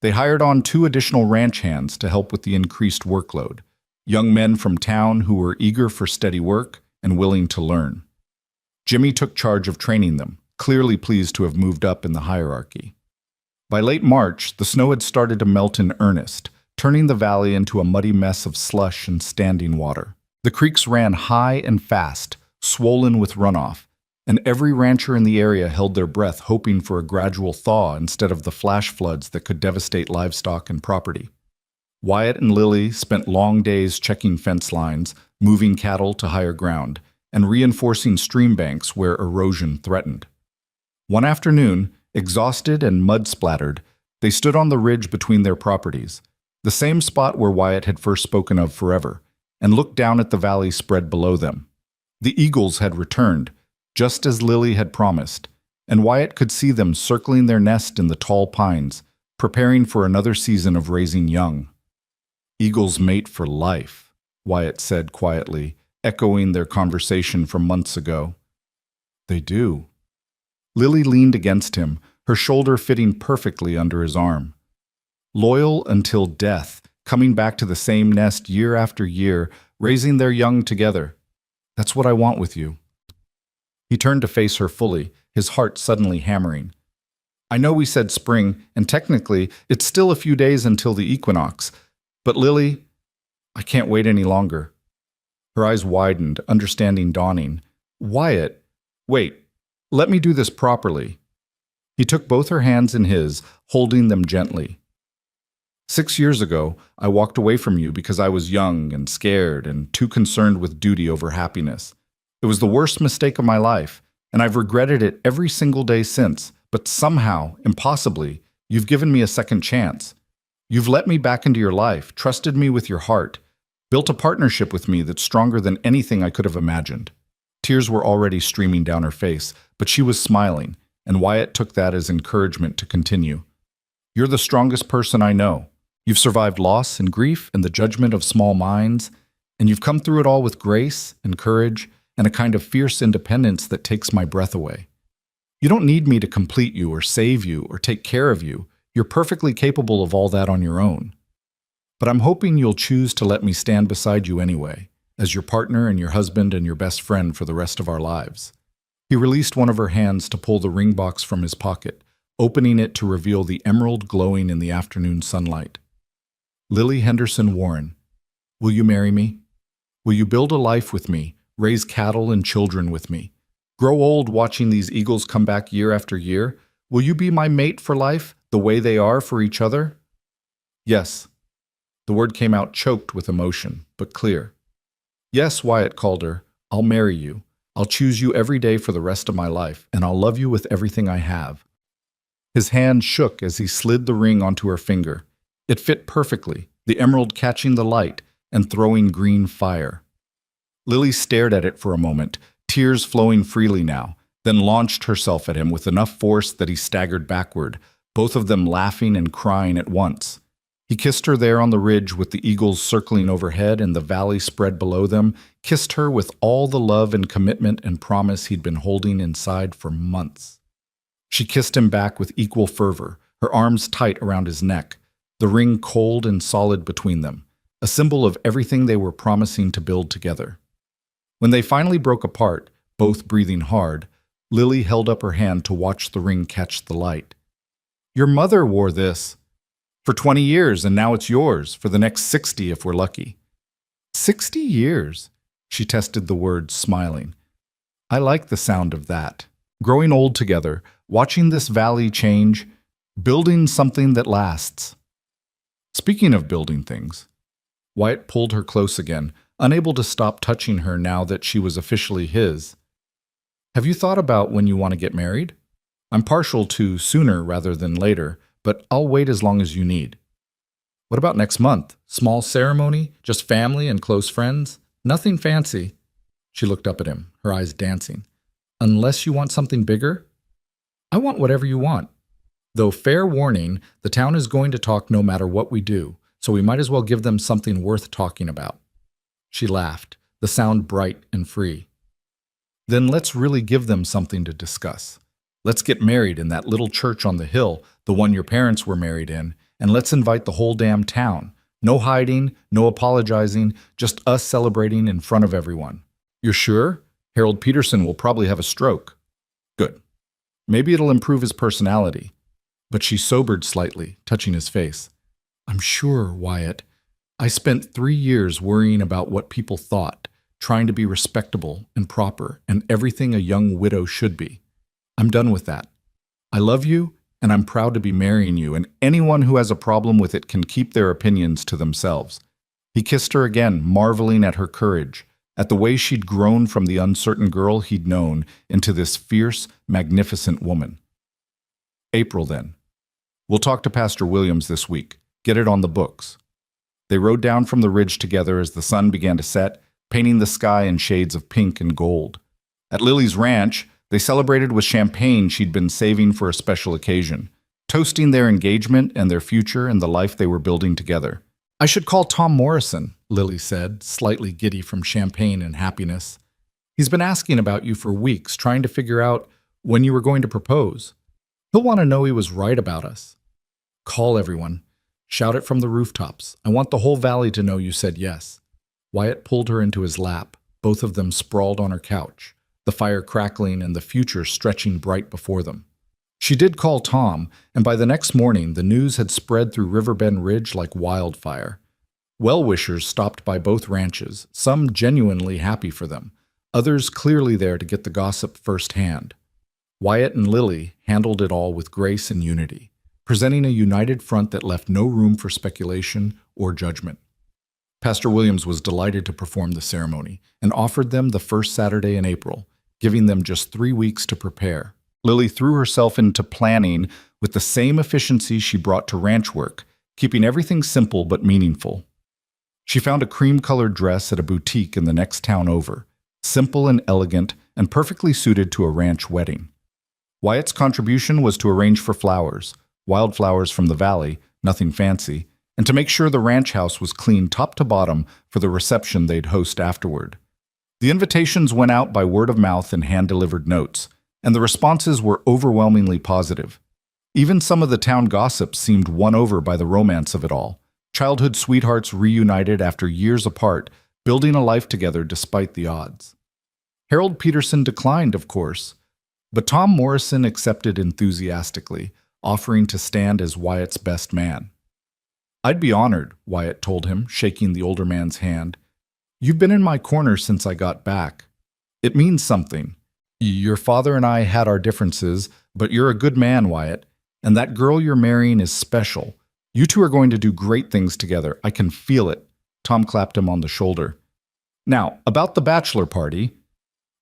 They hired on 2 additional ranch hands to help with the increased workload. Young men from town who were eager for steady work and willing to learn. Jimmy took charge of training them, clearly pleased to have moved up in the hierarchy. By late March, the snow had started to melt in earnest, turning the valley into a muddy mess of slush and standing water. The creeks ran high and fast, swollen with runoff, and every rancher in the area held their breath hoping for a gradual thaw instead of the flash floods that could devastate livestock and property. Wyatt and Lily spent long days checking fence lines, moving cattle to higher ground, and reinforcing stream banks where erosion threatened. One afternoon, exhausted and mud-splattered, they stood on the ridge between their properties, the same spot where Wyatt had first spoken of forever, and looked down at the valley spread below them. The eagles had returned, just as Lily had promised, and Wyatt could see them circling their nest in the tall pines, preparing for another season of raising young. "Eagles mate for life," Wyatt said quietly, echoing their conversation from months ago. "They do." Lily leaned against him, her shoulder fitting perfectly under his arm. "Loyal until death, coming back to the same nest year after year, raising their young together. That's what I want with you." He turned to face her fully, his heart suddenly hammering. "I know we said spring, and technically, it's still a few days until the equinox. But Lily, I can't wait any longer." Her eyes widened, understanding dawning. "Wyatt, wait, let me do this properly." He took both her hands in his, holding them gently. 6 years ago, I walked away from you because I was young and scared and too concerned with duty over happiness. It was the worst mistake of my life, and I've regretted it every single day since, but somehow, impossibly, you've given me a second chance. You've let me back into your life, trusted me with your heart, built a partnership with me that's stronger than anything I could have imagined. Tears were already streaming down her face, but she was smiling, and Wyatt took that as encouragement to continue. "You're the strongest person I know. You've survived loss and grief and the judgment of small minds, and you've come through it all with grace and courage and a kind of fierce independence that takes my breath away. You don't need me to complete you or save you or take care of you. You're perfectly capable of all that on your own. But I'm hoping you'll choose to let me stand beside you anyway, as your partner and your husband and your best friend for the rest of our lives." He released one of her hands to pull the ring box from his pocket, opening it to reveal the emerald glowing in the afternoon sunlight. "Lily Henderson Warren, will you marry me? Will you build a life with me, raise cattle and children with me? Grow old watching these eagles come back year after year? Will you be my mate for life, the way they are for each other?" "Yes." The word came out choked with emotion, but clear. "Yes," Wyatt called her, "I'll marry you. I'll choose you every day for the rest of my life, and I'll love you with everything I have." His hand shook as he slid the ring onto her finger. It fit perfectly, the emerald catching the light and throwing green fire. Lily stared at it for a moment, tears flowing freely now, then launched herself at him with enough force that he staggered backward, both of them laughing and crying at once. He kissed her there on the ridge with the eagles circling overhead and the valley spread below them, kissed her with all the love and commitment and promise he'd been holding inside for months. She kissed him back with equal fervor, her arms tight around his neck, the ring cold and solid between them, a symbol of everything they were promising to build together. When they finally broke apart, both breathing hard, Lily held up her hand to watch the ring catch the light. "Your mother wore this for 20 years, and now it's yours, for the next 60 if we're lucky." 60 years, she tested the words, smiling. "I like the sound of that. Growing old together, watching this valley change, building something that lasts." Speaking of building things, Wyatt pulled her close again, unable to stop touching her now that she was officially his. "Have you thought about when you want to get married? I'm partial to sooner rather than later, but I'll wait as long as you need." "What about next month? Small ceremony? Just family and close friends? Nothing fancy." She looked up at him, her eyes dancing. "Unless you want something bigger?" "I want whatever you want. Though fair warning, the town is going to talk no matter what we do, so we might as well give them something worth talking about." She laughed, the sound bright and free. "Then let's really give them something to discuss. Let's get married in that little church on the hill, the one your parents were married in, and let's invite the whole damn town. No hiding, no apologizing, just us celebrating in front of everyone." "You're sure? Harold Peterson will probably have a stroke." "Good. Maybe it'll improve his personality." But she sobered slightly, touching his face. "I'm sure, Wyatt. I spent 3 years worrying about what people thought, trying to be respectable and proper and everything a young widow should be. I'm done with that. I love you, and I'm proud to be marrying you, and anyone who has a problem with it can keep their opinions to themselves." He kissed her again, marveling at her courage, at the way she'd grown from the uncertain girl he'd known into this fierce, magnificent woman. "April, then. We'll talk to Pastor Williams this week. Get it on the books." They rode down from the ridge together as the sun began to set, painting the sky in shades of pink and gold. At Lily's ranch, they celebrated with champagne she'd been saving for a special occasion, toasting their engagement and their future and the life they were building together. "I should call Tom Morrison," Lily said, slightly giddy from champagne and happiness. "He's been asking about you for weeks, trying to figure out when you were going to propose. He'll want to know he was right about us. Call everyone. Shout it from the rooftops. I want the whole valley to know you said yes." Wyatt pulled her into his lap, both of them sprawled on her couch, the fire crackling and the future stretching bright before them. She did call Tom, and by the next morning the news had spread through Riverbend Ridge like wildfire. Well-wishers stopped by both ranches, some genuinely happy for them, others clearly there to get the gossip firsthand. Wyatt and Lily handled it all with grace and unity, presenting a united front that left no room for speculation or judgment. Pastor Williams was delighted to perform the ceremony and offered them the first Saturday in April, giving them just 3 weeks to prepare. Lily threw herself into planning with the same efficiency she brought to ranch work, keeping everything simple but meaningful. She found a cream-colored dress at a boutique in the next town over, simple and elegant and perfectly suited to a ranch wedding. Wyatt's contribution was to arrange for flowers, wildflowers from the valley, nothing fancy, and to make sure the ranch house was clean top to bottom for the reception they'd host afterward. The invitations went out by word of mouth and hand-delivered notes, and the responses were overwhelmingly positive. Even some of the town gossips seemed won over by the romance of it all. Childhood sweethearts reunited after years apart, building a life together despite the odds. Harold Peterson declined, of course, but Tom Morrison accepted enthusiastically, offering to stand as Wyatt's best man. "I'd be honored," Wyatt told him, shaking the older man's hand. "You've been in my corner since I got back. It means something. Your father and I had our differences, but you're a good man, Wyatt, and that girl you're marrying is special. You two are going to do great things together. I can feel it." Tom clapped him on the shoulder. "Now, about the bachelor party."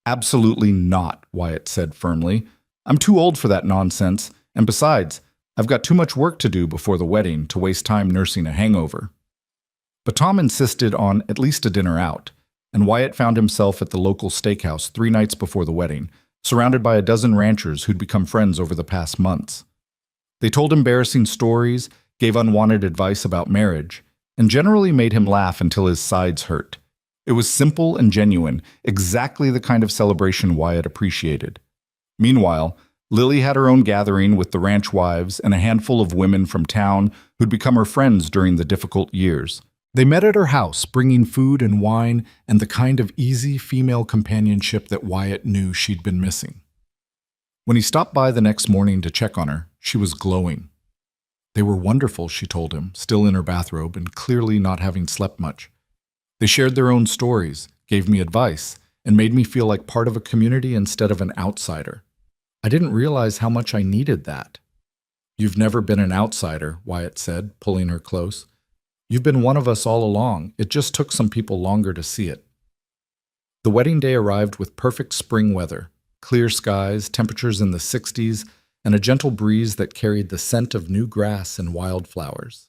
"Absolutely not," Wyatt said firmly. "I'm too old for that nonsense, and besides, I've got too much work to do before the wedding to waste time nursing a hangover." But Tom insisted on at least a dinner out, and Wyatt found himself at the local steakhouse 3 nights before the wedding, surrounded by a dozen ranchers who'd become friends over the past months. They told embarrassing stories, gave unwanted advice about marriage, and generally made him laugh until his sides hurt. It was simple and genuine, exactly the kind of celebration Wyatt appreciated. Meanwhile, Lily had her own gathering with the ranch wives and a handful of women from town who'd become her friends during the difficult years. They met at her house, bringing food and wine and the kind of easy female companionship that Wyatt knew she'd been missing. When he stopped by the next morning to check on her, she was glowing. They were wonderful, she told him, still in her bathrobe and clearly not having slept much. They shared their own stories, gave me advice, and made me feel like part of a community instead of an outsider. I didn't realize how much I needed that. "You've never been an outsider," Wyatt said, pulling her close. "You've been one of us all along. It just took some people longer to see it." The wedding day arrived with perfect spring weather, clear skies, temperatures in the 60s, and a gentle breeze that carried the scent of new grass and wildflowers.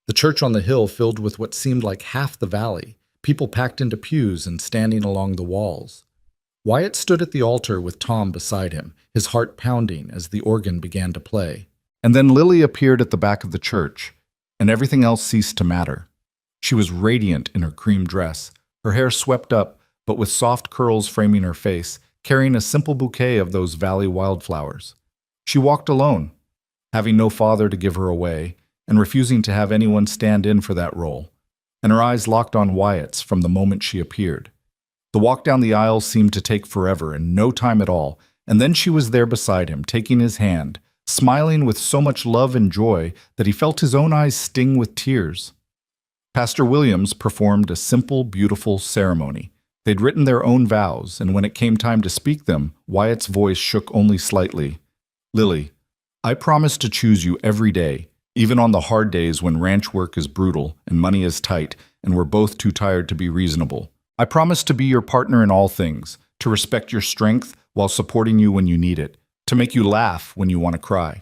The church on the hill filled with what seemed like half the valley, people packed into pews and standing along the walls. Wyatt stood at the altar with Tom beside him, his heart pounding as the organ began to play. And then Lily appeared at the back of the church, and everything else ceased to matter. She was radiant in her cream dress, her hair swept up, but with soft curls framing her face, carrying a simple bouquet of those valley wildflowers. She walked alone, having no father to give her away, and refusing to have anyone stand in for that role, and her eyes locked on Wyatt's from the moment she appeared. The walk down the aisle seemed to take forever and no time at all, and then she was there beside him, taking his hand, smiling with so much love and joy that he felt his own eyes sting with tears. Pastor Williams performed a simple, beautiful ceremony. They'd written their own vows, and when it came time to speak them, Wyatt's voice shook only slightly. "Lily, I promise to choose you every day, even on the hard days when ranch work is brutal and money is tight and we're both too tired to be reasonable. I promise to be your partner in all things, to respect your strength while supporting you when you need it, to make you laugh when you want to cry.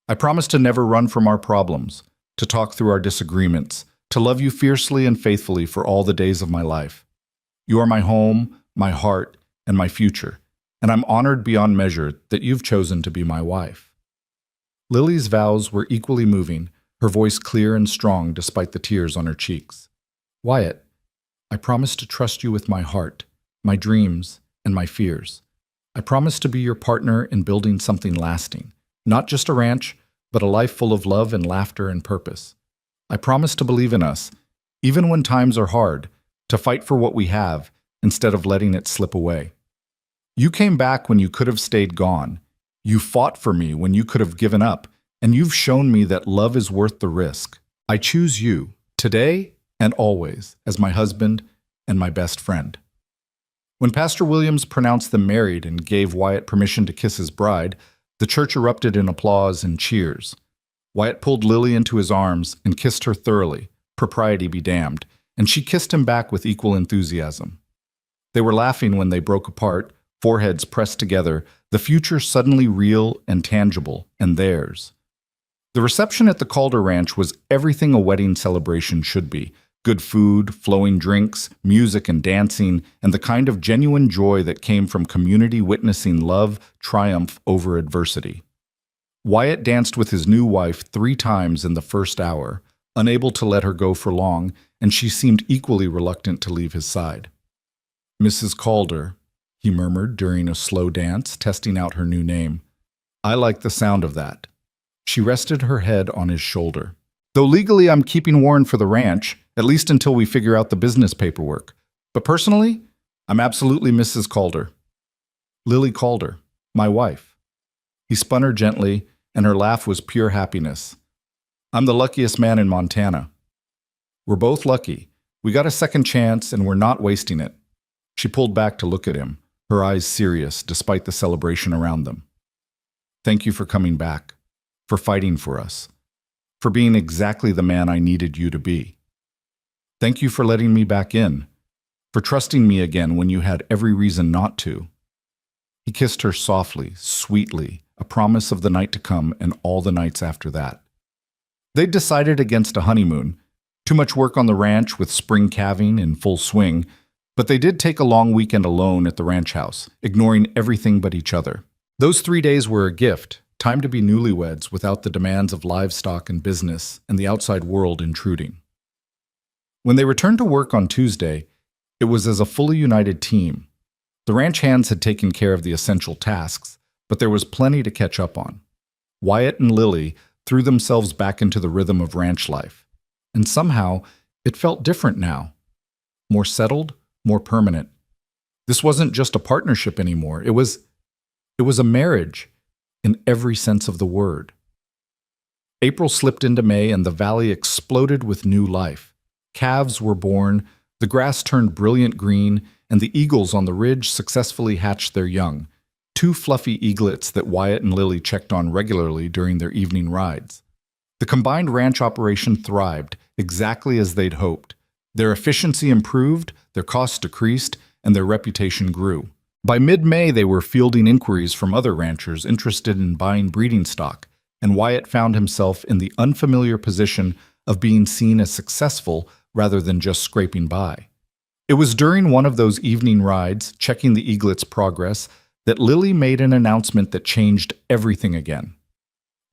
I promise to never run from our problems, to talk through our disagreements, to love you fiercely and faithfully for all the days of my life. You are my home, my heart, and my future, and I'm honored beyond measure that you've chosen to be my wife." Lily's vows were equally moving, her voice clear and strong despite the tears on her cheeks. "Wyatt, I promise to trust you with my heart, my dreams, and my fears. I promise to be your partner in building something lasting, not just a ranch, but a life full of love and laughter and purpose. I promise to believe in us, even when times are hard, to fight for what we have instead of letting it slip away. You came back when you could have stayed gone. You fought for me when you could have given up, and you've shown me that love is worth the risk. I choose you, today and always, as my husband and my best friend." When Pastor Williams pronounced them married and gave Wyatt permission to kiss his bride, the church erupted in applause and cheers. Wyatt pulled Lily into his arms and kissed her thoroughly, propriety be damned, and she kissed him back with equal enthusiasm. They were laughing when they broke apart, foreheads pressed together, the future suddenly real and tangible, and theirs. The reception at the Calder Ranch was everything a wedding celebration should be. Good food, flowing drinks, music and dancing, and the kind of genuine joy that came from community witnessing love triumph over adversity. Wyatt danced with his new wife 3 times in the first hour, unable to let her go for long, and she seemed equally reluctant to leave his side. "Mrs. Calder," he murmured during a slow dance, testing out her new name. "I like the sound of that." She rested her head on his shoulder. "Though legally I'm keeping Warren for the ranch, at least until we figure out the business paperwork. But personally, I'm absolutely Mrs. Calder. Lily Calder, my wife." He spun her gently, and her laugh was pure happiness. "I'm the luckiest man in Montana." "We're both lucky. We got a second chance, and we're not wasting it." She pulled back to look at him, her eyes serious despite the celebration around them. "Thank you for coming back, for fighting for us, for being exactly the man I needed you to be. Thank you for letting me back in, for trusting me again when you had every reason not to." He kissed her softly, sweetly, a promise of the night to come and all the nights after that. They'd decided against a honeymoon, too much work on the ranch with spring calving in full swing, but they did take a long weekend alone at the ranch house, ignoring everything but each other. Those 3 days were a gift, time to be newlyweds without the demands of livestock and business and the outside world intruding. When they returned to work on Tuesday, it was as a fully united team. The ranch hands had taken care of the essential tasks, but there was plenty to catch up on. Wyatt and Lily threw themselves back into the rhythm of ranch life, and somehow it felt different now. More settled, more permanent. This wasn't just a partnership anymore. It was a marriage in every sense of the word. April slipped into May and the valley exploded with new life. Calves were born, the grass turned brilliant green, and the eagles on the ridge successfully hatched their young, 2 fluffy eaglets that Wyatt and Lily checked on regularly during their evening rides. The combined ranch operation thrived, exactly as they'd hoped. Their efficiency improved, their costs decreased, and their reputation grew. By mid-May, they were fielding inquiries from other ranchers interested in buying breeding stock, and Wyatt found himself in the unfamiliar position of being seen as successful rather than just scraping by. It was during one of those evening rides, checking the eaglet's progress, that Lily made an announcement that changed everything again.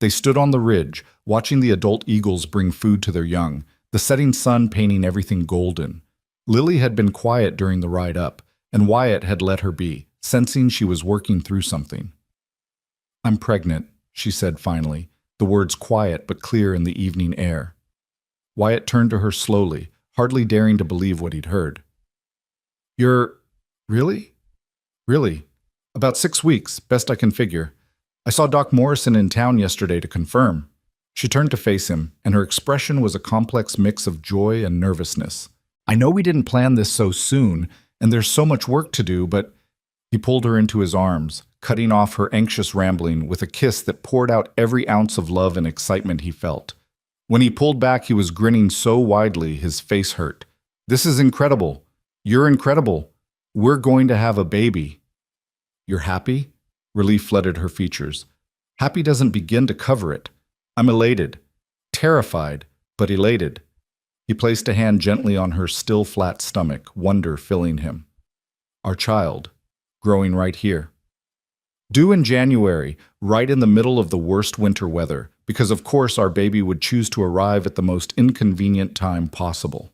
They stood on the ridge, watching the adult eagles bring food to their young, the setting sun painting everything golden. Lily had been quiet during the ride up, and Wyatt had let her be, sensing she was working through something. "I'm pregnant," she said finally, the words quiet but clear in the evening air. Wyatt turned to her slowly, hardly daring to believe what he'd heard. "You're... really? Really. About 6 weeks, best I can figure. I saw Doc Morrison in town yesterday to confirm." She turned to face him, and her expression was a complex mix of joy and nervousness. "I know we didn't plan this so soon, and there's so much work to do, but..." He pulled her into his arms, cutting off her anxious rambling with a kiss that poured out every ounce of love and excitement he felt. When he pulled back, he was grinning so widely his face hurt. "This is incredible. You're incredible. We're going to have a baby." "You're happy?" Relief flooded her features. "Happy doesn't begin to cover it. I'm elated. Terrified, but elated." He placed a hand gently on her still flat stomach, wonder filling him. "Our child, growing right here. Due in January, right in the middle of the worst winter weather, because of course our baby would choose to arrive at the most inconvenient time possible."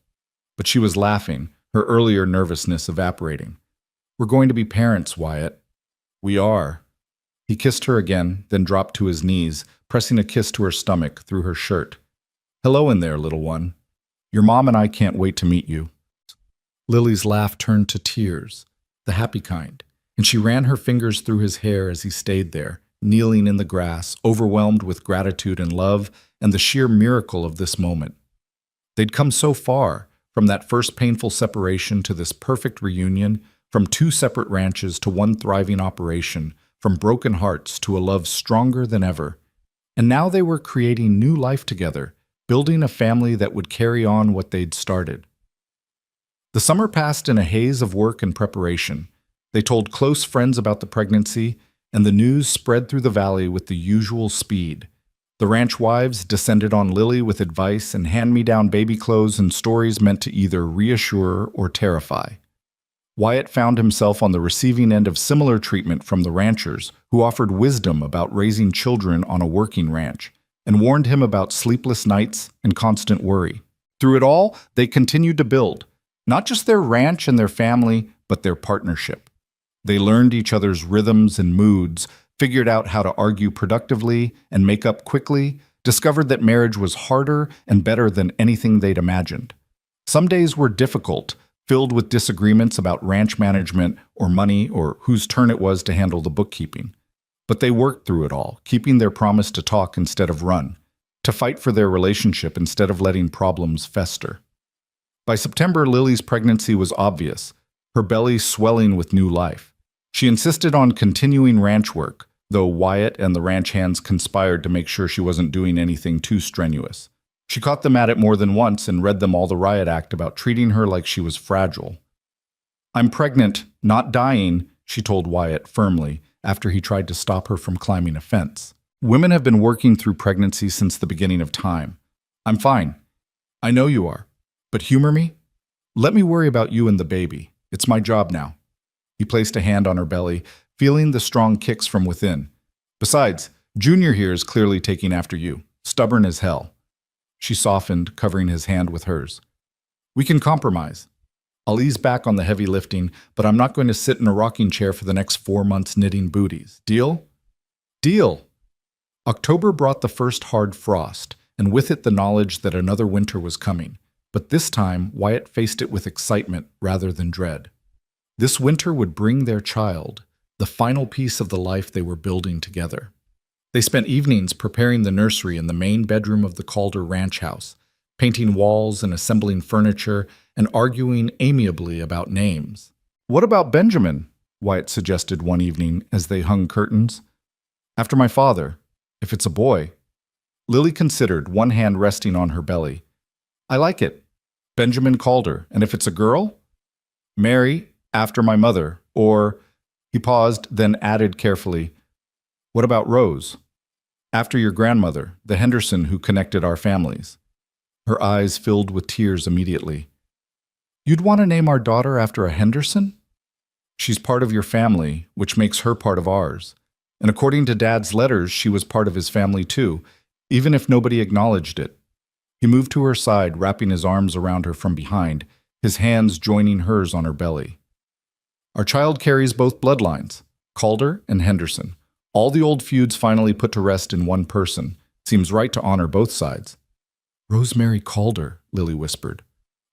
But she was laughing, her earlier nervousness evaporating. "We're going to be parents, Wyatt." "We are." He kissed her again, then dropped to his knees, pressing a kiss to her stomach through her shirt. "Hello in there, little one. Your mom and I can't wait to meet you." Lily's laugh turned to tears, the happy kind, and she ran her fingers through his hair as he stayed there, kneeling in the grass, overwhelmed with gratitude and love and the sheer miracle of this moment. They'd come so far, from that first painful separation to this perfect reunion, from 2 separate ranches to one thriving operation, from broken hearts to a love stronger than ever. And now they were creating new life together, building a family that would carry on what they'd started. The summer passed in a haze of work and preparation. They told close friends about the pregnancy, and the news spread through the valley with the usual speed. The ranch wives descended on Lily with advice and hand-me-down baby clothes and stories meant to either reassure or terrify. Wyatt found himself on the receiving end of similar treatment from the ranchers, who offered wisdom about raising children on a working ranch, and warned him about sleepless nights and constant worry. Through it all, they continued to build, not just their ranch and their family, but their partnership. They learned each other's rhythms and moods, figured out how to argue productively and make up quickly, discovered that marriage was harder and better than anything they'd imagined. Some days were difficult, filled with disagreements about ranch management or money or whose turn it was to handle the bookkeeping. But they worked through it all, keeping their promise to talk instead of run, to fight for their relationship instead of letting problems fester. By September, Lily's pregnancy was obvious, her belly swelling with new life. She insisted on continuing ranch work, though Wyatt and the ranch hands conspired to make sure she wasn't doing anything too strenuous. She caught them at it more than once and read them all the riot act about treating her like she was fragile. "I'm pregnant, not dying," she told Wyatt firmly after he tried to stop her from climbing a fence. "Women have been working through pregnancy since the beginning of time. I'm fine. I know you are. But humor me? Let me worry about you and the baby. It's my job now." He placed a hand on her belly, feeling the strong kicks from within. "Besides, Junior here is clearly taking after you. Stubborn as hell." She softened, covering his hand with hers. "We can compromise. I'll ease back on the heavy lifting, but I'm not going to sit in a rocking chair for the next 4 months knitting booties. Deal?" "Deal!" October brought the first hard frost, and with it the knowledge that another winter was coming. But this time, Wyatt faced it with excitement rather than dread. This winter would bring their child, the final piece of the life they were building together. They spent evenings preparing the nursery in the main bedroom of the Calder ranch house, painting walls and assembling furniture and arguing amiably about names. "What about Benjamin?" Wyatt suggested one evening as they hung curtains. "After my father, if it's a boy." Lily considered, one hand resting on her belly. "I like it. Benjamin Calder. And if it's a girl? Mary, after my mother. Or," he paused, then added carefully, "what about Rose? After your grandmother, the Henderson who connected our families." Her eyes filled with tears immediately. "You'd want to name our daughter after a Henderson?" "She's part of your family, which makes her part of ours. And according to Dad's letters, she was part of his family too, even if nobody acknowledged it." He moved to her side, wrapping his arms around her from behind, his hands joining hers on her belly. "Our child carries both bloodlines, Calder and Henderson. All the old feuds finally put to rest in one person. Seems right to honor both sides." "Rosemary Calder," Lily whispered.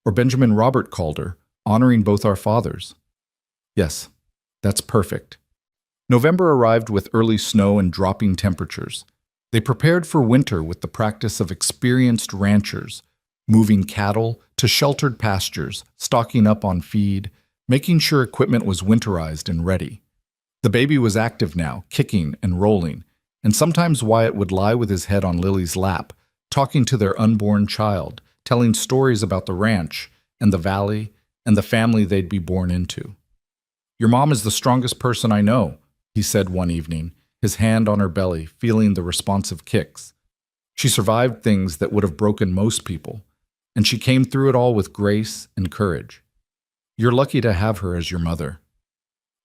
"Or Benjamin Robert Calder, honoring both our fathers." "Yes, that's perfect." November arrived with early snow and dropping temperatures. They prepared for winter with the practice of experienced ranchers, moving cattle to sheltered pastures, stocking up on feed, making sure equipment was winterized and ready. The baby was active now, kicking and rolling, and sometimes Wyatt would lie with his head on Lily's lap, talking to their unborn child, telling stories about the ranch and the valley and the family they'd be born into. "Your mom is the strongest person I know," he said one evening, his hand on her belly, feeling the responsive kicks. "She survived things that would have broken most people, and she came through it all with grace and courage. You're lucky to have her as your mother.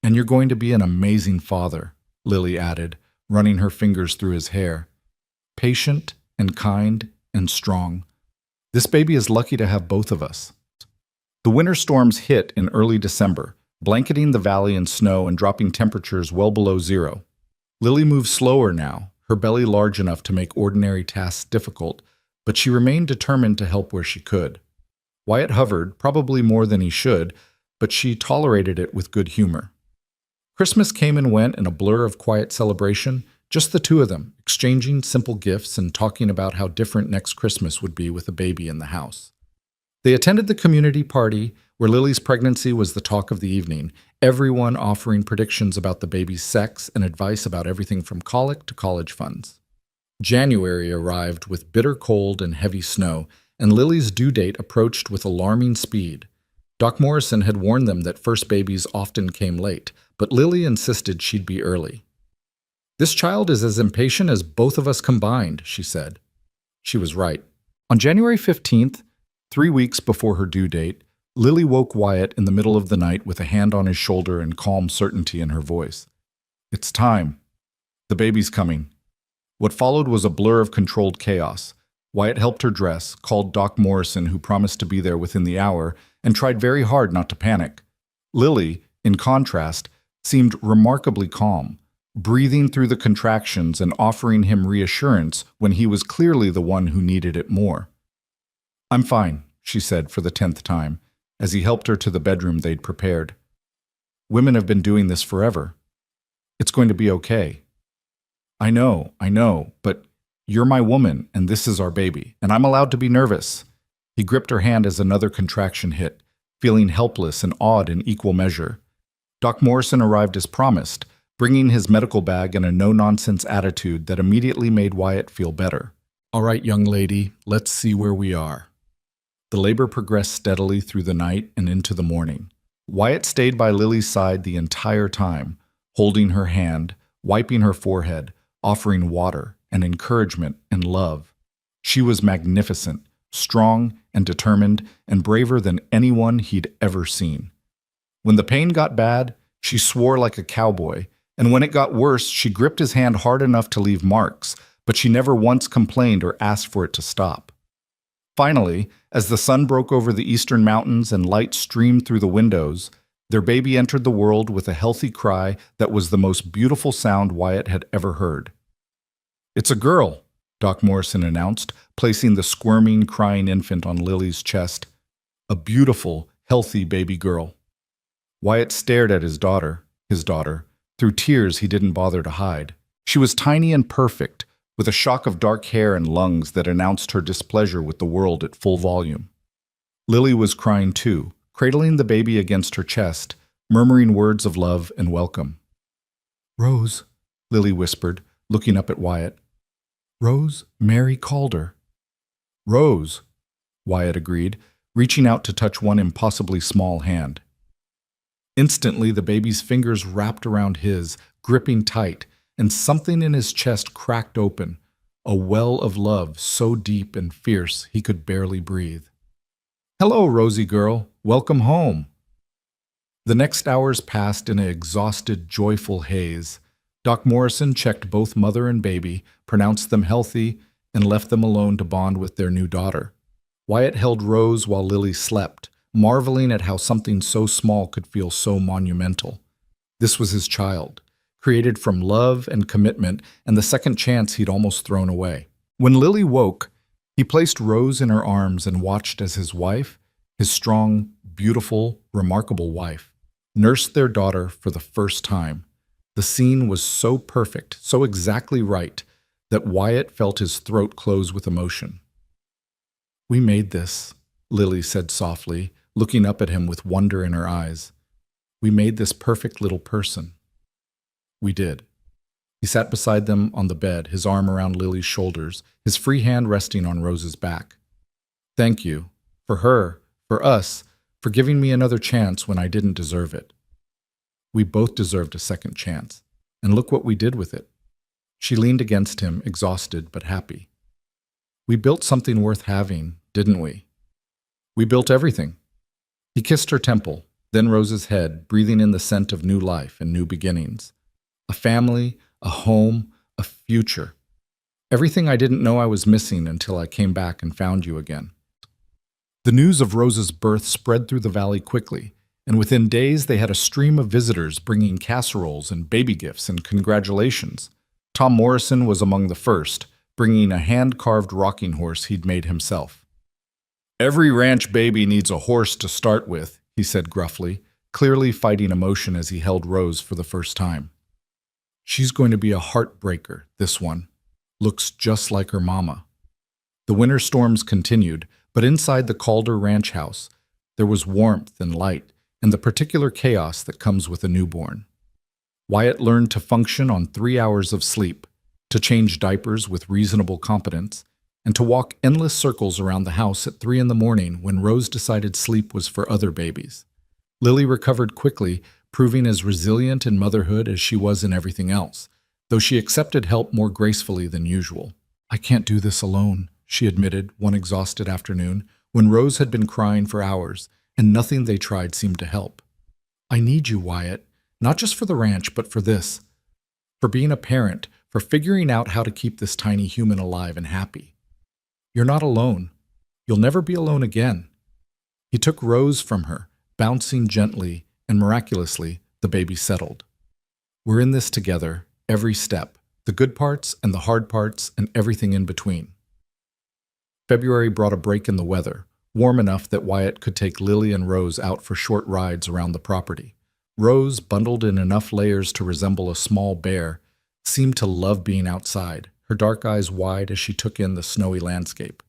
And you're going to be an amazing father," Lily added, running her fingers through his hair. "Patient and kind and strong. This baby is lucky to have both of us." The winter storms hit in early December, blanketing the valley in snow and dropping temperatures well below zero. Lily moved slower now, her belly large enough to make ordinary tasks difficult, but she remained determined to help where she could. Wyatt hovered, probably more than he should, but she tolerated it with good humor. Christmas came and went in a blur of quiet celebration, just the two of them, exchanging simple gifts and talking about how different next Christmas would be with a baby in the house. They attended the community party, where Lily's pregnancy was the talk of the evening, everyone offering predictions about the baby's sex and advice about everything from colic to college funds. January arrived with bitter cold and heavy snow, and Lily's due date approached with alarming speed. Doc Morrison had warned them that first babies often came late, but Lily insisted she'd be early. "This child is as impatient as both of us combined," she said. She was right. On January 15th, 3 weeks before her due date, Lily woke Wyatt in the middle of the night with a hand on his shoulder and calm certainty in her voice. "It's time. The baby's coming. What followed was a blur of controlled chaos. Wyatt helped her dress, called Doc Morrison, who promised to be there within the hour, and tried very hard not to panic. Lily, in contrast, seemed remarkably calm, breathing through the contractions and offering him reassurance when he was clearly the one who needed it more. "I'm fine," she said for the 10th time, as he helped her to the bedroom they'd prepared. "Women have been doing this forever. It's going to be okay." I know, but you're my woman, and this is our baby, and I'm allowed to be nervous." He gripped her hand as another contraction hit, feeling helpless and awed in equal measure. Doc Morrison arrived as promised, bringing his medical bag and a no-nonsense attitude that immediately made Wyatt feel better. "All right, young lady, let's see where we are." The labor progressed steadily through the night and into the morning. Wyatt stayed by Lily's side the entire time, holding her hand, wiping her forehead, offering water and encouragement and love. She was magnificent, strong and determined, and braver than anyone he'd ever seen. When the pain got bad, she swore like a cowboy, and when it got worse, she gripped his hand hard enough to leave marks, but she never once complained or asked for it to stop. Finally, as the sun broke over the eastern mountains and light streamed through the windows, their baby entered the world with a healthy cry that was the most beautiful sound Wyatt had ever heard. "It's a girl," Doc Morrison announced, placing the squirming, crying infant on Lily's chest. "A beautiful, healthy baby girl." Wyatt stared at his daughter, through tears he didn't bother to hide. She was tiny and perfect, with a shock of dark hair and lungs that announced her displeasure with the world at full volume. Lily was crying too, cradling the baby against her chest, murmuring words of love and welcome. "Rose," Lily whispered, looking up at Wyatt. "Rose, Mary called her." "Rose," Wyatt agreed, reaching out to touch one impossibly small hand. Instantly, the baby's fingers wrapped around his, gripping tight, and something in his chest cracked open, a well of love so deep and fierce he could barely breathe. "Hello, Rosie girl. Welcome home." The next hours passed in an exhausted, joyful haze. Doc Morrison checked both mother and baby, pronounced them healthy, and left them alone to bond with their new daughter. Wyatt held Rose while Lily slept, marveling at how something so small could feel so monumental. This was his child, created from love and commitment and the second chance he'd almost thrown away. When Lily woke, he placed Rose in her arms and watched as his wife, his strong, beautiful, remarkable wife, nursed their daughter for the first time. The scene was so perfect, so exactly right, that Wyatt felt his throat close with emotion. "We made this," Lily said softly, looking up at him with wonder in her eyes. "We made this perfect little person." "We did." He sat beside them on the bed, his arm around Lily's shoulders, his free hand resting on Rose's back. "Thank you. For her, for us, for giving me another chance when I didn't deserve it. We both deserved a second chance, and look what we did with it." She leaned against him, exhausted but happy. "We built something worth having, didn't we? We built everything." He kissed her temple, then Rose's head, breathing in the scent of new life and new beginnings. "A family, a home, a future. Everything I didn't know I was missing until I came back and found you again." The news of Rose's birth spread through the valley quickly, and within days they had a stream of visitors bringing casseroles and baby gifts and congratulations. Tom Morrison was among the first, bringing a hand-carved rocking horse he'd made himself. "Every ranch baby needs a horse to start with," he said gruffly, clearly fighting emotion as he held Rose for the first time. "She's going to be a heartbreaker, this one. Looks just like her mama." The winter storms continued, but inside the Calder ranch house, there was warmth and light, and the particular chaos that comes with a newborn. Wyatt learned to function on 3 hours of sleep, to change diapers with reasonable competence, and to walk endless circles around the house at 3 in the morning when Rose decided sleep was for other babies. Lily recovered quickly, proving as resilient in motherhood as she was in everything else, though she accepted help more gracefully than usual. "I can't do this alone," she admitted one exhausted afternoon, when Rose had been crying for hours, and nothing they tried seemed to help. "I need you, Wyatt, not just for the ranch, but for this. for being a parent, for figuring out how to keep this tiny human alive and happy. You're not alone. You'll never be alone again. He took Rose from her, bouncing gently, and miraculously, the baby settled. We're in this together, every step, the good parts and the hard parts and everything in between. February brought a break in the weather, warm enough that Wyatt could take Lily and Rose out for short rides around the property. Rose, bundled in enough layers to resemble a small bear, seemed to love being outside, her dark eyes wide as she took in the snowy landscape.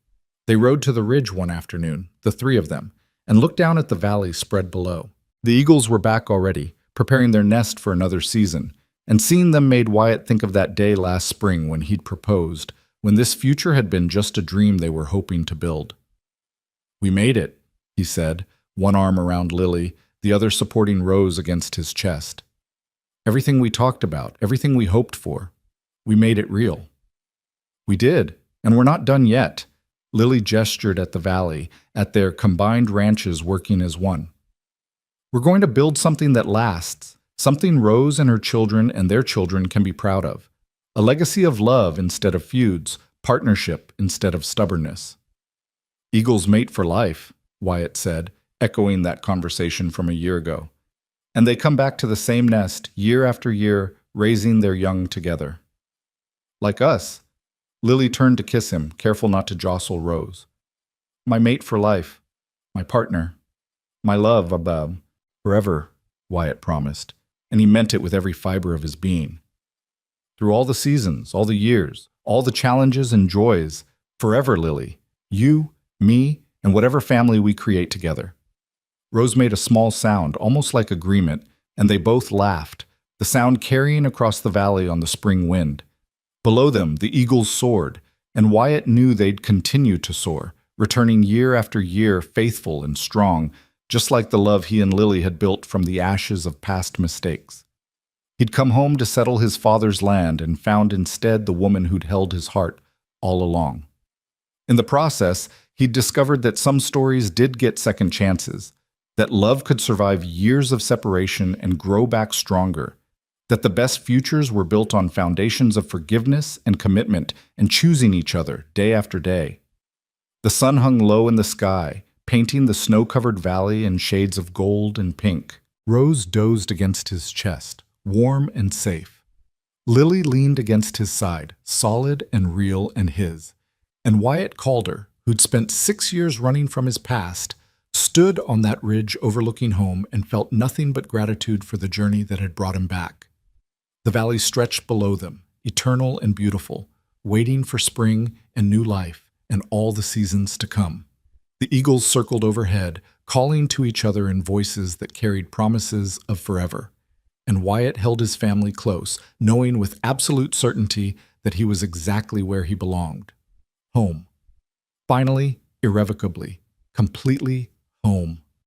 They rode to the ridge one afternoon, the three of them, and looked down at the valley spread below. The eagles were back already, preparing their nest for another season, and seeing them made Wyatt think of that day last spring when he'd proposed, when this future had been just a dream they were hoping to build. "We made it," he said, one arm around Lily, the other supporting Rose against his chest. "Everything we talked about, everything we hoped for, we made it real." "We did, and we're not done yet." Lily gestured at the valley, at their combined ranches working as one. "We're going to build something that lasts, something Rose and her children and their children can be proud of. A legacy of love instead of feuds, partnership instead of stubbornness." "Eagles mate for life," Wyatt said, echoing that conversation from a year ago. "And they come back to the same nest year after year, raising their young together." "Like us." Lily turned to kiss him, careful not to jostle Rose. "My mate for life. My partner. My love above. Forever," Wyatt promised, and he meant it with every fiber of his being. "Through all the seasons, all the years, all the challenges and joys, forever, Lily. You, me, and whatever family we create together." Rose made a small sound, almost like agreement, and they both laughed, the sound carrying across the valley on the spring wind. Below them, the eagles soared, and Wyatt knew they'd continue to soar, returning year after year faithful and strong, just like the love he and Lily had built from the ashes of past mistakes. He'd come home to settle his father's land and found instead the woman who'd held his heart all along. In the process, he'd discovered that some stories did get second chances, that love could survive years of separation and grow back stronger, that the best futures were built on foundations of forgiveness and commitment and choosing each other day after day. The sun hung low in the sky, painting the snow-covered valley in shades of gold and pink. Rose dozed against his chest, warm and safe. Lily leaned against his side, solid and real and his. And Wyatt Calder, who'd spent 6 years running from his past, stood on that ridge overlooking home and felt nothing but gratitude for the journey that had brought him back. The valley stretched below them, eternal and beautiful, waiting for spring and new life and all the seasons to come. The eagles circled overhead, calling to each other in voices that carried promises of forever. And Wyatt held his family close, knowing with absolute certainty that he was exactly where he belonged. Home. Finally, irrevocably, completely home.